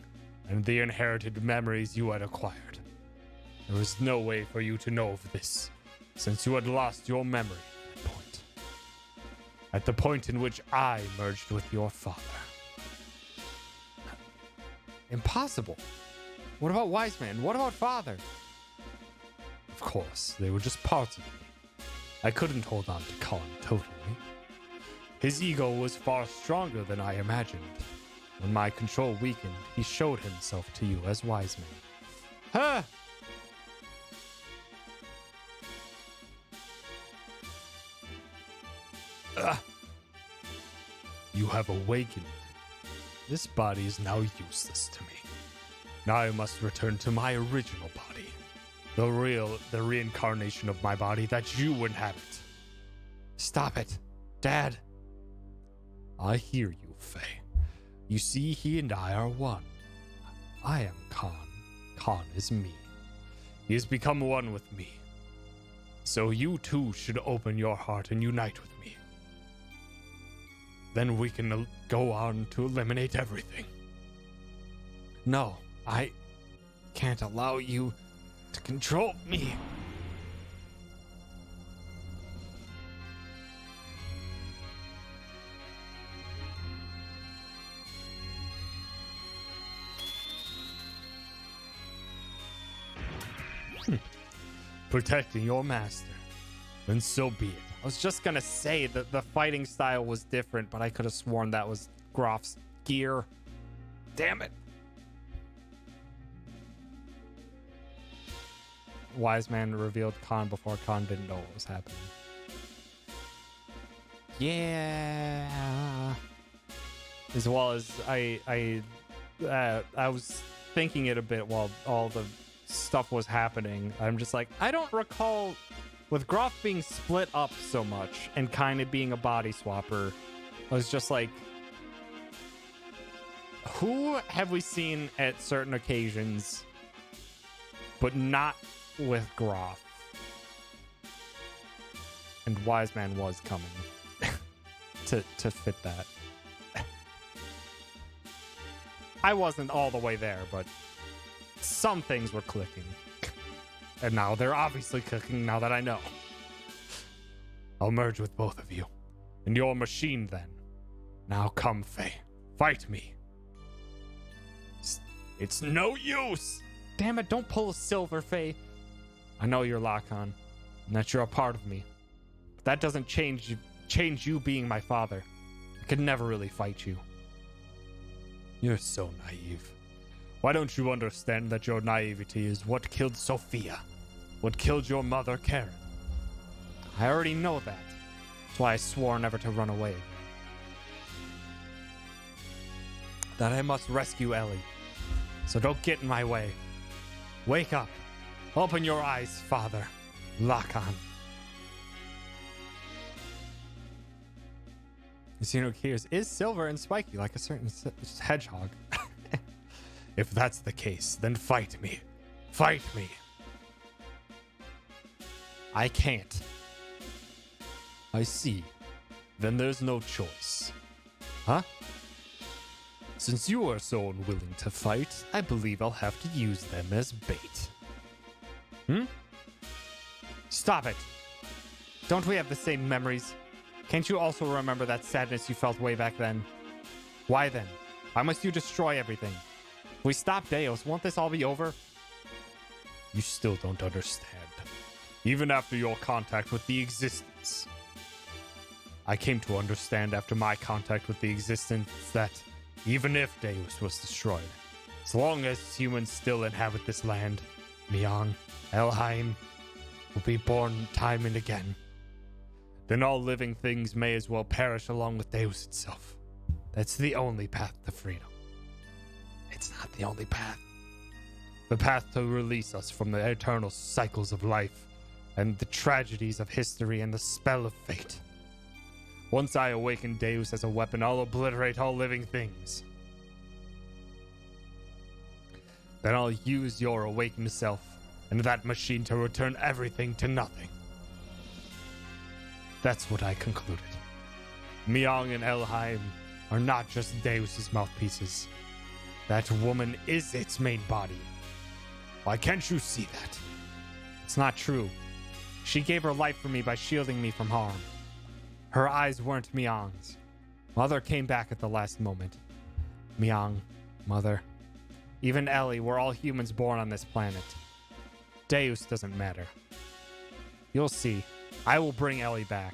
and the inherited memories you had acquired, there was no way for you to know of this, since you had lost your memory at that point. At the point in which I merged with your father. Impossible. What about Wise Man? What about Father? Of course, they were just parts of me. I couldn't hold on to Khan totally. His ego was far stronger than I imagined. When my control weakened, he showed himself to you as Wise Man. Huh! You have awakened. This body is now useless to me. Now I must return to my original body. The reincarnation of my body that you inhabit. Stop it, Dad. I hear you, Faye. You see, he and I are one. I am Khan. Khan is me. He has become one with me. So you too should open your heart and unite with me. Then we can go on to eliminate everything. No, I can't allow you to control me. Protecting your master. Then so be it. I was just gonna say that the fighting style was different, but I could have sworn that was Graf's gear. Damn it. Wise Man revealed Khan before Khan didn't know what was happening. Yeah. As well as I was thinking it a bit while all the stuff was happening. I'm just like, I don't recall with Graf being split up so much and kind of being a body swapper. I was just like, who have we seen at certain occasions, but not with Graf? And Wise Man was coming to fit that. I wasn't all the way there, but some things were clicking. And now they're obviously clicking now that I know. I'll merge with both of you. And your machine then. Now come, Faye. Fight me. It's no use! Damn it, don't pull a silver, Faye. I know you're Lock-On, and that you're a part of me. But that doesn't change you being my father. I could never really fight you. You're so naive. Why don't you understand that your naivety is what killed Sophia? What killed your mother, Karen? I already know that. That's why I swore never to run away again. That I must rescue Ellie. So don't get in my way. Wake up. Open your eyes, Father. Lock-On. Xenogears is silver and spiky like a certain hedgehog. If that's the case, then fight me. Fight me. I can't. I see. Then there's no choice. Huh? Since you are so unwilling to fight, I believe I'll have to use them as bait. Stop it. Don't we have the same memories? Can't you also remember that sadness you felt way back then? Why then? Why must you destroy everything? If we stop Deus, won't this all be over? You still don't understand. Even after your contact with the existence. I came to understand after my contact with the existence that even if Deus was destroyed, as long as humans still inhabit this land, Myong, Elheim will be born time and again. Then all living things may as well perish along with Deus itself. That's the only path to freedom. It's not the only path. The path to release us from the eternal cycles of life and the tragedies of history and the spell of fate. Once I awaken Deus as a weapon, I'll obliterate all living things. Then I'll use your awakened self and that machine to return everything to nothing. That's what I concluded. Myong and Elheim are not just Deus's mouthpieces. That woman is its main body. Why can't you see that? It's not true. She gave her life for me by shielding me from harm. Her eyes weren't Myong's. Mother came back at the last moment. Myong, Mother, even Ellie, we're all humans born on this planet. Deus doesn't matter. You'll see. I will bring Ellie back.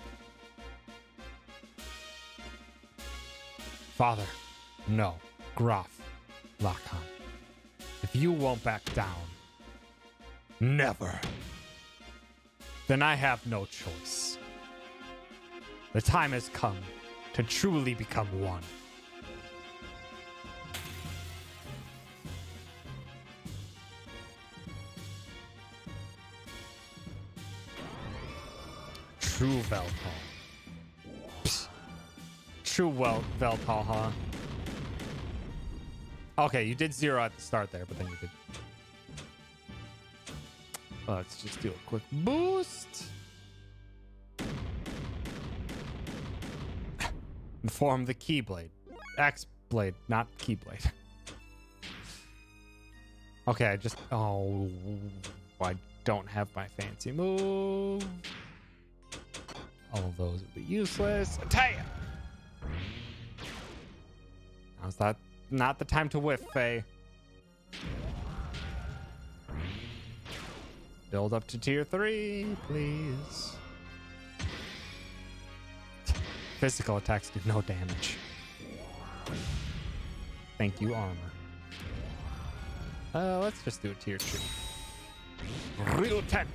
Father, no. Graf, Lacan. If you won't back down, never, then I have no choice. The time has come to truly become one. True Veltal. Psst. True Veltal, huh? Okay, you did 0 at the start there, but then you did. Let's just do a quick boost. And form the Keyblade. X-Blade, not Keyblade. Okay, oh, I don't have my fancy move. All of those would be useless. Taya! How's that? Not the time to whiff, Faye. Build up to tier 3, please. Physical attacks do no damage. Thank you, armor. Let's just do a tier 2. Real attack.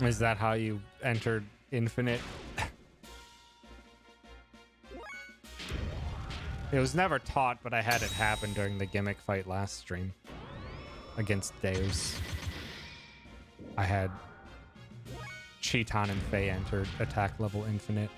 Is that how you entered Infinite? It was never taught, but I had it happen during the gimmick fight last stream against Deus. I had Cheeton and Faye entered attack level Infinite.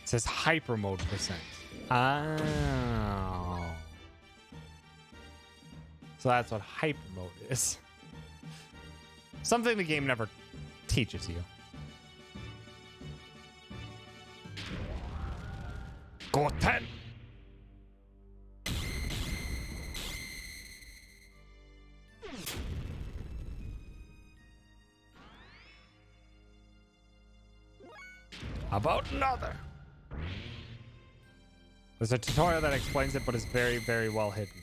It says hyper mode %. Oh. So that's what hyper mode is. Something the game never teaches you. Goten! How about another? There's a tutorial that explains it, but it's very, very well hidden.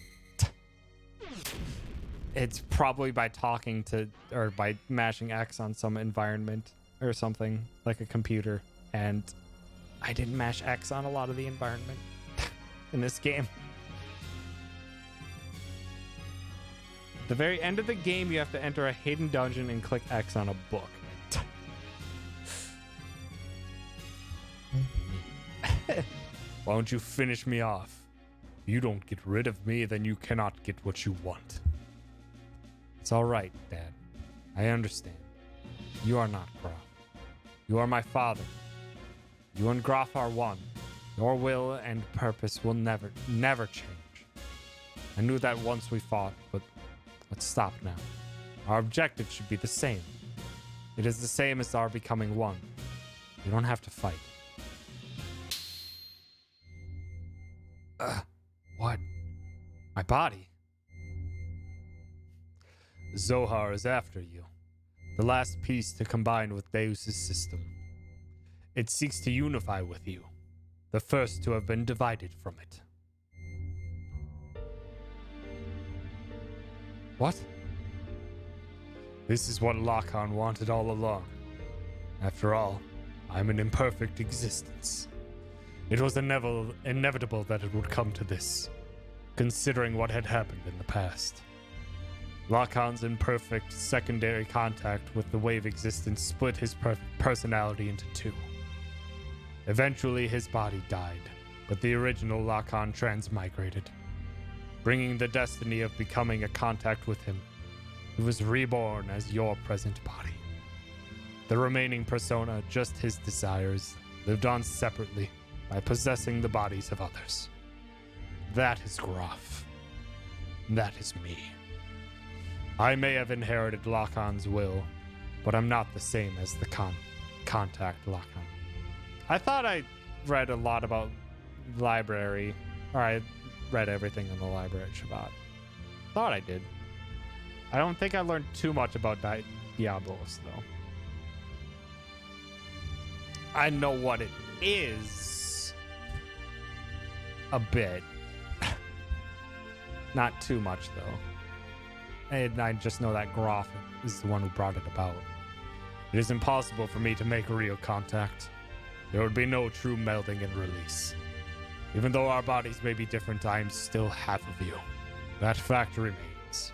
It's probably by talking to, or by mashing X on some environment or something, like a computer. And I didn't mash X on a lot of the environment in this game. At the very end of the game, you have to enter a hidden dungeon and click X on a book. Why don't you finish me off? If you don't get rid of me, then you cannot get what you want. It's all right, Dad. I understand. You are not Graf. You are my father. You and Graf are one. Your will and purpose will never change. I knew that once we fought, but let's stop now. Our objective should be the same. It is the same as our becoming one. You don't have to fight. What? My body? Zohar is after you. the last piece to combine with Deus's system. It seeks to unify with you, the first to have been divided from it. What? This is what Lacan wanted all along. After all, I'm an imperfect existence. It was inevitable that it would come to this, considering what had happened in the past. Lacan's imperfect secondary contact with the wave existence split his personality into two. Eventually, his body died, but the original Lacan transmigrated, bringing the destiny of becoming a contact with him. He was reborn as your present body. The remaining persona, just his desires, lived on separately by possessing the bodies of others. That is Groff. That is me. I may have inherited Lacan's will, but I'm not the same as the contact Lacan. I thought I read a lot about library, or I read everything in the library at Shabbat. Thought I did. I don't think I learned too much about Diablos, though. I know what it is. A bit. Not too much, though. And I just know that Groff is the one who brought it about. It is impossible for me to make real contact. There would be no true melding and release. Even though our bodies may be different, I am still half of you. That fact remains.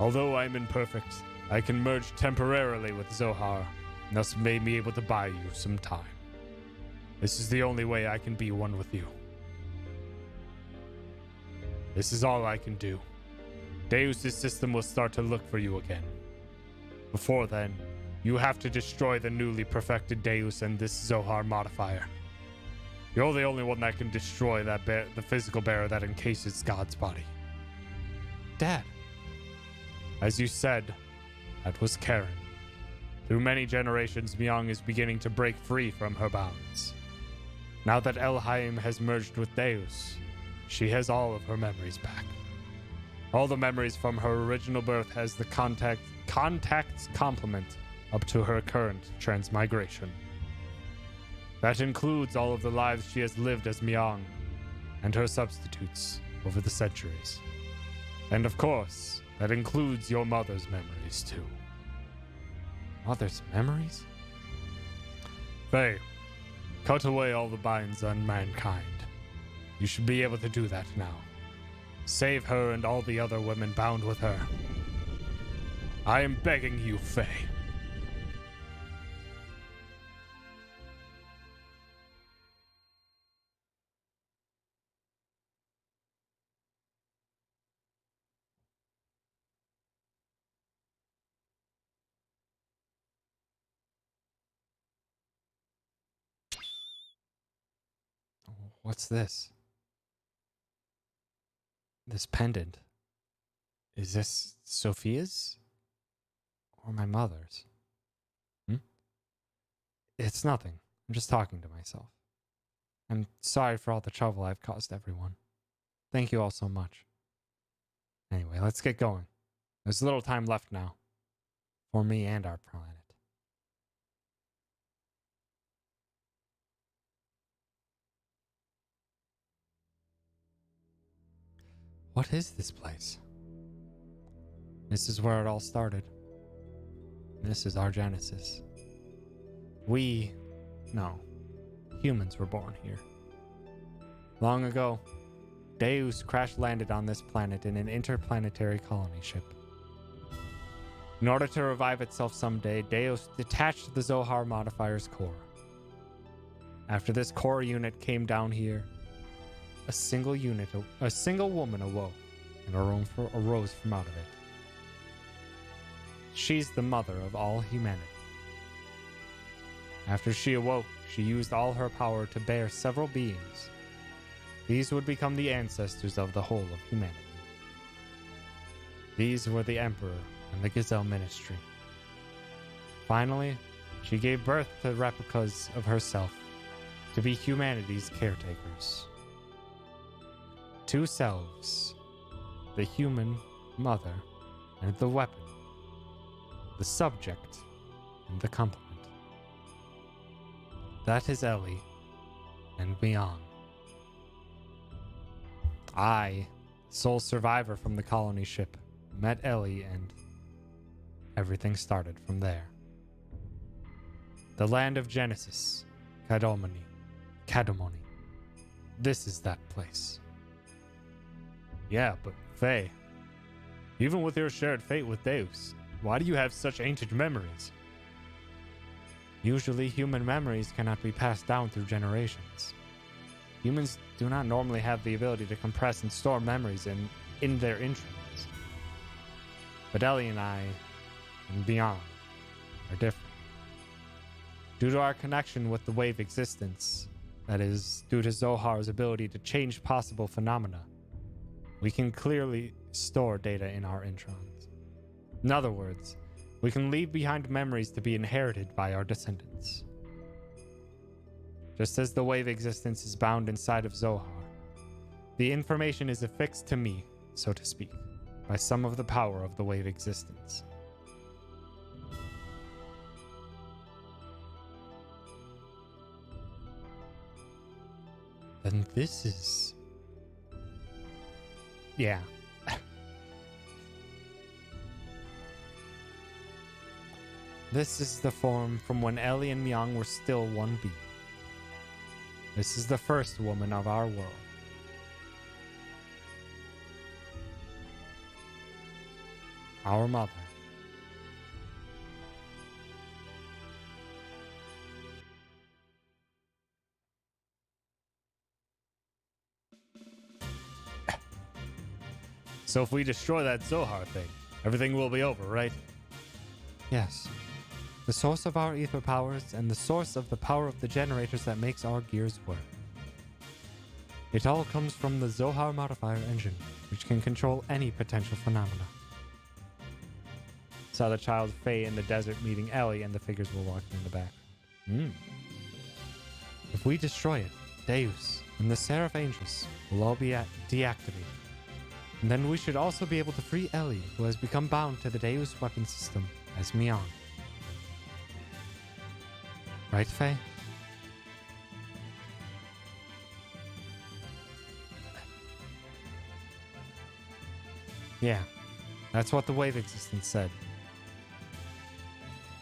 Although I am imperfect, I can merge temporarily with Zohar, and thus may be able to buy you some time. This is the only way I can be one with you. This is all I can do. Deus' system will start to look for you again. Before then, you have to destroy the newly perfected Deus and this Zohar modifier. You're the only one that can destroy that the physical barrier that encases God's body. Dad. As you said, that was Karen. Through many generations, Myung is beginning to break free from her bonds. Now that Elheim has merged with Deus, she has all of her memories back. All the memories from her original birth has the contact's complement up to her current transmigration. That includes all of the lives she has lived as Myung and her substitutes over the centuries. And of course, that includes your mother's memories too. Mother's memories? Faye, cut away all the binds on mankind. You should be able to do that now. Save her and all the other women bound with her. I am begging you, Faye. What's this? This pendant. Is this Sophia's? Or my mother's? It's nothing. I'm just talking to myself. I'm sorry for all the trouble I've caused everyone. Thank you all so much. Anyway, let's get going. There's little time left now. For me and our planet. What is this place? This is where it all started. This is our genesis. Humans were born here. Long ago, Deus crash-landed on this planet in an interplanetary colony ship. In order to revive itself someday, Deus detached the Zohar modifier's core. After this core unit came down here, a single woman awoke and arose from out of it. She's the mother of all humanity. After she awoke, she used all her power to bear several beings. These would become the ancestors of the whole of humanity. These were the Emperor and the Gazelle Ministry. Finally, she gave birth to replicas of herself to be humanity's caretakers. Two selves, the human mother and the weapon, the subject, and the complement. That is Ellie and beyond. I, sole survivor from the colony ship, met Ellie and everything started from there. The land of Genesis, Kadomani. This is that place. Yeah, but Faye, even with your shared fate with Deus, why do you have such ancient memories? Usually human memories cannot be passed down through generations. Humans do not normally have the ability to compress and store memories in their instruments. But Ellie and I, and beyond, are different. Due to our connection with the wave existence, that is, due to Zohar's ability to change possible phenomena, we can clearly store data in our introns. In other words, we can leave behind memories to be inherited by our descendants. Just as the wave existence is bound inside of Zohar, the information is affixed to me, so to speak, by some of the power of the wave existence. Then this is... yeah. This is the form from when Ellie and Myung were still one being. This is the first woman of our world. Our mother. So if we destroy that Zohar thing, everything will be over, right? Yes. The source of our ether powers and the source of the power of the generators that makes our gears work. It all comes from the Zohar modifier engine, which can control any potential phenomena. Saw the child Faye in the desert meeting Ellie and the figures were walking in the background. If we destroy it, Deus and the Seraph Angels will all be deactivated. And then we should also be able to free Ellie, who has become bound to the Deus weapon system as Myung. Right, Faye? Yeah, that's what the wave existence said.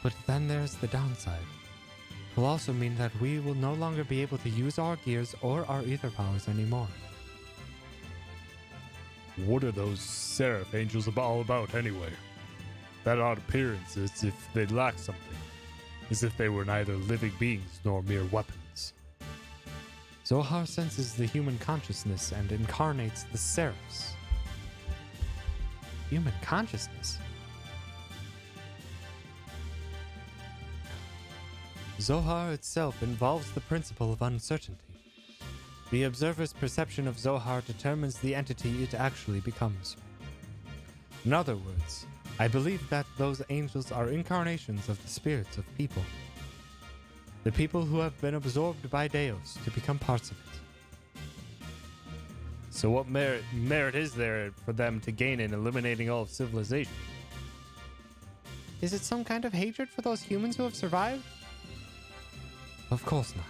But then there's the downside. It will also mean that we will no longer be able to use our gears or our ether powers anymore. What are those Seraph Angels all about anyway? That odd appearance as if they lack something. As if they were neither living beings nor mere weapons. Zohar senses the human consciousness and incarnates the Seraphs. Human consciousness? Zohar itself involves the principle of uncertainty. The observer's perception of Zohar determines the entity it actually becomes. In other words, I believe that those angels are incarnations of the spirits of people. The people who have been absorbed by Deus to become parts of it. So what merit is there for them to gain in eliminating all of civilization? Is it some kind of hatred for those humans who have survived? Of course not.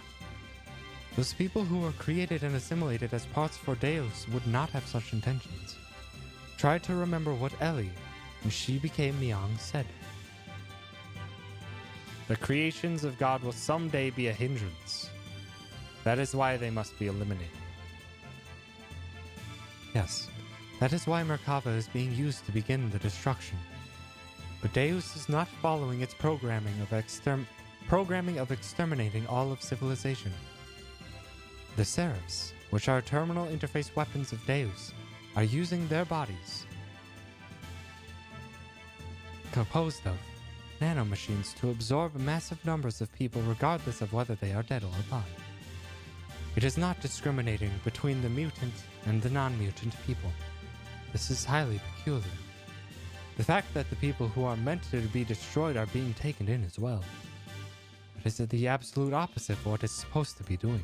Those people who were created and assimilated as parts for Deus would not have such intentions. Try to remember what Ellie, when she became Myung, said. The creations of God will someday be a hindrance. That is why they must be eliminated. Yes, that is why Merkava is being used to begin the destruction. But Deus is not following its programming of exterminating all of civilization. The Seraphs, which are terminal interface weapons of Deus, are using their bodies, composed of nanomachines, to absorb massive numbers of people regardless of whether they are dead or alive. It is not discriminating between the mutant and the non-mutant people. This is highly peculiar. The fact that the people who are meant to be destroyed are being taken in as well. It is the absolute opposite of what it's supposed to be doing.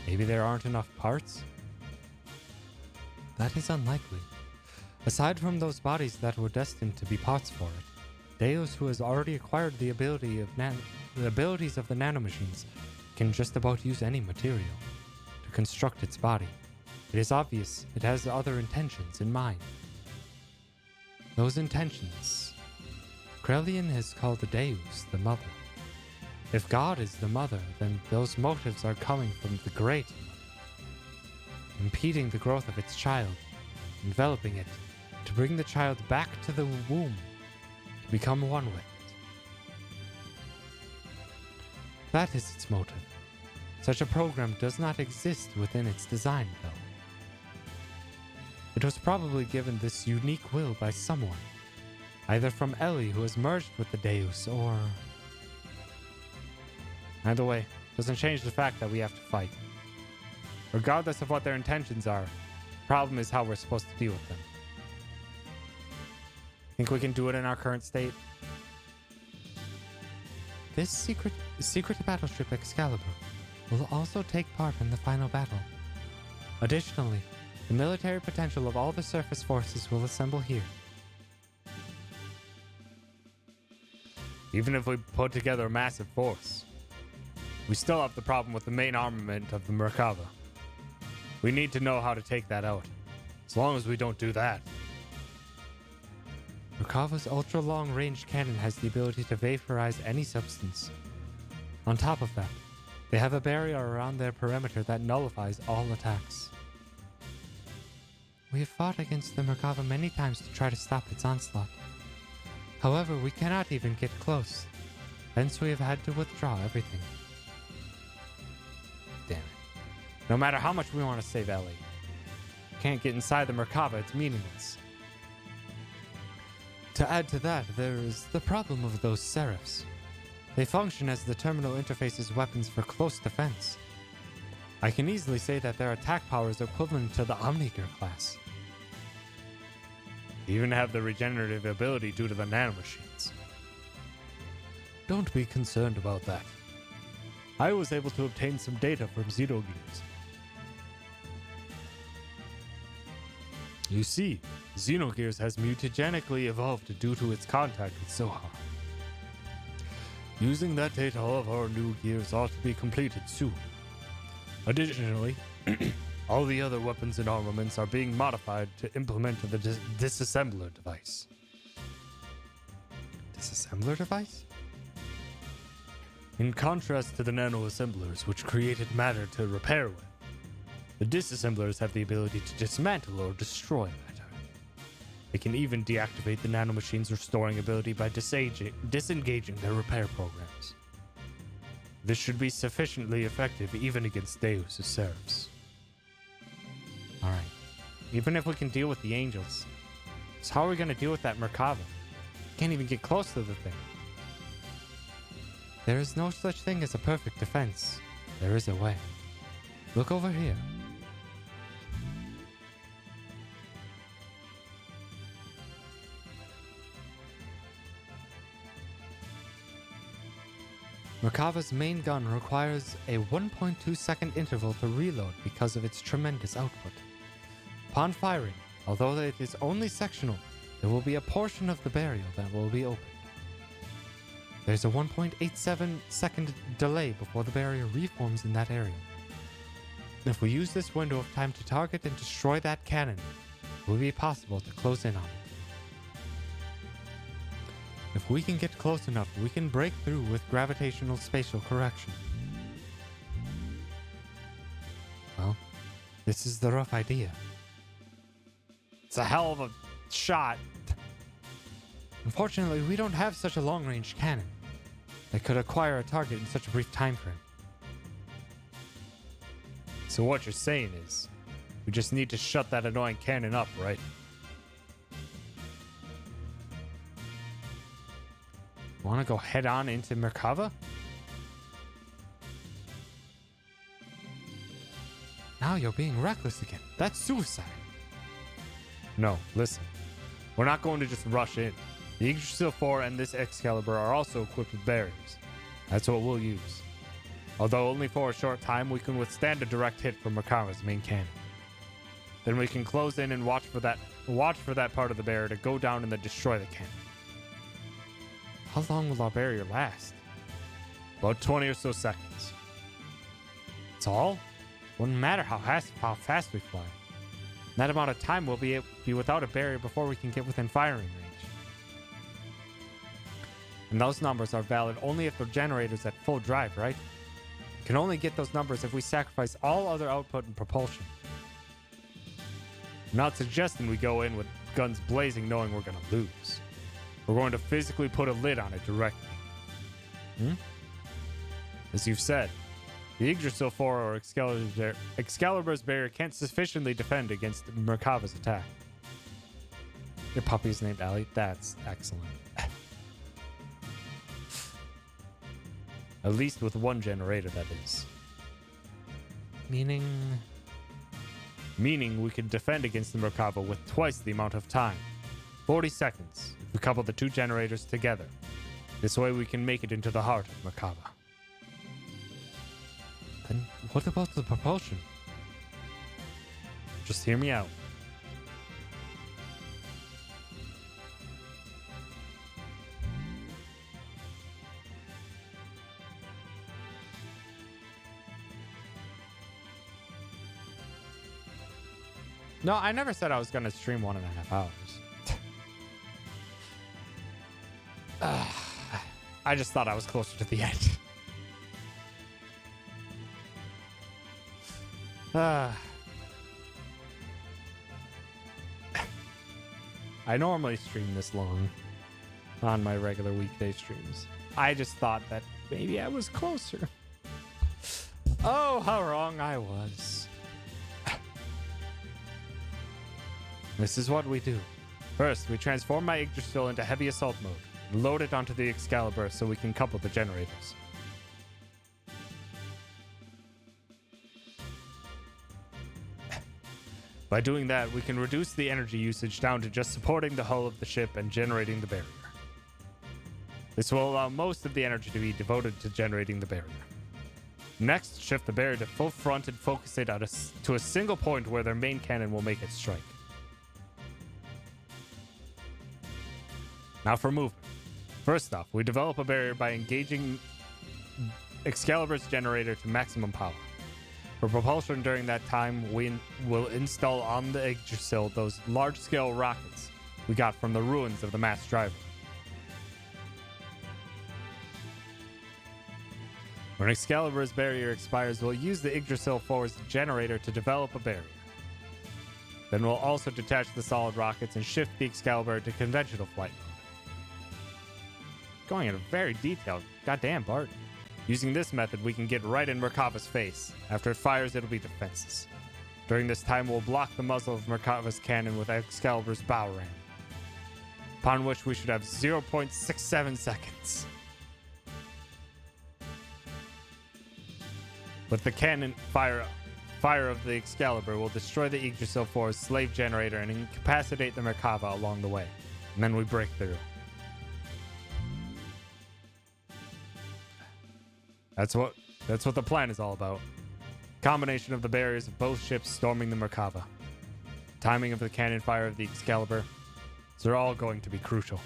Maybe there aren't enough parts? That is unlikely. Aside from those bodies that were destined to be parts for it, Deus, who has already acquired the abilities of the nanomachines, can just about use any material to construct its body. It is obvious it has other intentions in mind. Those intentions, Krelian has called the Deus the Mother. If God is the Mother, then those motives are coming from the Great Mother, impeding the growth of its child, enveloping it, to bring the child back to the womb, to become one with it. That is its motive. Such a program does not exist within its design, though. It was probably given this unique will by someone, either from Ellie, who has merged with the Deus, or... Either way, doesn't change the fact that we have to fight. Regardless of what their intentions are, the problem is how we're supposed to deal with them. Think we can do it in our current state? This secret battleship Excalibur will also take part in the final battle. Additionally, the military potential of all the surface forces will assemble here. Even if we put together a massive force, we still have the problem with the main armament of the Merkava. We need to know how to take that out. As long as we don't do that. Merkava's ultra-long range cannon has the ability to vaporize any substance. On top of that, they have a barrier around their perimeter that nullifies all attacks. We have fought against the Merkava many times to try to stop its onslaught. However, we cannot even get close. Hence we have had to withdraw everything. Damn it. No matter how much we want to save Ellie, can't get inside the Merkava, it's meaningless. To add to that, there is the problem of those Seraphs. They function as the terminal interface's weapons for close defense. I can easily say that their attack power is equivalent to the Omnigear class. They even have the regenerative ability due to the nanomachines. Don't be concerned about that. I was able to obtain some data from Xenogears. You see, Xenogears has mutagenically evolved due to its contact with Zohar. Using that data, all of our new gears ought to be completed soon. Additionally, all the other weapons and armaments are being modified to implement the disassembler device. Disassembler device? In contrast to the nanoassemblers, which created matter to repair with, the disassemblers have the ability to dismantle or destroy matter. They can even deactivate the nanomachines' restoring ability by disengaging their repair programs. This should be sufficiently effective even against Deus Seraphs. Alright, even if we can deal with the angels, so how are we going to deal with that Merkava? Can't even get close to the thing. There is no such thing as a perfect defense. There is a way. Look over here. Merkava's main gun requires a 1.2 second interval to reload because of its tremendous output. Upon firing, although it is only sectional, there will be a portion of the barrier that will be opened. There's a 1.87 second delay before the barrier reforms in that area. If we use this window of time to target and destroy that cannon, it will be possible to close in on it. If we can get close enough, we can break through with gravitational spatial correction. Well, this is the rough idea. It's a hell of a shot. Unfortunately, we don't have such a long-range cannon that could acquire a target in such a brief time frame. So what you're saying is, we just need to shut that annoying cannon up, right? Want to go head on into Merkava? Now you're being reckless again. That's suicide. No, listen. We're not going to just rush in. The Yggdrasil 4 and this Excalibur are also equipped with barriers. That's what we'll use. Although only for a short time, we can withstand a direct hit from Merkava's main cannon. Then we can close in and watch for that part of the barrier to go down and then destroy the cannon. How long will our barrier last? About 20 or so seconds. That's all? Wouldn't matter how fast we fly. In that amount of time, we'll be without a barrier before we can get within firing range. And those numbers are valid only if the generator's at full drive, right? We can only get those numbers if we sacrifice all other output and propulsion. I'm not suggesting we go in with guns blazing knowing we're going to lose. We're going to physically put a lid on it directly. As you've said, the Yggdrasil 4 or Excalibur's barrier can't sufficiently defend against Merkava's attack. Your puppy is named Allie? That's excellent. At least with one generator, that is. Meaning we can defend against the Merkava with twice the amount of time. 40 seconds if we couple the two generators together. This way we can make it into the heart of Merkava. Then what about the propulsion? Just hear me out. No, I never said I was going to stream 1.5 hours. I just thought I was closer to the end. I normally stream this long on my regular weekday streams. I just thought that maybe I was closer. Oh, how wrong I was. This is what we do. First, we transform my Yggdrasil into heavy assault mode and load it onto the Excalibur so we can couple the generators. By doing that, we can reduce the energy usage down to just supporting the hull of the ship and generating the barrier. This will allow most of the energy to be devoted to generating the barrier. Next, shift the barrier to full front and focus it to a single point where their main cannon will make its strike. Now for movement. First off, we develop a barrier by engaging Excalibur's generator to maximum power. For propulsion during that time, we will install on the Yggdrasil those large-scale rockets we got from the ruins of the mass driver. When Excalibur's barrier expires, we'll use the Yggdrasil 4's generator to develop a barrier. Then we'll also detach the solid rockets and shift the Excalibur to conventional flight mode. Going in a very detailed. Goddamn, Bart. Using this method, we can get right in Merkava's face. After it fires, it'll be defenseless. During this time, we'll block the muzzle of Merkava's cannon with Excalibur's bow ram, upon which we should have 0.67 seconds. With the cannon fire of the Excalibur will destroy the Yggdrasil 4's slave generator and incapacitate the Merkava along the way. And then we break through. That's what the plan is all about. Combination of the barriers of both ships storming the Merkava. Timing of the cannon fire of the Excalibur. They're all going to be crucial.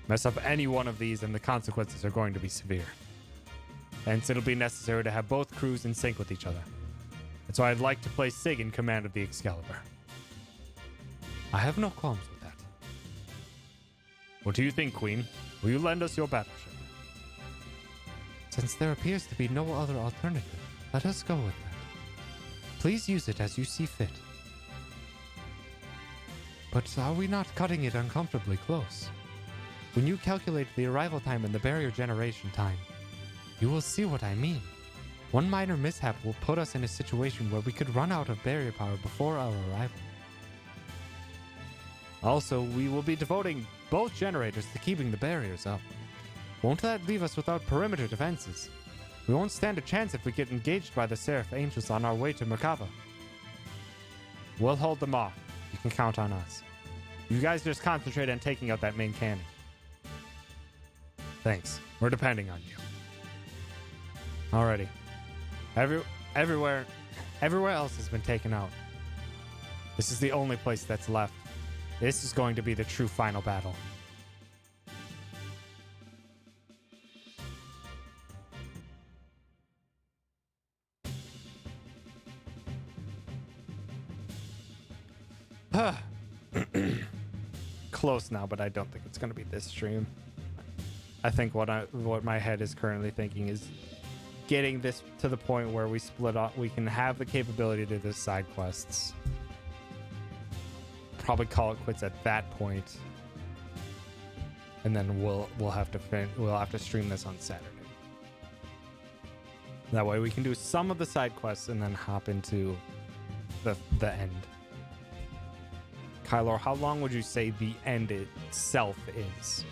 Mess up any one of these and the consequences are going to be severe. Hence, it'll be necessary to have both crews in sync with each other. That's why I'd like to place Sig in command of the Excalibur. I have no qualms with that. What do you think, Queen? Will you lend us your battleship? Since there appears to be no other alternative, let us go with that. Please use it as you see fit. But are we not cutting it uncomfortably close? When you calculate the arrival time and the barrier generation time, you will see what I mean. One minor mishap will put us in a situation where we could run out of barrier power before our arrival. Also, we will be devoting both generators to keeping the barriers up. Won't that leave us without perimeter defenses? We won't stand a chance if we get engaged by the Seraph Angels on our way to Merkava. We'll hold them off. You can count on us. You guys just concentrate on taking out that main cannon. Thanks. We're depending on you. Alrighty. Everywhere else has been taken out. This is the only place that's left. This is going to be the true final battle. Close now, but I don't think it's going to be this stream. I think what my head is currently thinking is getting this to the point where we split up. We can have the capability to do side quests. Probably call it quits at that point, and then we'll have to stream this on Saturday. That way we can do some of the side quests and then hop into the end. Kylo, how long would you say the end itself is?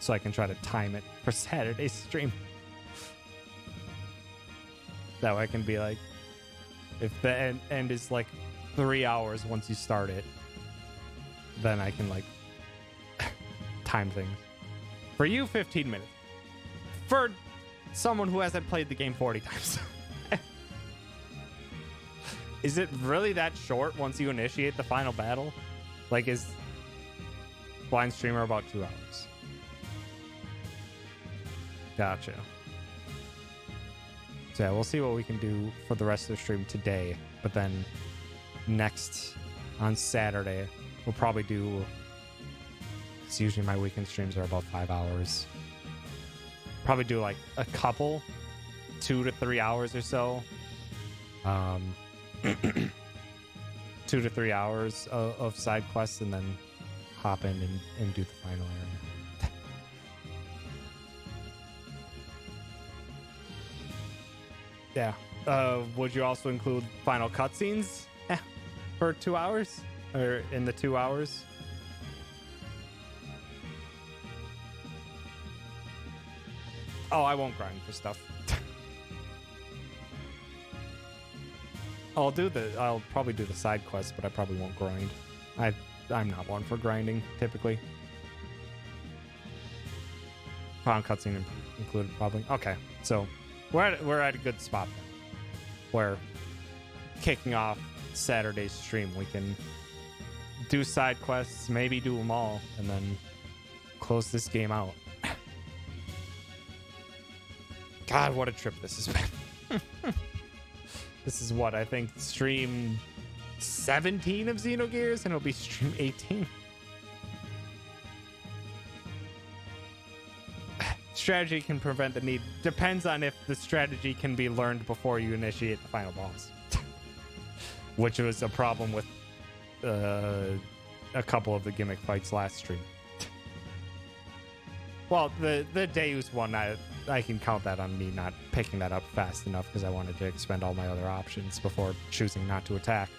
So I can try to time it for Saturday's stream. That way I can be like, if the end is like 3 hours once you start it, then I can like time things. For you, 15 minutes. For someone who hasn't played the game 40 times. Is it really that short once you initiate the final battle? Like, is blind streamer about 2 hours? Gotcha. So yeah, we'll see what we can do for the rest of the stream today. But then next on Saturday, we'll probably do... Because usually my weekend streams are about 5 hours. Probably do like a couple, 2 to 3 hours or so. 2 to 3 hours of side quests, and then hop in and do the final area. Yeah. Would you also include final cutscenes for 2 hours? Or in the 2 hours? Oh, I won't grind for stuff. I'll probably do the side quests, but I probably won't grind. I'm not one for grinding, typically. Final cutscene included, probably. Okay, so we're at a good spot then. Where kicking off Saturday's stream, we can do side quests, maybe do them all, and then close this game out. God, what a trip this has been. This is what, I think, stream 17 of Xenogears, and it'll be stream 18. Strategy can prevent the need. Depends on if the strategy can be learned before you initiate the final boss. Which was a problem with a couple of the gimmick fights last stream. Well, the Deus one, I can count that on me not picking that up fast enough because I wanted to expend all my other options before choosing not to attack.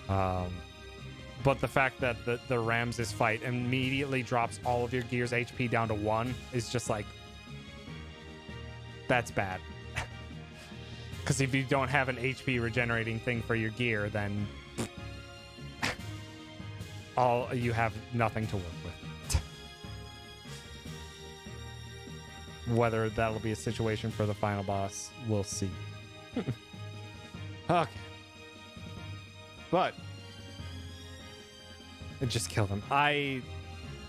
But the fact that the Ramses fight immediately drops all of your gear's HP down to 1 is just like... That's bad. Because if you don't have an HP regenerating thing for your gear, then... you have nothing to work with. Whether that'll be a situation for the final boss, we'll see. Okay. But it just killed him.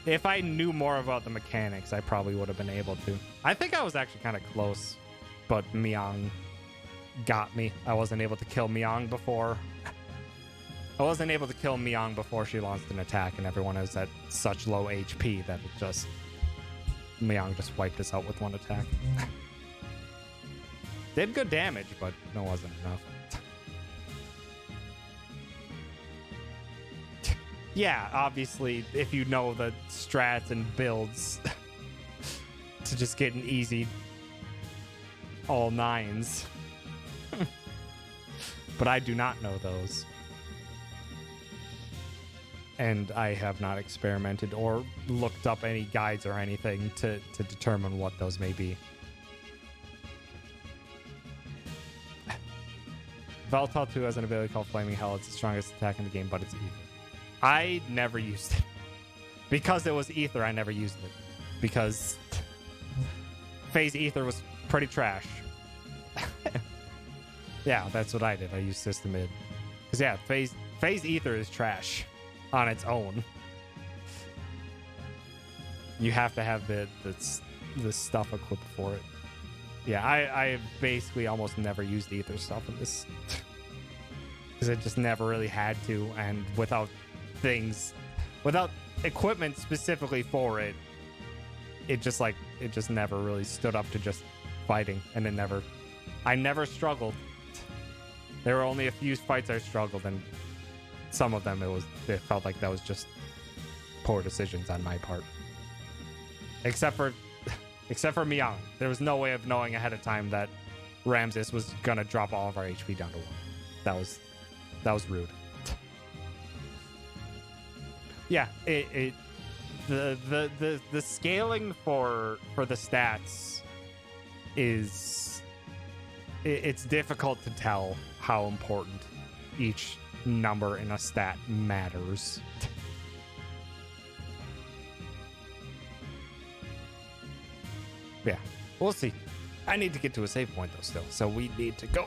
If I knew more about the mechanics, I probably would have been able to. I think I was actually kind of close, but Miang got me. I wasn't able to kill Miang before. I wasn't able to kill Miang before she launched an attack, and everyone is at such low HP that it just... Miang just wiped us out with one attack. Did good damage, but it wasn't enough. Yeah, obviously, if you know the strats and builds to just get an easy all 9s. But I do not know those. And I have not experimented or looked up any guides or anything to determine what those may be. Valtal 2 has an ability called Flaming Hell. It's the strongest attack in the game, but it's Ether. I never used it. Because it was Ether, I never used it. Because Phase Ether was pretty trash. Yeah, that's what I did. I used System Mid. Because yeah, phase ether is trash on its own. You have to have the stuff equipped for it. Yeah, I basically almost never used ether stuff in this. Because I just never really had to, and without equipment specifically for it, it just never really stood up to just fighting, and I never struggled. There were only a few fights I struggled, and some of them it felt like that was just poor decisions on my part. Except for Miang. There was no way of knowing ahead of time that Ramses was gonna drop all of our HP down to 1. That was rude. Yeah, the scaling for the stats it's difficult to tell how important each number in a stat matters. Yeah, we'll see. I need to get to a save point though still, so we need to go.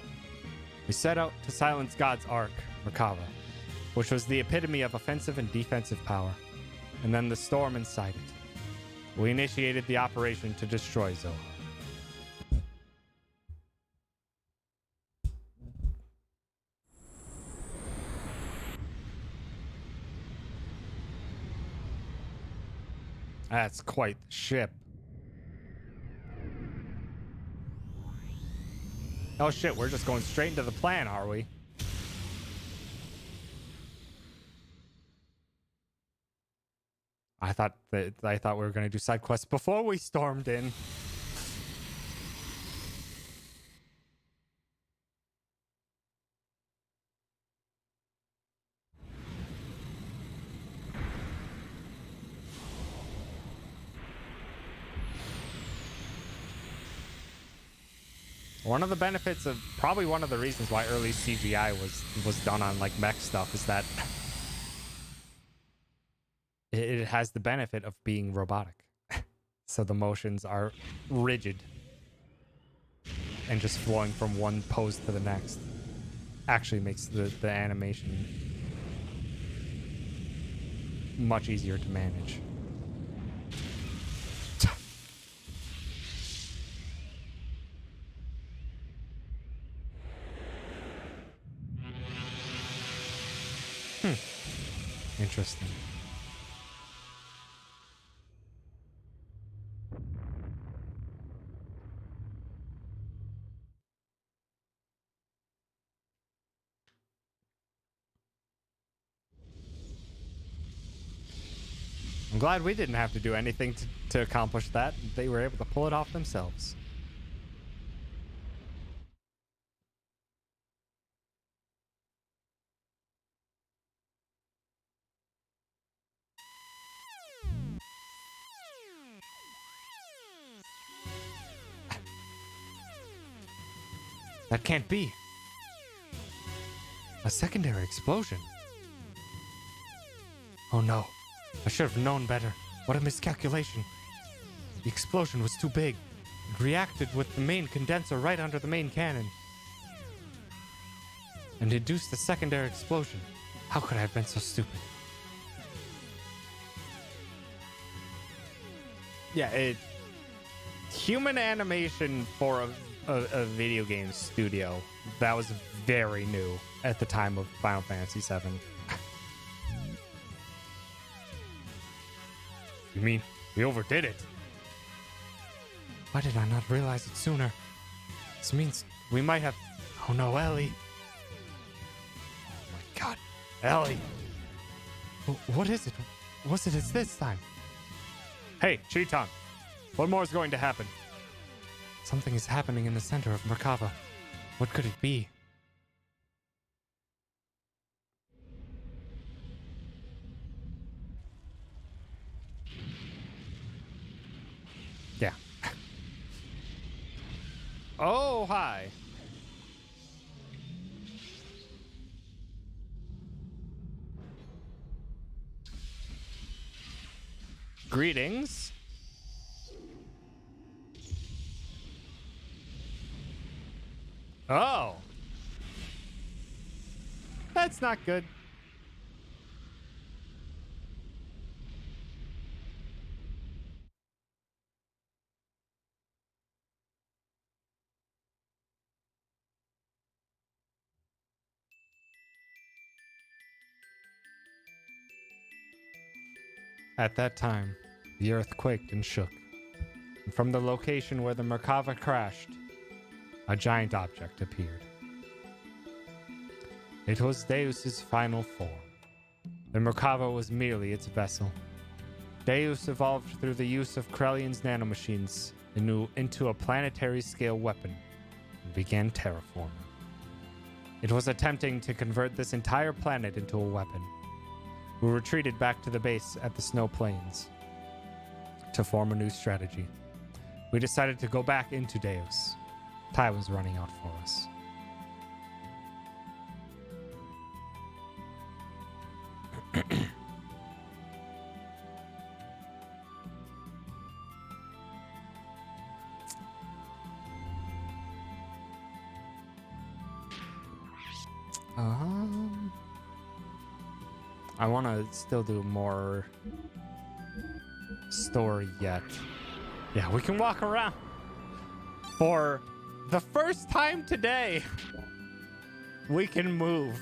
We set out to silence God's Ark, Merkava, which was the epitome of offensive and defensive power, and then the storm inside it. We initiated the operation to destroy Zoa. That's quite the ship. Oh shit, we're just going straight into the plan, are we? I thought we were going to do side quests before we stormed in. One of the benefits of probably one of the reasons why early CGI was done on like mech stuff is that it has the benefit of being robotic. So the motions are rigid and just flowing from one pose to the next. Actually makes the animation much easier to manage. Interesting. I'm glad we didn't have to do anything to accomplish that. They were able to pull it off themselves. That can't be. A secondary explosion. Oh no. I should have known better. What a miscalculation. The explosion was too big. It reacted with the main condenser right under the main cannon and induced a secondary explosion. How could I have been so stupid? Yeah, human animation for a video game studio, that was very new at the time of Final Fantasy VII. You mean we overdid it? Why did I not realize it sooner? This means we might have... Oh no, Ellie. Oh my god. Ellie. What is it? What's it this time? Hey, Cheetang. What more is going to happen? Something is happening in the center of Merkava. What could it be? Yeah. Oh, hi. Greetings. Oh. That's not good. At that time, the earth quaked and shook. And from the location where the Merkava crashed, a giant object appeared. It was Deus's final form. The Merkava was merely its vessel. Deus evolved through the use of Krellian's nanomachines into a planetary-scale weapon and began terraforming. It was attempting to convert this entire planet into a weapon. We retreated back to the base at the Snow Plains to form a new strategy. We decided to go back into Deus. Time was running out for us. I want to still do more story yet. Yeah, we can walk around. For the first time today, we can move.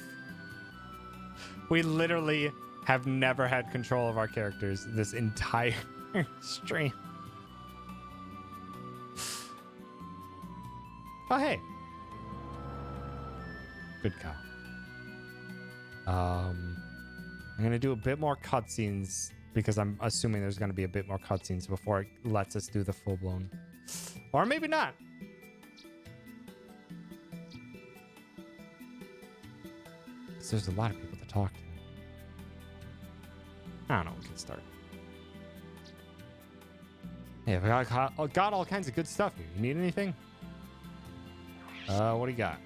We literally have never had control of our characters this entire stream. Oh, hey. Good cow. I'm going to do a bit more cutscenes because I'm assuming there's going to be a bit more cutscenes before it lets us do the full-blown. Or maybe not. Because there's a lot of people to talk to. I don't know. We can start. Hey, I got all kinds of good stuff here. You need anything? What do you got?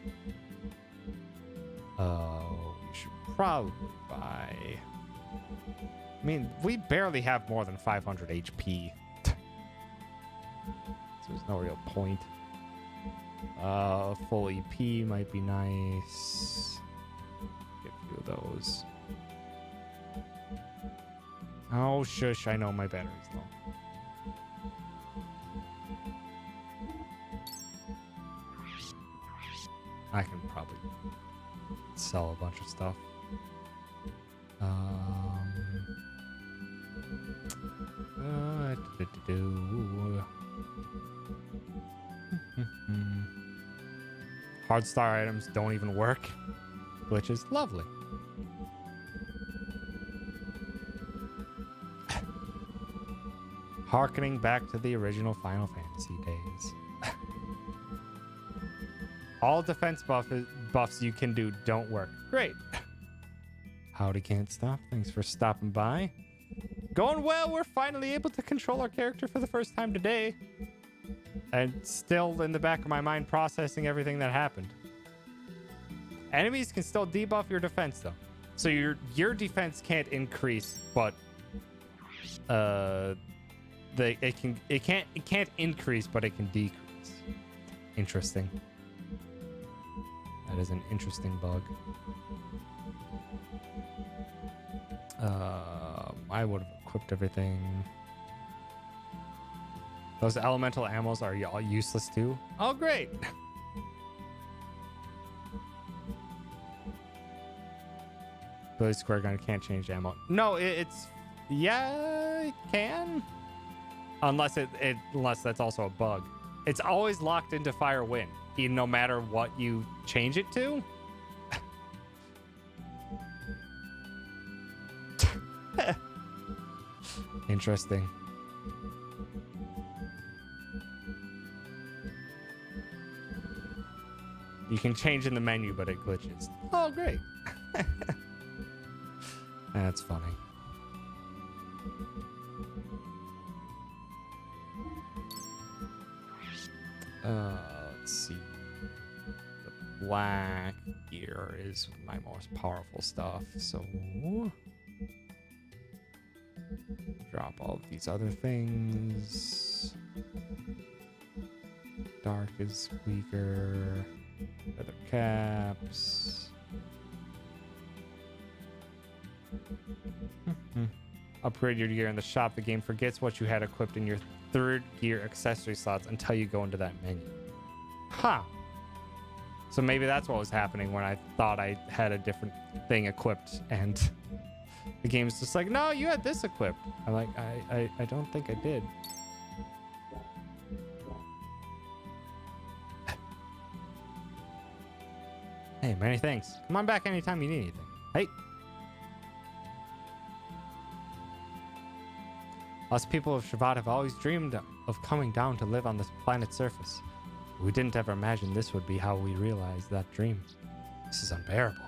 We should probably buy... I mean, we barely have more than 500 HP. So there's no real point. Full EP might be nice. Get a few of those. Oh, shush. I know my battery's low. I can probably sell a bunch of stuff. Hard star items don't even work, which is lovely. Harkening back to the original Final Fantasy days. All defense buffs you can do don't work. Great. Howdy, can't stop. Thanks for stopping by. Going well. We're finally able to control our character for the first time today. And still in the back of my mind processing everything that happened. Enemies can still debuff your defense though. So your defense can't increase, but it can't increase, but it can decrease. Interesting. That is an interesting bug. I would have equipped everything. Those elemental ammos are all useless too. Oh, great. Billy Square Gun can't change ammo. No, it's yeah, it can. Unless unless that's also a bug. It's always locked into Fire Wind, no matter what you change it to. Interesting. You can change in the menu, but it glitches. Oh, great. That's funny. Let's see. The black gear is my most powerful stuff, so drop all of these other things. Dark is weaker. Leather caps. Upgrade your gear in the shop. The game forgets what you had equipped in your third gear accessory slots until you go into that menu. Huh. So maybe that's what was happening when I thought I had a different thing equipped, and the game's just like, no, you had this equipped. I'm like, I don't think I did. Hey, many thanks. Come on back anytime you need anything. Hey. Us people of Shavad have always dreamed of coming down to live on this planet's surface. We didn't ever imagine this would be how we realized that dream. This is unbearable.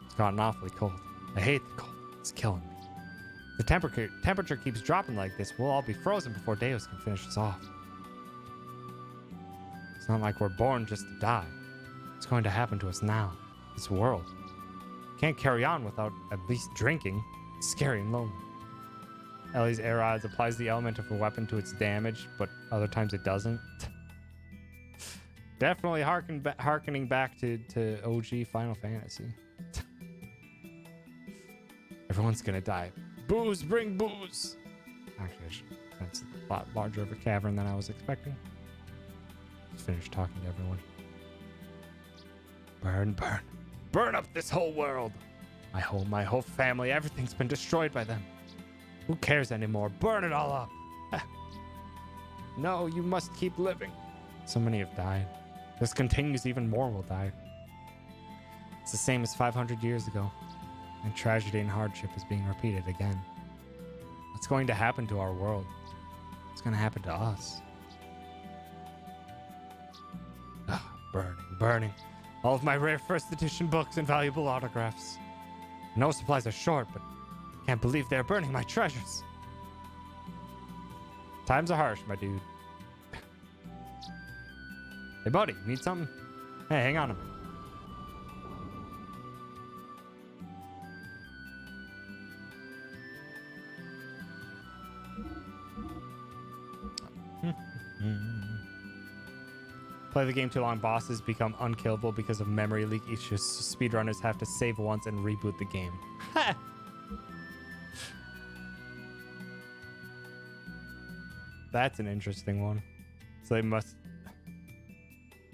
It's gotten awfully cold. I hate the cold. It's killing me. If the temperature keeps dropping like this, we'll all be frozen before Deus can finish us off. It's not like we're born just to die. It's going to happen to us now. This world. Can't carry on without at least drinking. It's scary and lonely. Ellie's air odds applies the element of a weapon to its damage, but other times it doesn't. Definitely harkening back to OG Final Fantasy. Everyone's gonna die. Booze, bring booze! Actually, that's a lot larger of a cavern than I was expecting. Just finished talking to everyone. Burn, burn. Burn up this whole world! My whole family, everything's been destroyed by them. Who cares anymore? Burn it all up! No, you must keep living. So many have died. This continues, even more will die. It's the same as 500 years ago. And tragedy and hardship is being repeated again. What's going to happen to our world? What's going to happen to us? Ugh, burning, burning. All of my rare first edition books and valuable autographs. No supplies are short, but I can't believe they're burning my treasures. Times are harsh, my dude. Hey, buddy, need something? Hey, hang on a minute. Play the game too long, bosses become unkillable because of memory leak issues. Speedrunners have to save once and reboot the game. That's an interesting one. So they must.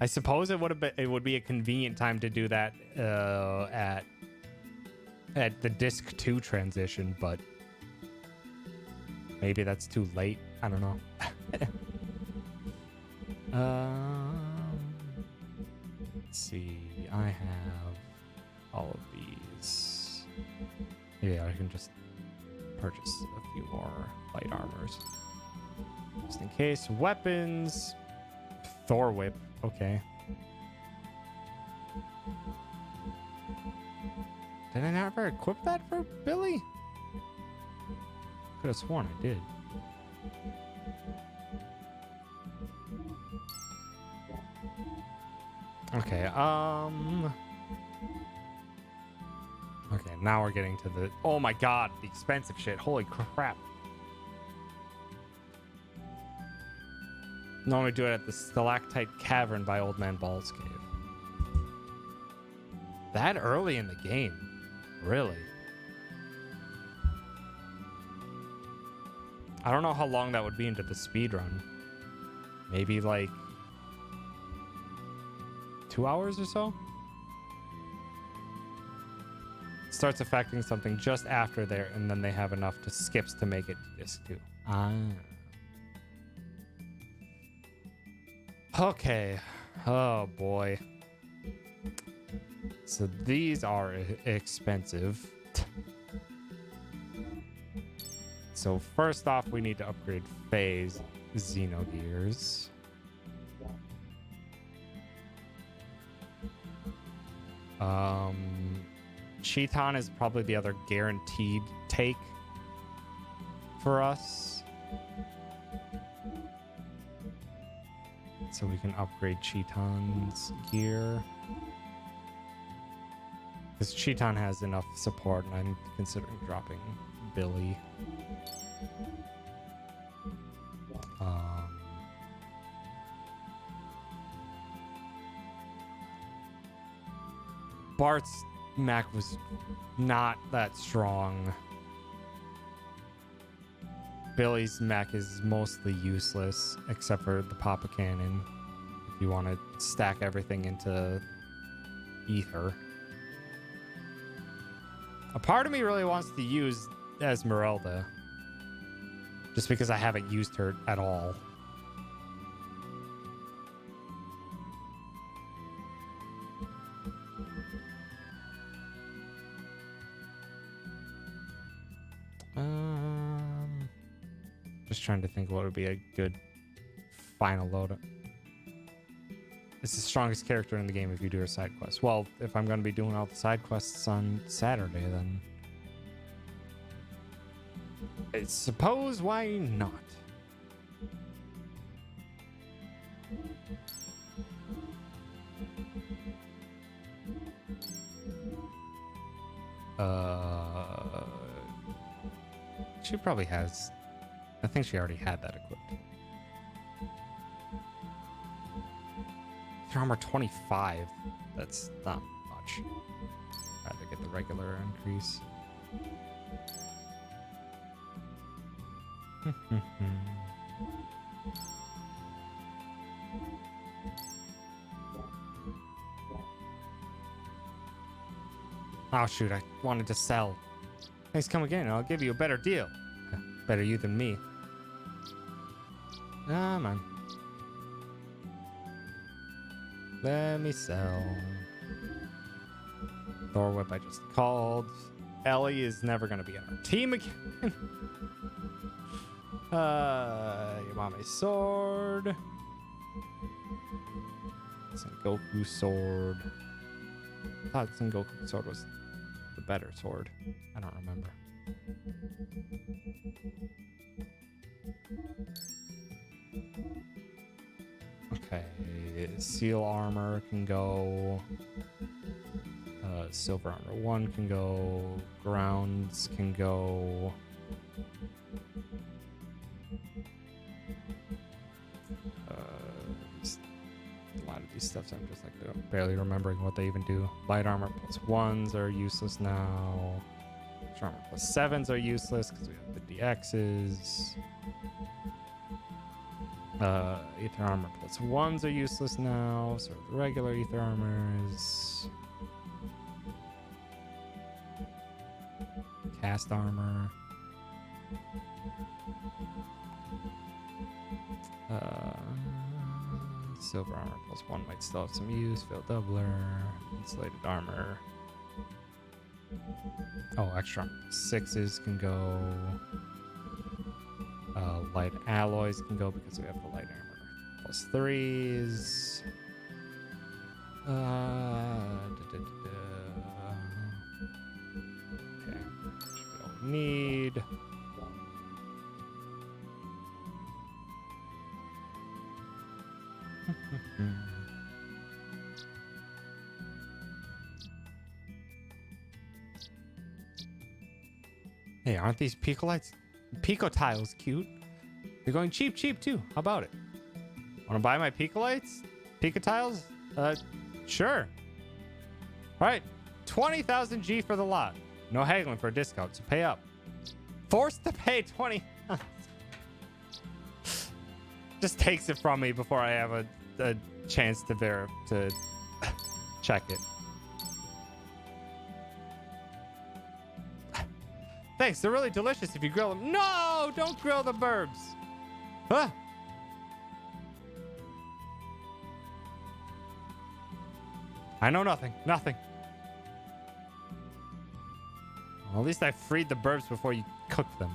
I suppose it would be a convenient time to do that at the disc 2 transition, but maybe that's too late. I don't know. Let's see. I have all of these. Yeah, I can just purchase a few more light armors. Just in case. Weapons. Thor whip. Okay. Did I never equip that for Billy? Could have sworn I did. Okay, okay, now we're getting to the... Oh my god, the expensive shit. Holy crap. Normally do it at the Stalactite Cavern by Old Man Ball's Cave. That early in the game? Really? I don't know how long that would be into the speedrun. Maybe like 2 hours or so? It starts affecting something just after there, and then they have enough to skips to make it to disc 2. Ah. Okay. Oh boy. So these are expensive. So first off, we need to upgrade Faye's Xenogears. Cheaton is probably the other guaranteed take for us. So we can upgrade Cheaton's gear. Because Cheaton has enough support, and I'm considering dropping Billy. mech was not that strong. Billy's mech is mostly useless, except for the Papa Cannon. If you want to stack everything into ether. A part of me really wants to use Esmeralda. Just because I haven't used her at all. Just trying to think what would be a good final load. It's the strongest character in the game if you do a side quest. Well, if I'm going to be doing all the side quests on Saturday, then I suppose why not? She probably has. I think she already had that equipped. Armor 25. That's not much. I'd rather get the regular increase. Oh shoot, I wanted to sell. Thanks, come again, and I'll give you a better deal. Better you than me. Come on. Let me sell. Thor whip I just called. Ellie is never gonna be on our team again. You want my sword? Sengoku sword. I thought Sengoku sword was the better sword. I don't remember. Okay, seal armor can go. Silver armor 1 can go. Grounds can go. A lot of these stuffs I'm just like barely remembering what they even do. Light armor plus 1s are useless now. Armor plus 7s are useless because we have the DXs. Ether armor plus 1s are useless now. So the regular ether armors. Cast armor. Silver armor plus 1 might still have some use. Field doubler. Insulated armor. Oh, extra armor. 6s can go. Light alloys can go because we have the light armor. Plus 3s. Okay. Should be all we need. Hey, aren't these pico tiles cute? They're going cheap too. How about it? Want to buy my pico tiles? Sure. All right, 20,000 G for the lot. No haggling for a discount, so pay up. Forced to pay 20. Just takes it from me before I have a chance to check it. Thanks, they're really delicious if you grill them. No, don't grill the burbs. Huh? I know nothing. Well, at least I freed the burbs before you cooked them.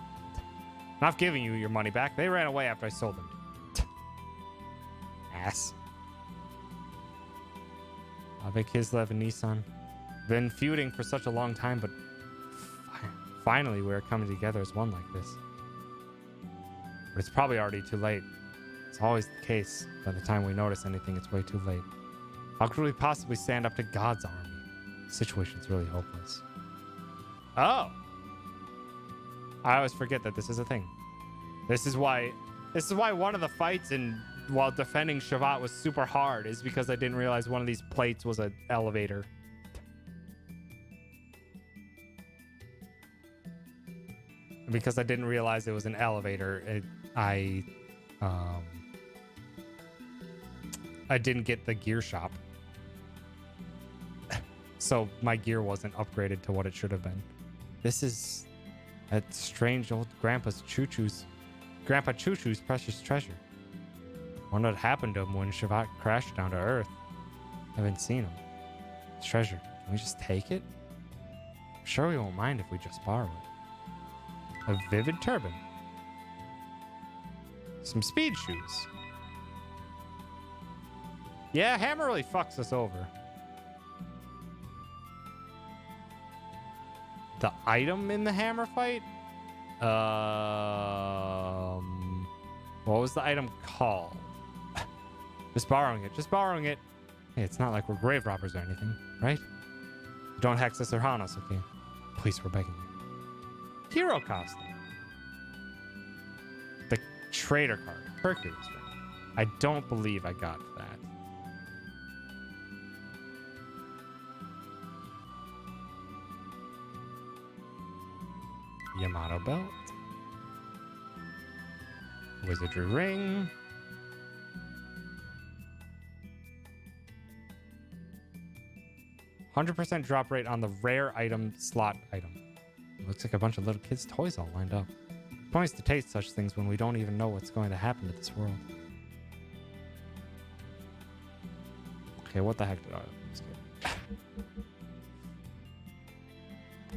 Not giving you your money back. They ran away after I sold them. Ass. Avec Kislev and Nissan. Been feuding for such a long time, but finally we're coming together as one like this. But it's probably already too late. It's always the case. By the time we notice anything, it's way too late. How could we possibly stand up to God's army? The situation's really hopeless. Oh! I always forget that this is a thing. This is why one of the fights while defending Shavat was super hard, is because I didn't realize one of these plates was an elevator. because I didn't realize it was an elevator, I didn't get the gear shop. So my gear wasn't upgraded to what it should have been. This is that strange old Grandpa Choo-Choo's precious treasure. Wonder what happened to him when Shavak crashed down to Earth. I haven't seen him. It's treasure. Can we just take it? I'm sure we won't mind if we just borrow it. A vivid turban. Some speed shoes. Yeah, Hammer really fucks us over. The item in the Hammer fight? What was the item called? Just borrowing it. Just borrowing it. Hey, it's not like we're grave robbers or anything, right? Don't hex us or harm us, okay? Please, we're begging you. Hero costume. The trader card. Hercules ring. I don't believe I got that. Yamato belt. Wizardry ring. %100% drop rate on the rare item slot item. Looks like a bunch of little kids' toys all lined up. Points to taste such things when we don't even know what's going to happen to this world. Okay, what the heck did I skip?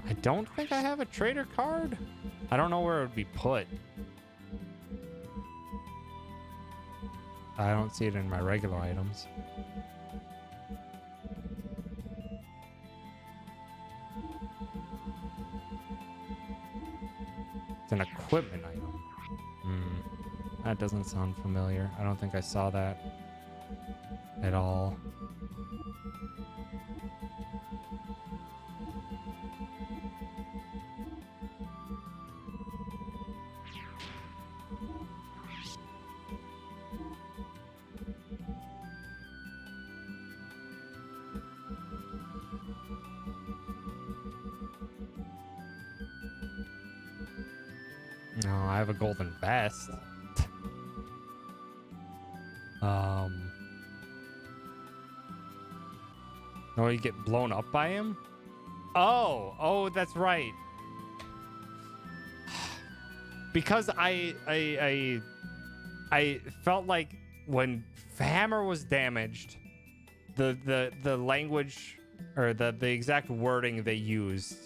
I don't think I have a trader card. I don't know where it would be put. I don't see it in my regular items. It's an equipment item. That doesn't sound familiar. I don't think I saw that at all. No, I have a golden vest. No, you get blown up by him? Oh, that's right. Because I felt like when Hammer was damaged, the language or the exact wording they used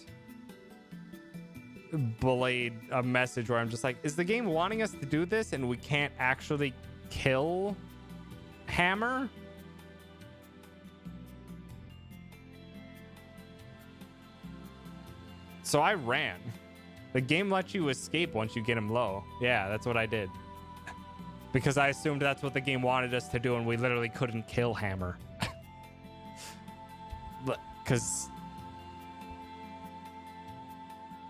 belayed a message where I'm just like, is the game wanting us to do this and we can't actually kill Hammer? So I ran. The game lets you escape once you get him low. Yeah, that's what I did. Because I assumed that's what the game wanted us to do and we literally couldn't kill Hammer. Because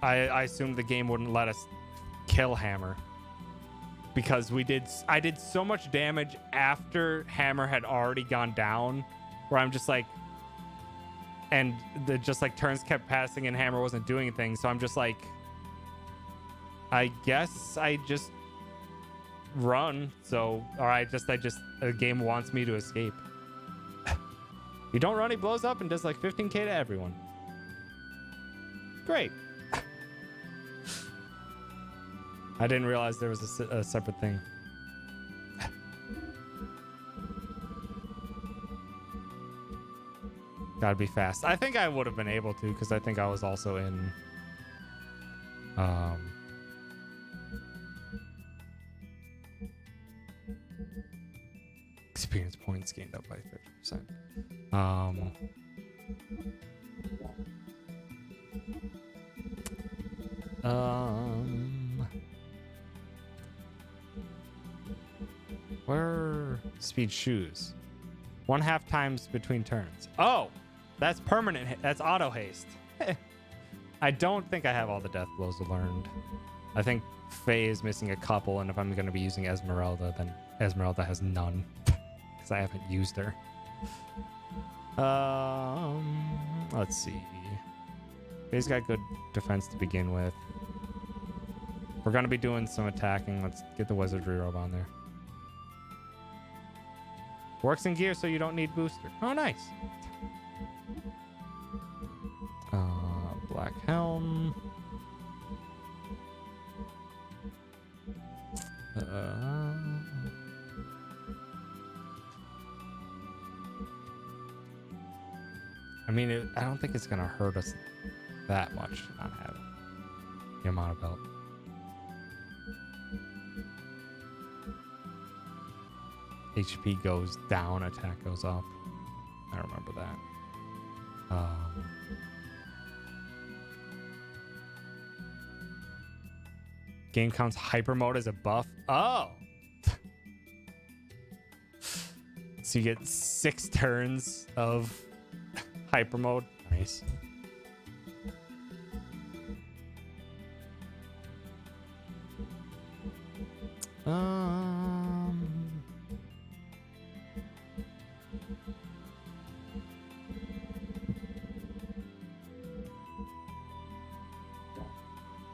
I assumed the game wouldn't let us kill Hammer. Because I did so much damage after Hammer had already gone down, where I'm just like, and the just like turns kept passing and Hammer wasn't doing anything. So I'm just like, I guess I just run. So, or the game wants me to escape. You don't run, he blows up and does like 15k to everyone. Great. I didn't realize there was a separate thing. Gotta be fast. I think I would have been able to, because I think I was also in experience points gained up by 50%. Where speed shoes? 1/2 times between turns. Oh, that's permanent. That's auto haste. I don't think I have all the death blows learned. I think Faye is missing a couple, and if I'm going to be using Esmeralda, then Esmeralda has none because I haven't used her. Let's see. Faye's got good defense to begin with. We're going to be doing some attacking. Let's get the wizardry robe on there. Works in gear, so you don't need booster. Oh, nice. Black helm. I mean, I don't think it's gonna hurt us that much not having Yamato belt. HP goes down, attack goes up. I remember that. Game counts hyper mode as a buff. Oh! So you get 6 turns of hyper mode. Nice.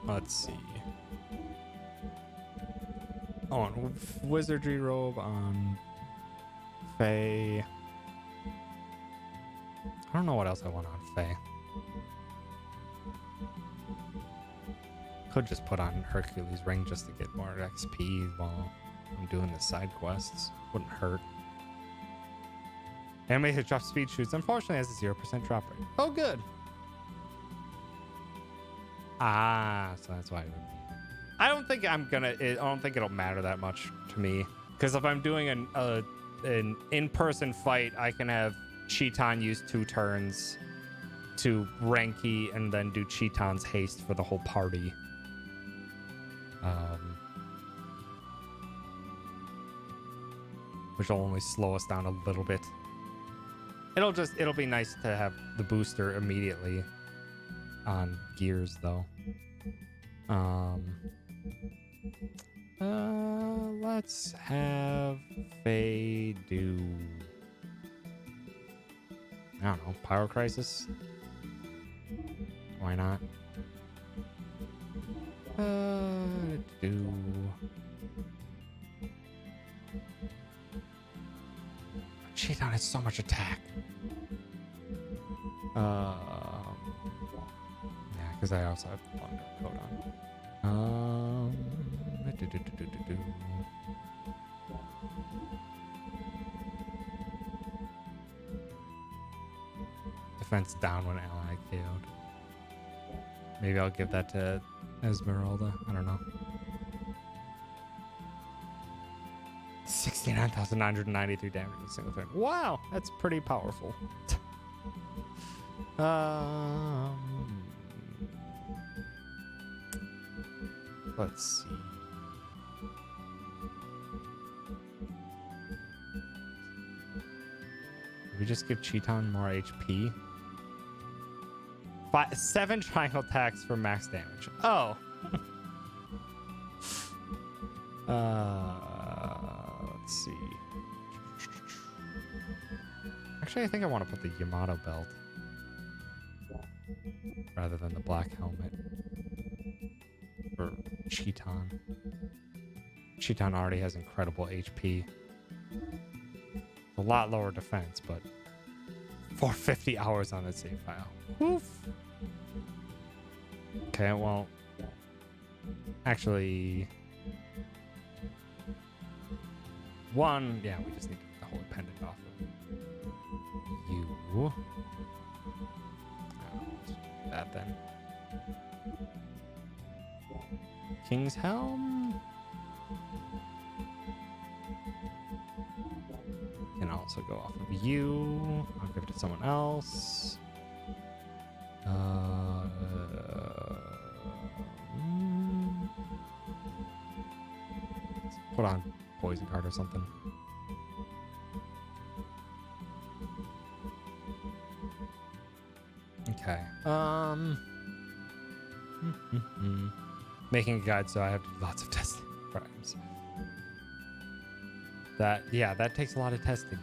Let's see. On wizardry robe on Faye. I don't know what else I want on Faye. Could just put on Hercules ring just to get more XP while I'm doing the side quests. Wouldn't hurt. Animated drop speed shoots unfortunately has a 0% drop rate. Oh, good. Ah, so that's why. I don't think I'm gonna. I don't think it'll matter that much to me, because if I'm doing an in-person fight, I can have Cheeton use 2 turns to Ranky and then do Cheeton's haste for the whole party. Which will only slow us down a little bit. It'll be nice to have the booster immediately on gears though. Let's have Faye do, I don't know, Pyro Crisis? Why not? Do Cheeton has so much attack. Yeah, because I also have Thunder Coat on. Defense down when ally KO'd. Maybe I'll give that to Esmeralda. I don't know. 69,993 damage in a single turn. Wow, that's pretty powerful. Let's see. Did we just give Cheeton more HP? 7 triangle attacks for max damage. Oh. Let's see. Actually, I think I want to put the Yamato belt rather than the black helmet for Cheeton. Cheeton already has incredible HP. A lot lower defense, but 450 hours on the save file. Woof. Okay, well, actually, yeah, we just need to get the whole pendant off of you. Oh, let's do that then. King's Helm. Can also go off of you. I'll give it to someone else. Let's put on poison card or something. Okay. Making a guide so I have to do lots of testing crimes. That takes a lot of testing.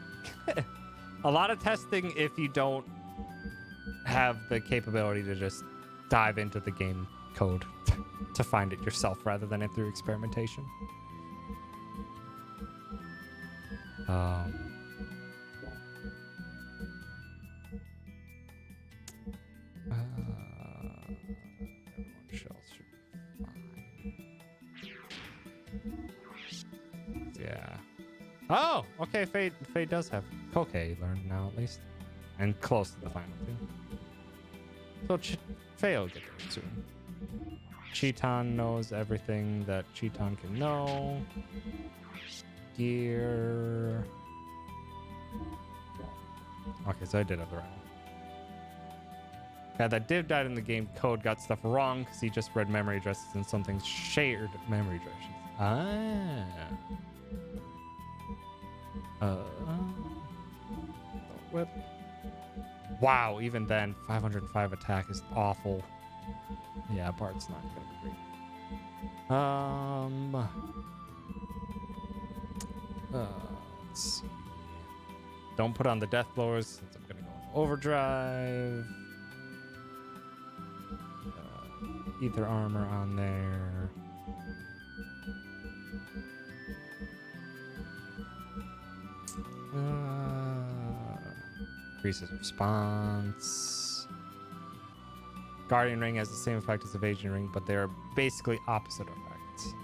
A lot of testing if you don't have the capability to just dive into the game code to find it yourself rather than through experimentation. Everyone else should be fine. Yeah. Oh, okay. Faye does have Koke learned now at least, and close to the final two. So Faye will get there soon. Cheeton knows everything that Cheeton can know. Gear. Okay, so I did have the right one. Yeah, that div died in the game code got stuff wrong because he just read memory addresses and something shared memory addresses. Whip. Wow, even then, 505 attack is awful. Yeah, Bart's not gonna be great. Let's see. Don't put on the death blowers since I'm gonna go in overdrive. Ether armor on there. Increases response. Guardian ring has the same effect as evasion ring, but they're basically opposite effects.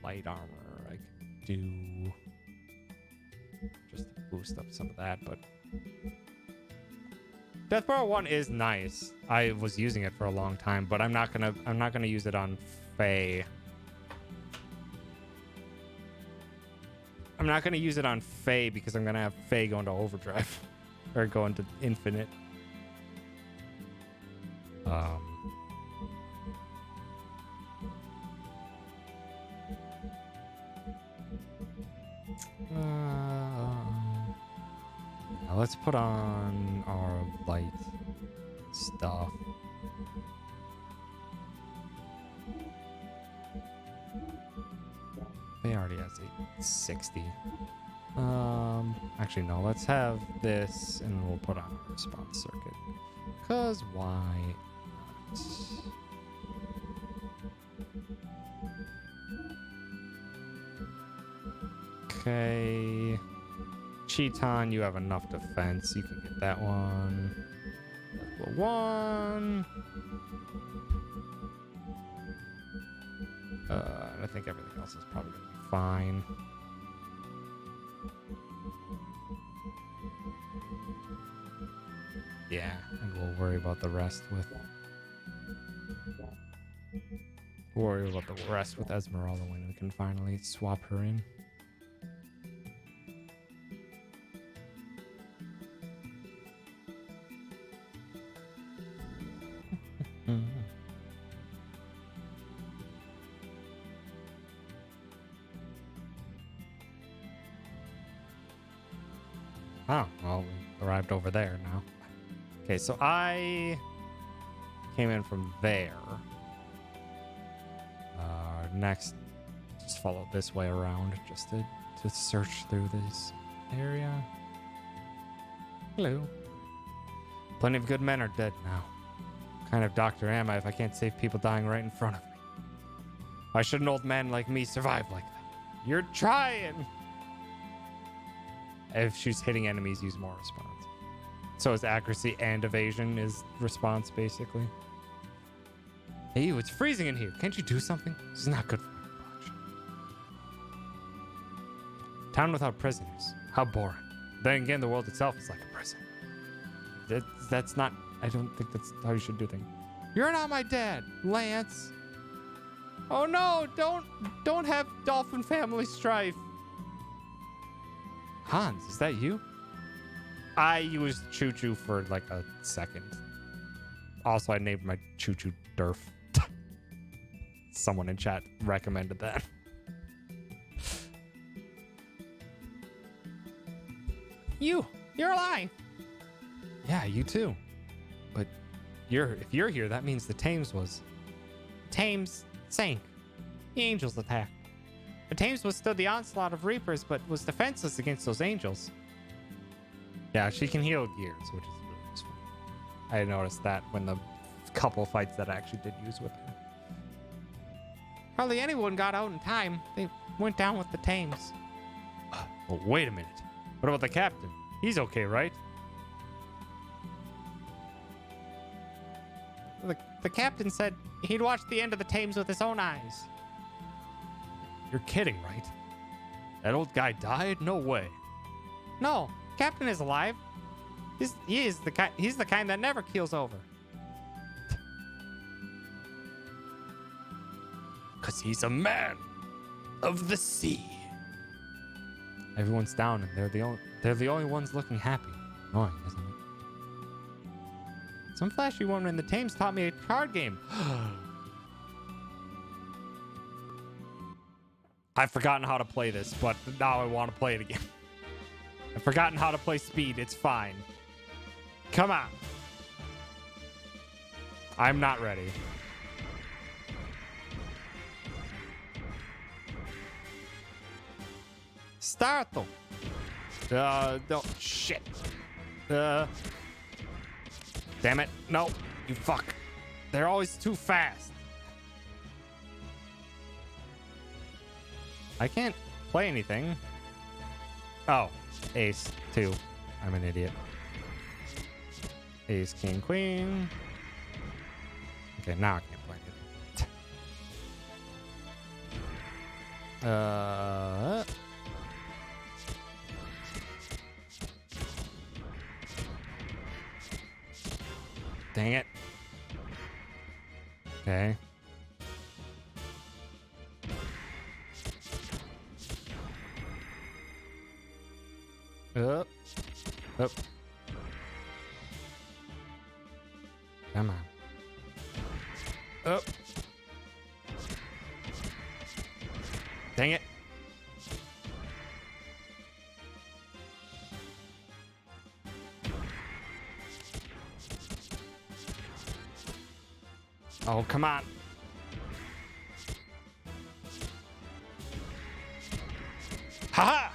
Light armor I could do just to boost up some of that, but Death Bar 1 is nice. I was using it for a long time, but I'm not gonna use it on Faye. I'm not gonna use it on Faye because I'm gonna have Faye go into overdrive or go into infinite. Now let's put on our light stuff. They already has 860. Actually no, let's have this and we'll put on a response circuit. Cause why not? Okay. Cheeton, you have enough defense. You can get that one. Level 1. I think everything else is probably going to be fine. Yeah, and we'll worry about the rest with... Esmeralda when we can finally swap her in. Oh, well, we arrived over there now. Okay, so I came in from there. Next, just follow this way around just to search through this area. Hello. Plenty of good men are dead now. What kind of doctor am I if I can't save people dying right in front of me? Why should an old man like me survive like that? You're trying! If she's hitting enemies, use more response. So is accuracy and evasion is response, basically. Hey, you, it's freezing in here. Can't you do something? This is not good for my complexion. Town without prisoners. How boring. Then again, the world itself is like a prison. That's not... I don't think that's how you should do things. You're not my dad, Lance. Oh no, don't have dolphin family strife. Hans, is that you? I used Choo Choo for like a second. Also, I named my Choo Choo Durf. Someone in chat recommended that. You're alive. Yeah, you too. But if you're here, that means the Thames was. Thames sank. The angels attacked. The Thames withstood the onslaught of Reapers, but was defenseless against those angels. Yeah, she can heal gears, which is really useful. I noticed that when the couple fights that I actually did use with her. Hardly anyone got out in time. They went down with the tames. Well, wait a minute. What about the captain? He's okay, right? The captain said he'd watched the end of the tames with his own eyes. You're kidding, right? That old guy died? No way. No, captain is alive. He's the kind that never keels over. Cause he's a man of the sea. Everyone's down, and they're the only ones looking happy. Annoying, isn't it? Some flashy woman in the Thames taught me a card game. I've forgotten how to play this, but now I want to play it again. I've forgotten how to play speed. It's fine. Come on. I'm not ready. Start them. No, shit. Damn it. No, you fuck. They're always too fast. I can't play anything. Oh, ace, 2. I'm an idiot. Ace, king, queen. Okay, now I can't play it. Dang it. Okay. Up. Up. Come on. Up. Dang it. Oh, come on. Haha!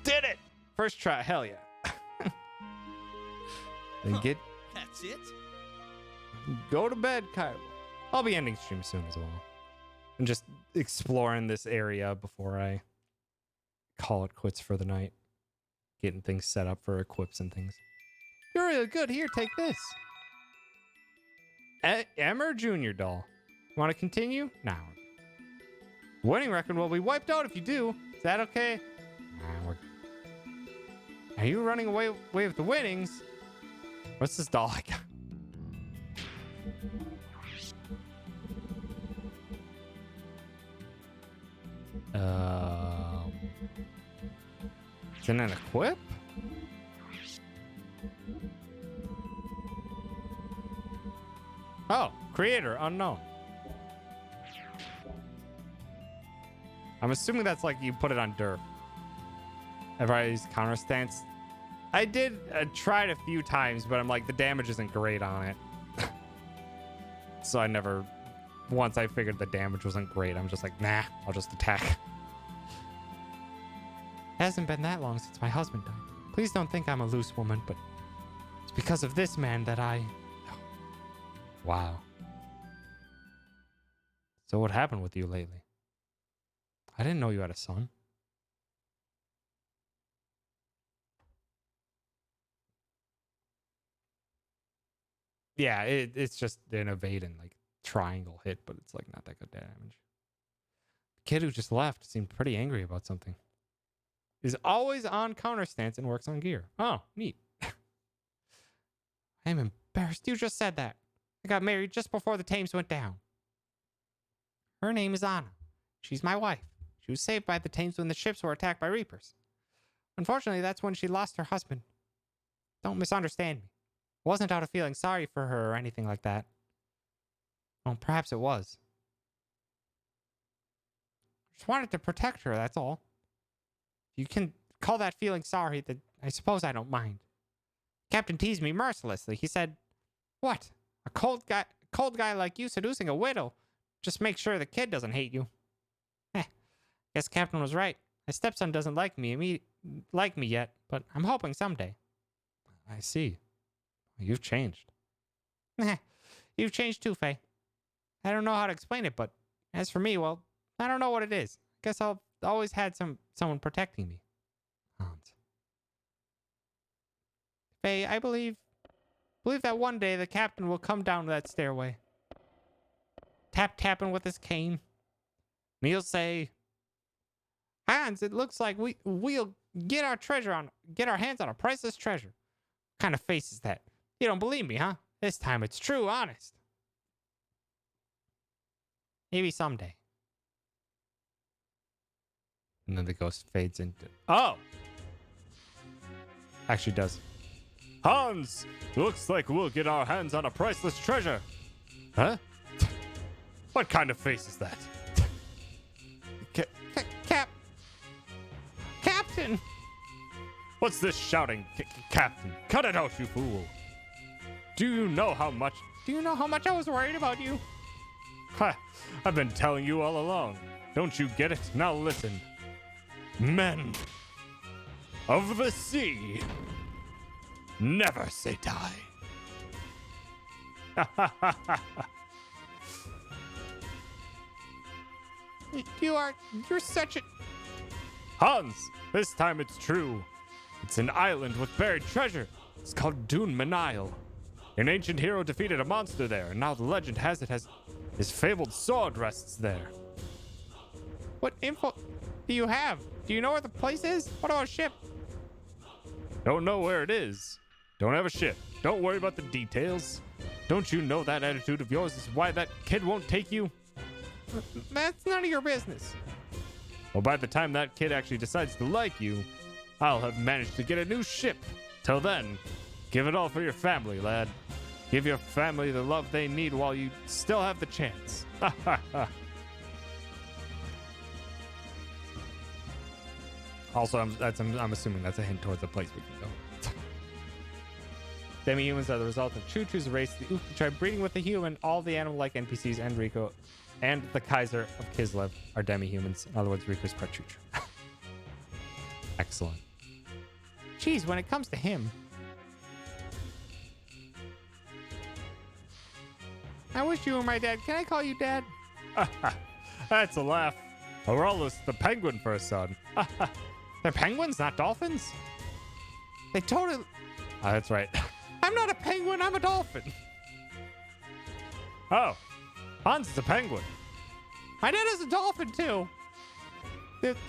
Did it! First try, hell yeah. Then get... That's it? Go to bed, Kylo. I'll be ending stream soon as well. And just exploring this area before I call it quits for the night. Getting things set up for equips and things. You're really good. Here, take this. Emmer Jr. doll. Want to continue? Now. Winning record will be wiped out if you do. Is that okay? Nah, are you running away with the winnings? What's this doll I got? Is it an equip? Oh, creator unknown. I'm assuming that's like you put it on Derp. Everybody's counter stance. I did try it a few times, but I'm like, the damage isn't great on it. So I never, once I figured the damage wasn't great, I'm just like, nah, I'll just attack. Hasn't been that long since my husband died. Please don't think I'm a loose woman, but it's because of this man that I... Wow. So what happened with you lately? I didn't know you had a son. Yeah, it's just an evade and like triangle hit, but it's like not that good damage. The kid who just left seemed pretty angry about something. Is always on counter stance and works on gear. Oh, neat. I'm embarrassed you just said that. I got married just before the Thames went down. Her name is Anna. She's my wife. She was saved by the Thames when the ships were attacked by Reapers. Unfortunately, that's when she lost her husband. Don't misunderstand me. It wasn't out of feeling sorry for her or anything like that. Well, perhaps it was. Just wanted to protect her, that's all. If you can call that feeling sorry, then I suppose I don't mind. Captain teased me mercilessly. He said, "What? A cold guy like you seducing a widow? Just make sure the kid doesn't hate you." Guess Captain was right. My stepson doesn't like me yet, but I'm hoping someday. I see. You've changed. You've changed too, Faye. I don't know how to explain it, but as for me, well, I don't know what it is. Guess I've always had someone protecting me. Hans. Faye, I believe that one day the captain will come down that stairway. Tapping with his cane. And he'll say, Hans, it looks like we'll get our hands on a priceless treasure. What kind of face is that? You don't believe me, huh? This time it's true, honest. Maybe someday. And then the ghost fades into... Oh! Actually does. Hans! Looks like we'll get our hands on a priceless treasure. Huh? What kind of face is that? Captain! What's this shouting, Captain? Cut it out, you fool! Do you know how much I was worried about you? Ha! I've been telling you all along. Don't you get it? Now listen. Men of the sea never say die. You're such a... Hans, this time it's true. It's an island with buried treasure. It's called Dune Manile. An ancient hero defeated a monster there, and now the legend has it his fabled sword rests there. What info do you have? Do you know where the place is? What about a ship? Don't know where it is. Don't have a ship. Don't worry about the details. Don't you know that attitude of yours is why that kid won't take you? That's none of your business. Well, by the time that kid actually decides to like you, I'll have managed to get a new ship. Till then, give it all for your family, lad. Give your family the love they need while you still have the chance. Ha ha ha. Also, I'm assuming that's a hint towards the place we can go. Demi-humans are the result of Choo-Choo's race, the Uki tribe breeding with the human. All the animal-like NPCs and Rico and the Kaiser of Kislev are demi-humans. In other words, Rico's part Choo-Choo. Excellent. Geez, when it comes to him... I wish you were my dad. Can I call you Dad? That's a laugh. Aurelus the penguin for a son. They're penguins, not dolphins? They totally... Oh, that's right. I'm not a penguin, I'm a dolphin. Oh, Hans is a penguin. My dad is a dolphin, too.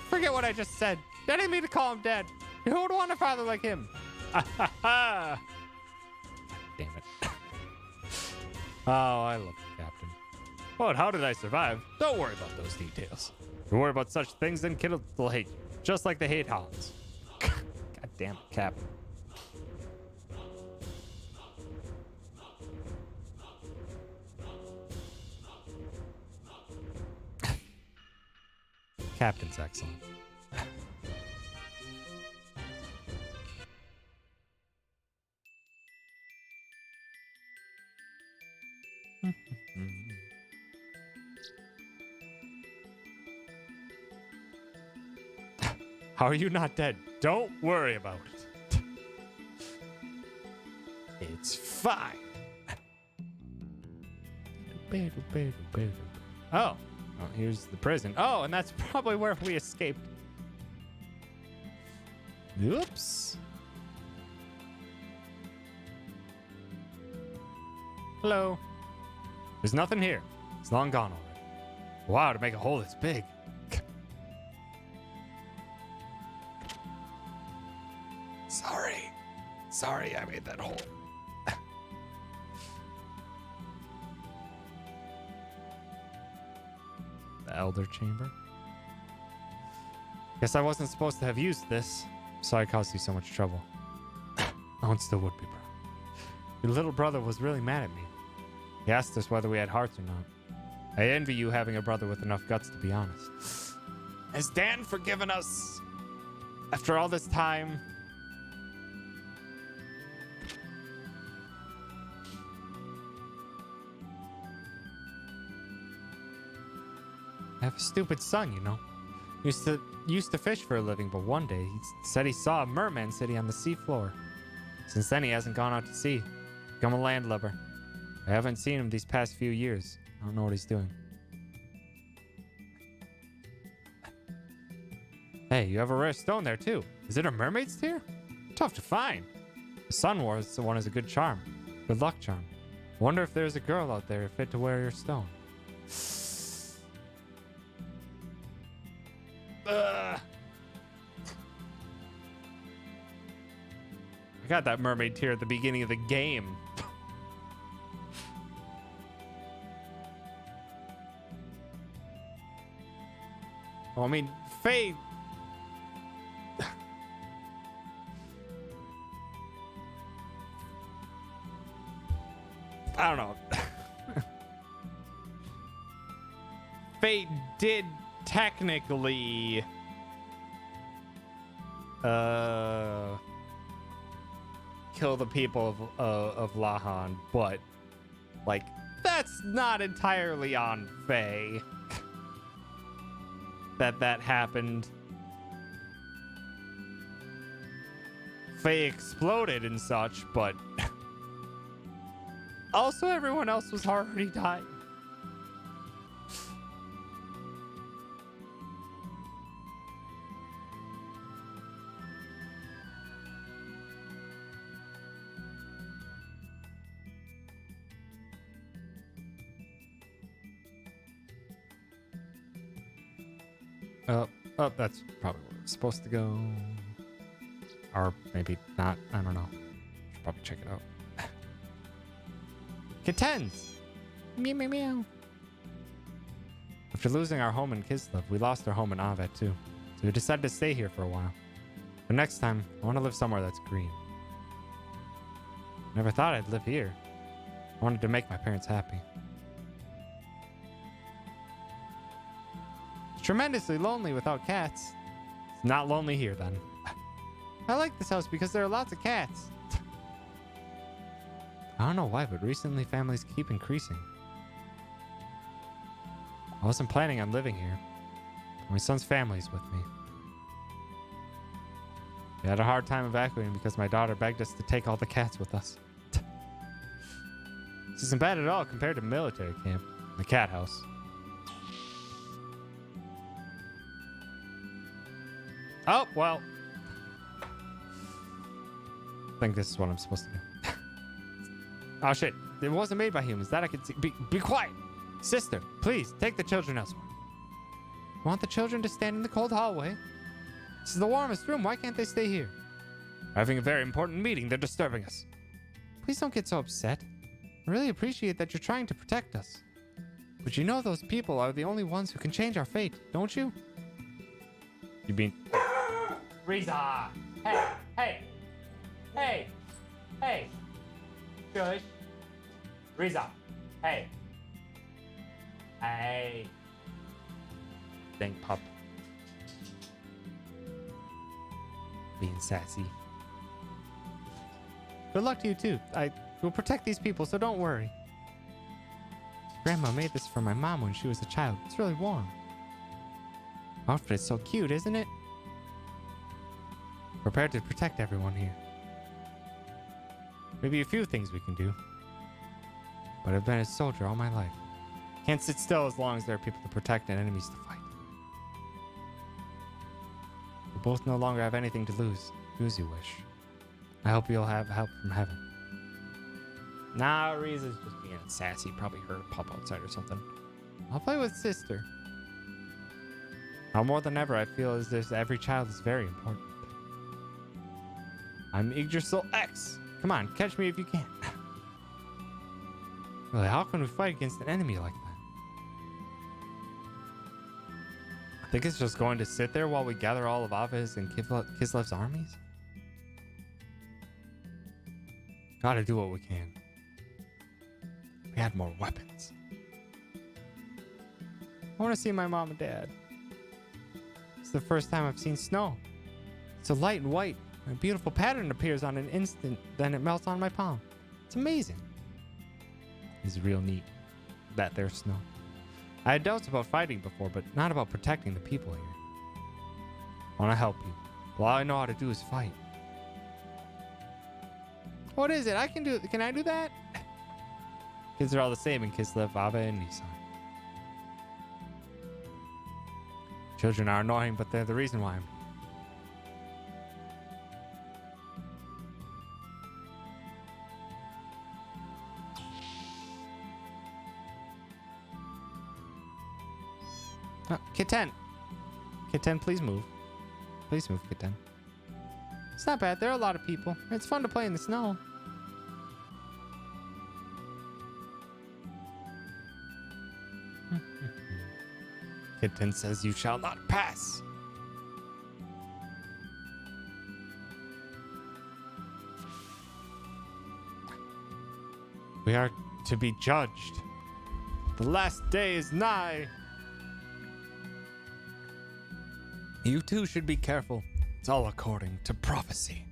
Forget what I just said. I didn't mean to call him Dad. Who would want a father like him? Damn it. Oh, I love the captain. Oh, and how did I survive? Don't worry about those details. If you worry about such things, then kids will hate you. Just like they hate Hans. God damn it, Cap. Captain's excellent. How are you not dead? Don't worry about it. It's fine. Oh, well, here's the prison. Oh, and that's probably where we escaped. Oops. Hello. There's nothing here. It's long gone already. Wow, to make a hole this big. Sorry, I made that hole. The Elder Chamber. Guess I wasn't supposed to have used this. Sorry I caused you so much trouble. Oh, and still would be, bro. Your little brother was really mad at me. He asked us whether we had hearts or not. I envy you having a brother with enough guts, to be honest. Has Dan forgiven us? After all this time... I have a stupid son, you know. Used to fish for a living, but one day he said he saw a merman sitting on the sea floor. Since then, he hasn't gone out to sea. Become a landlubber. I haven't seen him these past few years. I don't know what he's doing. Hey, you have a rare stone there too. Is it a mermaid's tear? Tough to find. The sun wars the one is a good charm. Good luck charm. Wonder if there's a girl out there fit to wear your stone. I got that mermaid tear at the beginning of the game. Well, I mean, Faye. I don't know. Faye did technically kill the people of Lahan, but like that's not entirely on Faye that happened. Faye exploded and such, but also everyone else was already dying. Oh, that's probably where it's supposed to go. Or maybe not. I don't know. Should probably check it out. Kittens! Meow, meow, meow. After losing our home in Kislev, we lost our home in Avet too. So we decided to stay here for a while. But next time, I want to live somewhere that's green. Never thought I'd live here. I wanted to make my parents happy. It's tremendously lonely without cats. It's not lonely here then. I like this house because there are lots of cats. I don't know why, but recently families keep increasing. I wasn't planning on living here. My son's family's with me. We had a hard time evacuating because my daughter begged us to take all the cats with us. This isn't bad at all compared to military camp, the cat house. Oh, well. I think this is what I'm supposed to do. Oh, shit. It wasn't made by humans. That I can see. Be quiet. Sister, please, take the children elsewhere. Want the children to stand in the cold hallway? This is the warmest room. Why can't they stay here? We're having a very important meeting. They're disturbing us. Please don't get so upset. I really appreciate that you're trying to protect us. But you know those people are the only ones who can change our fate, don't you? You mean... Riza! Hey! Hey! Hey! Hey! Shush! Riza! Hey! Hey! Dang pup. Being sassy. Good luck to you too. I will protect these people, so don't worry. Grandma made this for my mom when she was a child. It's really warm. Outfit is so cute, isn't it? Prepared to protect everyone here. Maybe a few things we can do. But I've been a soldier all my life. Can't sit still as long as there are people to protect and enemies to fight. We both no longer have anything to lose. Do as you wish. I hope you'll have help from heaven. Nah, Riza's just being sassy. Probably heard a pup outside or something. I'll play with sister. Now more than ever, I feel as if every child is very important. I'm Yggdrasil X. Come on, catch me if you can. Really, how can we fight against an enemy like that? I think it's just going to sit there while we gather all of Ava's and Kislev's armies. Gotta do what we can. We had more weapons. I want to see my mom and dad. It's the first time I've seen snow. It's so light and white. A beautiful pattern appears on an instant, then it melts on my palm. It's amazing. It's real neat that there's snow. I had doubts about fighting before, but not about protecting the people here. I want to help you. Well, all I know how to do is fight. What is it? I can do. Can I do that? Kids are all the same in Kislev, Ava, and Nissan. Children are annoying, but they're the reason why I'm. Kitten. Kitten, please move. Please move, Kitten. It's not bad. There are a lot of people. It's fun to play in the snow. Kitten says you shall not pass. We are to be judged. The last day is nigh. You too should be careful. It's all according to prophecy.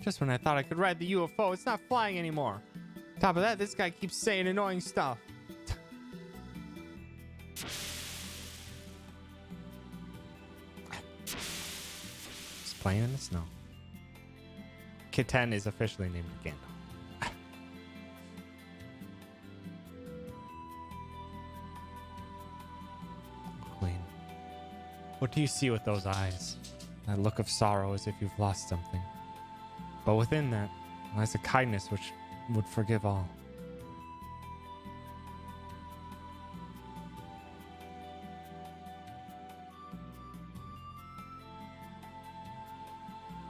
Just when I thought I could ride the UFO, it's not flying anymore. Top of that, this guy keeps saying annoying stuff. Just playing in the snow. Kitten is officially named Gandalf. Queen. What do you see with those eyes? That look of sorrow as if you've lost something. But within that lies a kindness which would forgive all.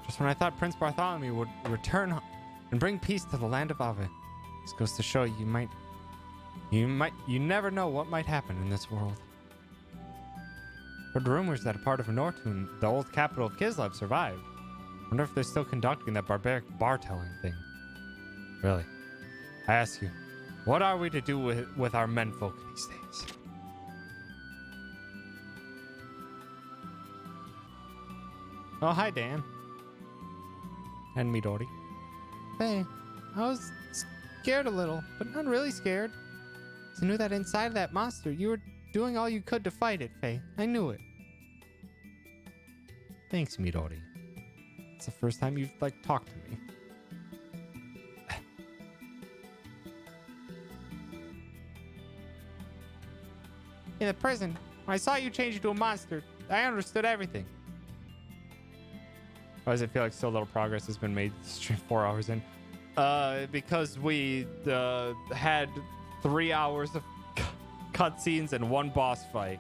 Just when I thought Prince Bartholomew would return and bring peace to the land of Ave. This goes to show you never know what might happen in this world. Heard rumors that a part of Nortun, the old capital of Kislev, survived. Wonder if they're still conducting that barbaric bar-telling thing. Really? I ask you, what are we to do with our menfolk these days? Oh, hi, Dan. And Midori. Hey, I was scared a little, but not really scared. I knew that inside of that monster, you were doing all you could to fight it, Faye. I knew it. Thanks, Midori. It's the first time you've, talked to me. In the prison, when I saw you change into a monster, I understood everything. Why does it feel like so little progress has been made 4 hours in? Because we had 3 hours of cutscenes and 1 boss fight.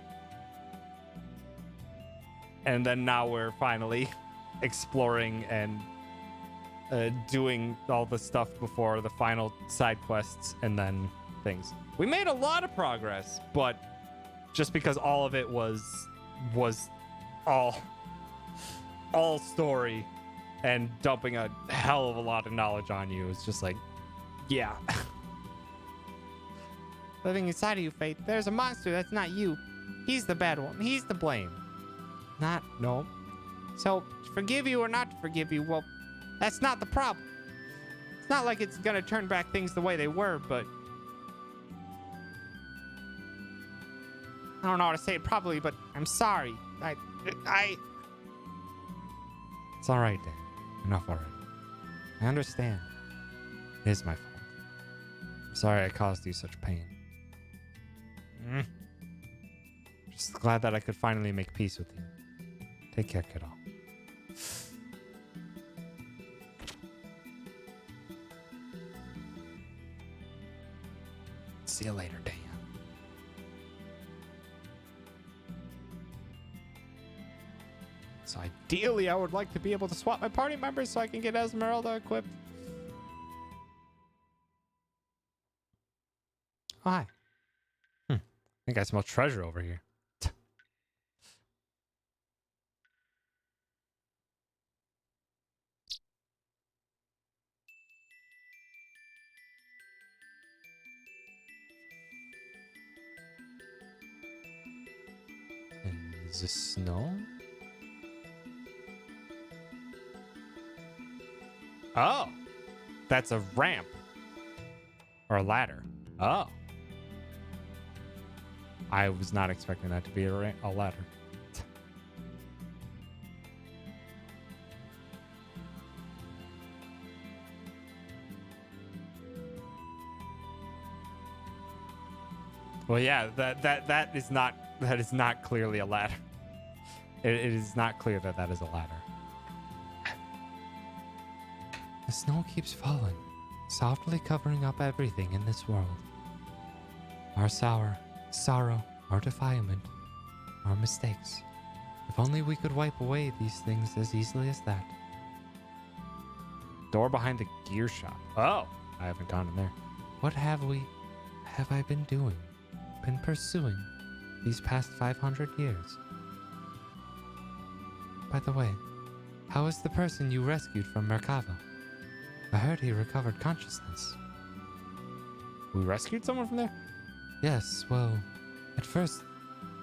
And then now we're finally exploring and doing all the stuff before the final side quests and then things. We made a lot of progress, but just because all of it was all story and dumping a hell of a lot of knowledge on you, it's just like, yeah. Living inside of you, Faith, there's a monster that's not you. He's the bad one. He's to blame. No. So, forgive you or not to forgive you, well, that's not the problem. It's not like it's gonna turn back things the way they were, but I don't know how to say it properly, but I'm sorry. It's all right, Dan. Enough already. I understand. It is my fault. I'm sorry I caused you such pain. Just glad that I could finally make peace with you. Take care, kiddo. See you later, Dan. So ideally, I would like to be able to swap my party members so I can get Esmeralda equipped. Oh, hi. I think I smell treasure over here. In the snow? Oh, that's a ramp or a ladder. Oh. I was not expecting that to be a ladder. Well, yeah, that is not clearly a ladder. It is not clear that that is a ladder. The snow keeps falling, softly covering up everything in this world. Our sorrow, our defilement, our mistakes. If only we could wipe away these things as easily as that. Door behind the gear shop. Oh, I haven't gone in there. What have I been doing, been pursuing these past 500 years? By the way, how is the person you rescued from Merkava? I heard he recovered consciousness. We rescued someone from there? Yes, well, at first,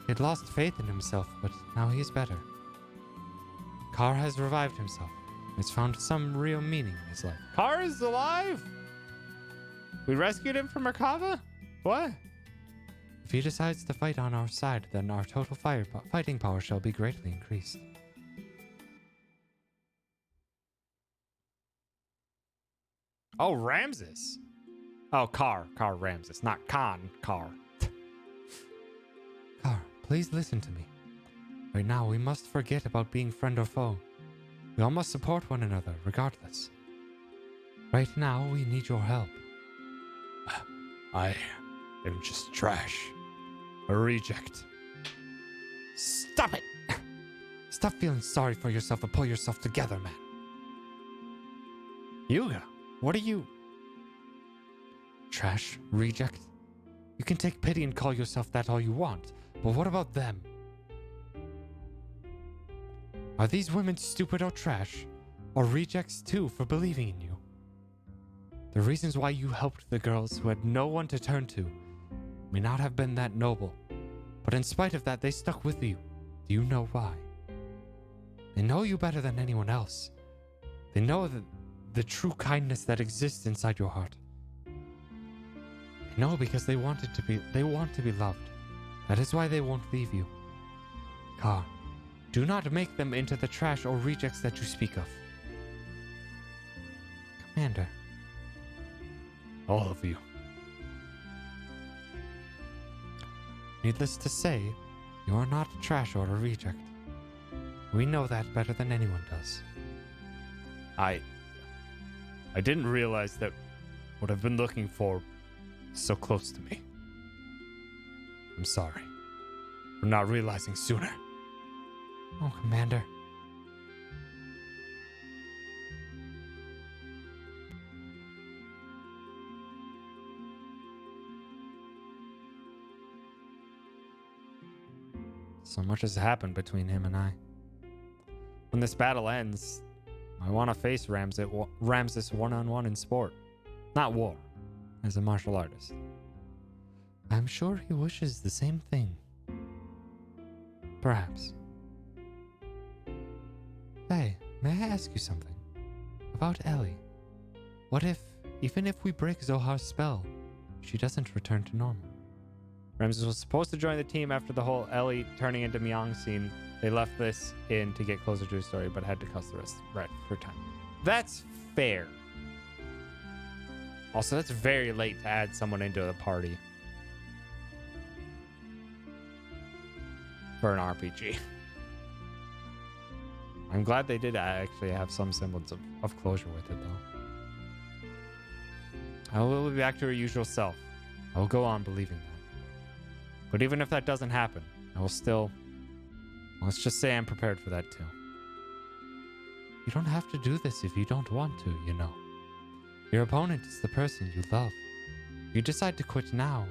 he'd lost faith in himself, but now he's better. Carr has revived himself. He's found some real meaning in his life. Carr is alive? We rescued him from Merkava? What? If he decides to fight on our side, then our total fighting power shall be greatly increased. Oh, Ramses. Oh, Carr Ramses, not Khan, Carr. Carr, please listen to me. Right now, we must forget about being friend or foe. We all must support one another, regardless. Right now, we need your help. I am just trash. A reject. Stop it! Stop feeling sorry for yourself and pull yourself together, man. Yuga, what are you? Trash? Reject? You can take pity and call yourself that all you want, but what about them? Are these women stupid or trash? Or rejects too for believing in you? The reasons why you helped the girls who had no one to turn to may not have been that noble, but in spite of that, they stuck with you. Do you know why? They know you better than anyone else. They know the true kindness that exists inside your heart. They know because they want to be loved. That is why they won't leave you. Carr, do not make them into the trash or rejects that you speak of. Commander. All of you. Needless to say, you are not a trash or a reject. We know that better than anyone does. I didn't realize that what I've been looking for is so close to me. I'm sorry for not realizing sooner. Oh, Commander. So much has happened between him and I. When this battle ends, I want to face Ramses one-on-one in sport, not war, as a martial artist. I'm sure he wishes the same thing. Perhaps. Hey, may I ask you something? About Ellie. What if, even if we break Zohar's spell, she doesn't return to normal? Ramses was supposed to join the team after the whole Ellie turning into Myong scene. They left this in to get closer to his story, but had to cuss the rest right for time. That's fair. Also, that's very late to add someone into the party for an RPG. I'm glad they did actually have some semblance of closure with it, though. I will be back to her usual self. I will go on believing that. But even if that doesn't happen, I will still... Let's just say I'm prepared for that too. You don't have to do this if you don't want to, you know. Your opponent is the person you love. If you decide to quit now,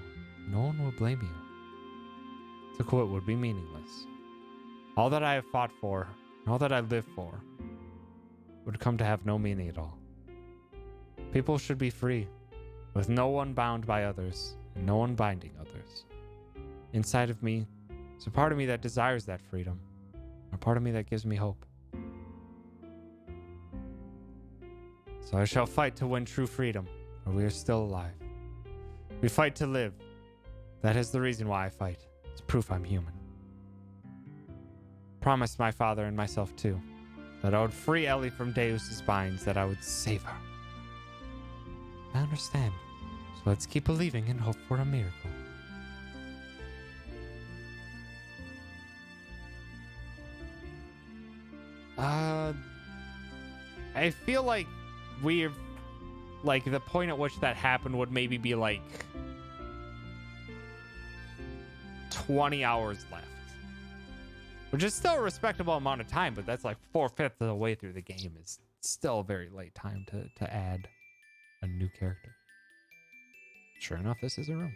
no one will blame you. To quit would be meaningless. All that I have fought for, all that I live for, would come to have no meaning at all. People should be free, with no one bound by others, and no one binding others. Inside of me, there's a part of me that desires that freedom, a part of me that gives me hope. So I shall fight to win true freedom, for we are still alive. We fight to live. That is the reason why I fight, It's proof I'm human. Promised my father and myself too that I would free Ellie from Deus's binds, that I would save her. I understand. So let's keep believing and hope for a miracle. I feel like we've, like, the point at which that happened would maybe be like 20 hours left, which is still a respectable amount of time, but that's like 4/5 of the way through the game. Is still a very late time to add a new character. Sure enough, this is a room.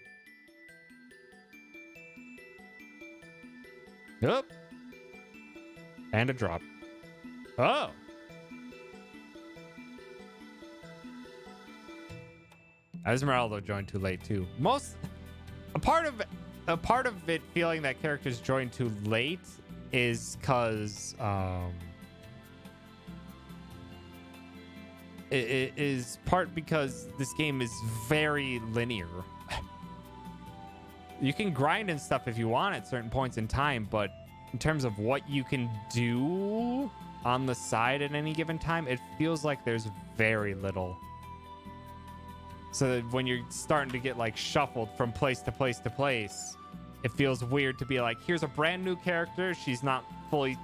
Yep. And a drop. Oh. Esmeralda joined too late too. A part of it feeling that characters joined too late is because it is part because this game is very linear. You can grind and stuff if you want at certain points in time, but in terms of what you can do on the side at any given time, it feels like there's very little. So that when you're starting to get like shuffled from place to place to place, it feels weird to be like, here's a brand new character. She's not fully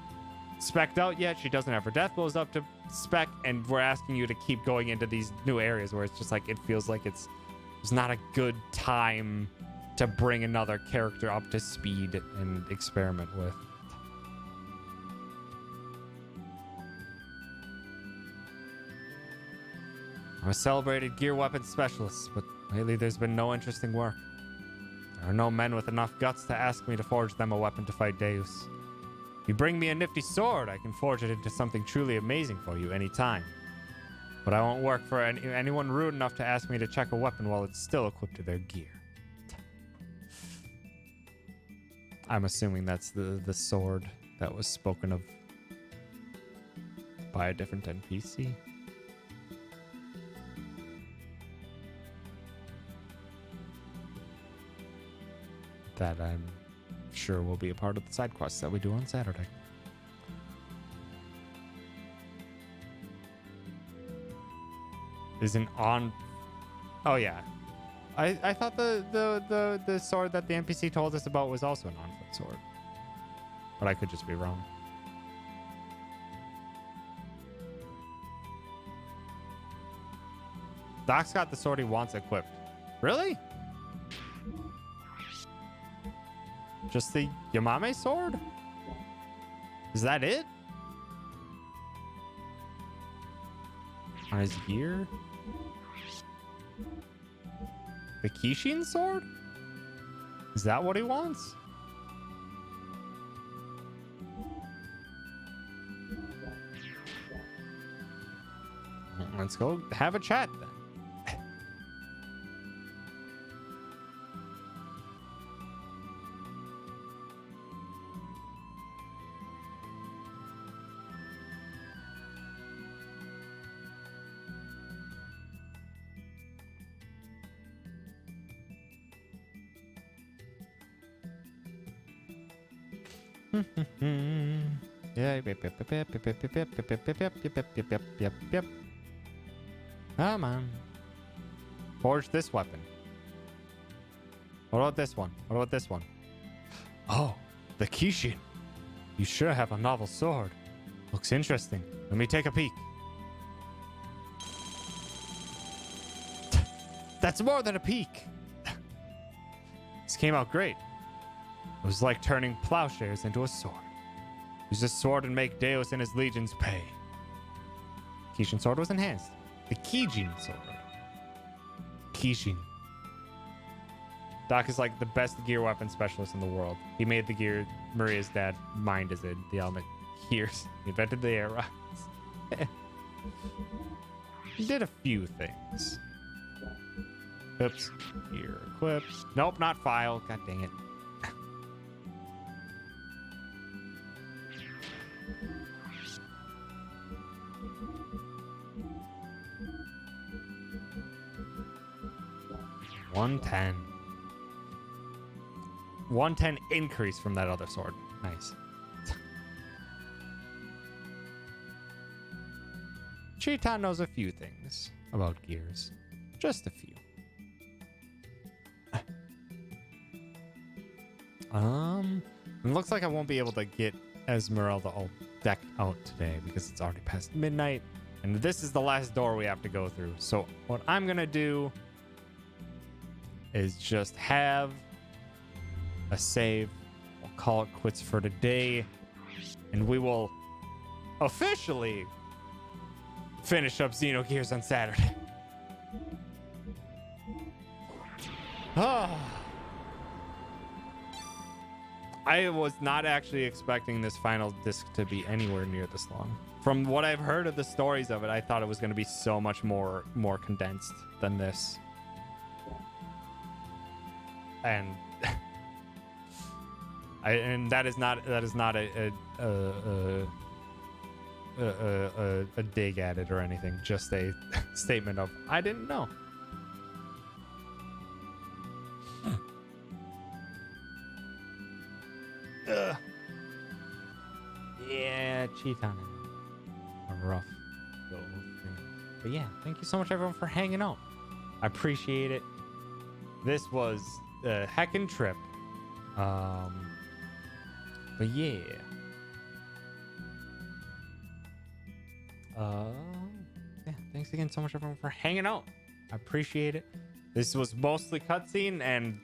spec'd out yet. She doesn't have her death blows up to spec, and we're asking you to keep going into these new areas where it's just like, it feels like it's not a good time to bring another character up to speed and experiment with. I'm a celebrated gear weapon specialist, but lately there's been no interesting work. There are no men with enough guts to ask me to forge them a weapon to fight Deus. If you bring me a nifty sword, I can forge it into something truly amazing for you anytime. But I won't work for anyone rude enough to ask me to check a weapon while it's still equipped to their gear. I'm assuming that's the sword that was spoken of by a different NPC. That I'm sure will be a part of the side quests that we do on Saturday. Isn't on. Oh yeah, I thought the sword that the NPC told us about was also an on-foot sword, but I could just be wrong. Doc's got the sword he wants equipped. Really? Just the Yamame sword? Is that it? On his gear? The Kishin sword? Is that what he wants? Let's go have a chat then. Yep. Come on. Forge this weapon. What about this one? What about this one? Oh, the Kishin. You sure have a novel sword. Looks interesting. Let me take a peek. That's more than a peek. This came out great. It was like turning plowshares into a sword. Use this sword and make Deus and his legions pay. Kishin sword was enhanced. The Kijin sword. Kishin. Doc is like the best gear weapon specialist in the world. He made the gear Maria's dad mined as in the element gears. He invented the air rods. He did a few things. Oops. Gear equipped. Nope, not file. God dang it. $110. 110 increase from that other sword. Nice. Cheetah knows a few things about gears. Just a few. It looks like I won't be able to get Esmeralda all decked out today because it's already past midnight. And this is the last door we have to go through. So what I'm going to do is just have a save. We'll call it quits for today. And we will officially finish up Xenogears on Saturday. I was not actually expecting this final disc to be anywhere near this long. From what I've heard of the stories of it, I thought it was going to be so much more condensed than this. And that is not a dig at it or anything. Just a statement of I didn't know. Yeah, cheat on it. A rough go thing. But yeah, thank you so much everyone for hanging out. I appreciate it. This was a heckin' trip. But yeah. Yeah, thanks again so much everyone for hanging out. I appreciate it. This was mostly cutscene and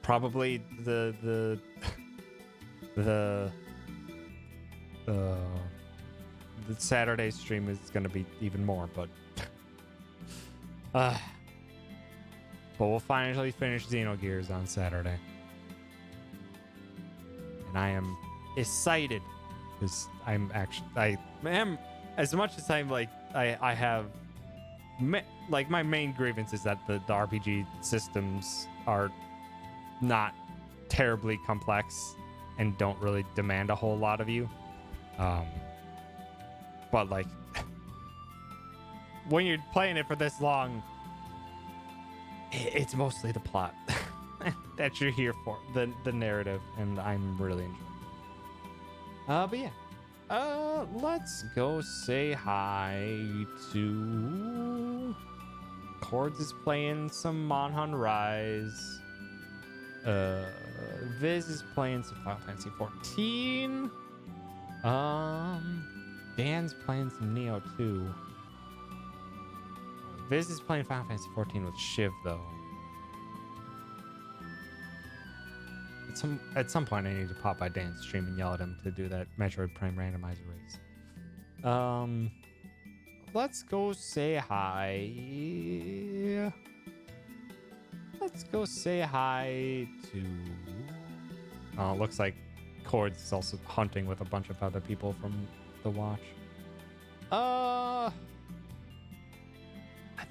probably the Saturday stream is going to be even more, but we'll finally finish Xenogears on Saturday. And I am excited because I am, as much as I'm like, I have, like, my main grievance is that the RPG systems are not terribly complex and don't really demand a whole lot of you. But like, when you're playing it for this long, it's mostly the plot that you're here for, the narrative, and I'm really enjoying it. But yeah, let's go say hi to Chords is playing some Monhun Rise. Viz is playing some Final Fantasy 14. Dan's playing some Neo 2. Viz is playing Final Fantasy 14 with Shiv though. At some point I need to pop by Dan's stream and yell at him to do that Metroid Prime randomizer race. Let's go say hi. Let's go say hi to... Oh, it looks like Chords is also hunting with a bunch of other people from the watch. I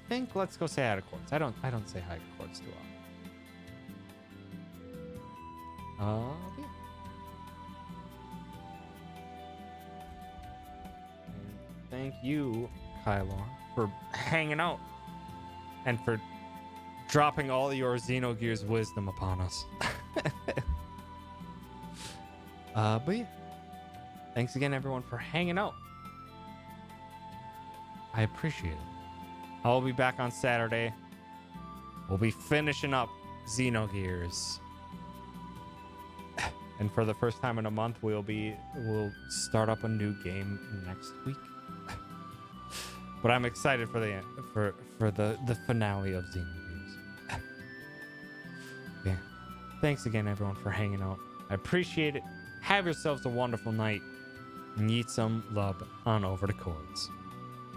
think let's go say hi to Chords. I don't say hi to Chords too often. Yeah. And thank you, Kylor, for hanging out and for dropping all your Xenogears wisdom upon us. But yeah, thanks again everyone for hanging out. I appreciate it. I'll be back on Saturday. We'll be finishing up Xenogears. And for the first time in a month, we'll start up a new game next week. But I'm excited for the finale of Xenogears. Yeah. Thanks again everyone for hanging out. I appreciate it. Have yourselves a wonderful night. And eat some love on over to Chords.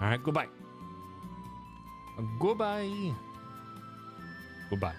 All right, goodbye. Goodbye. Goodbye.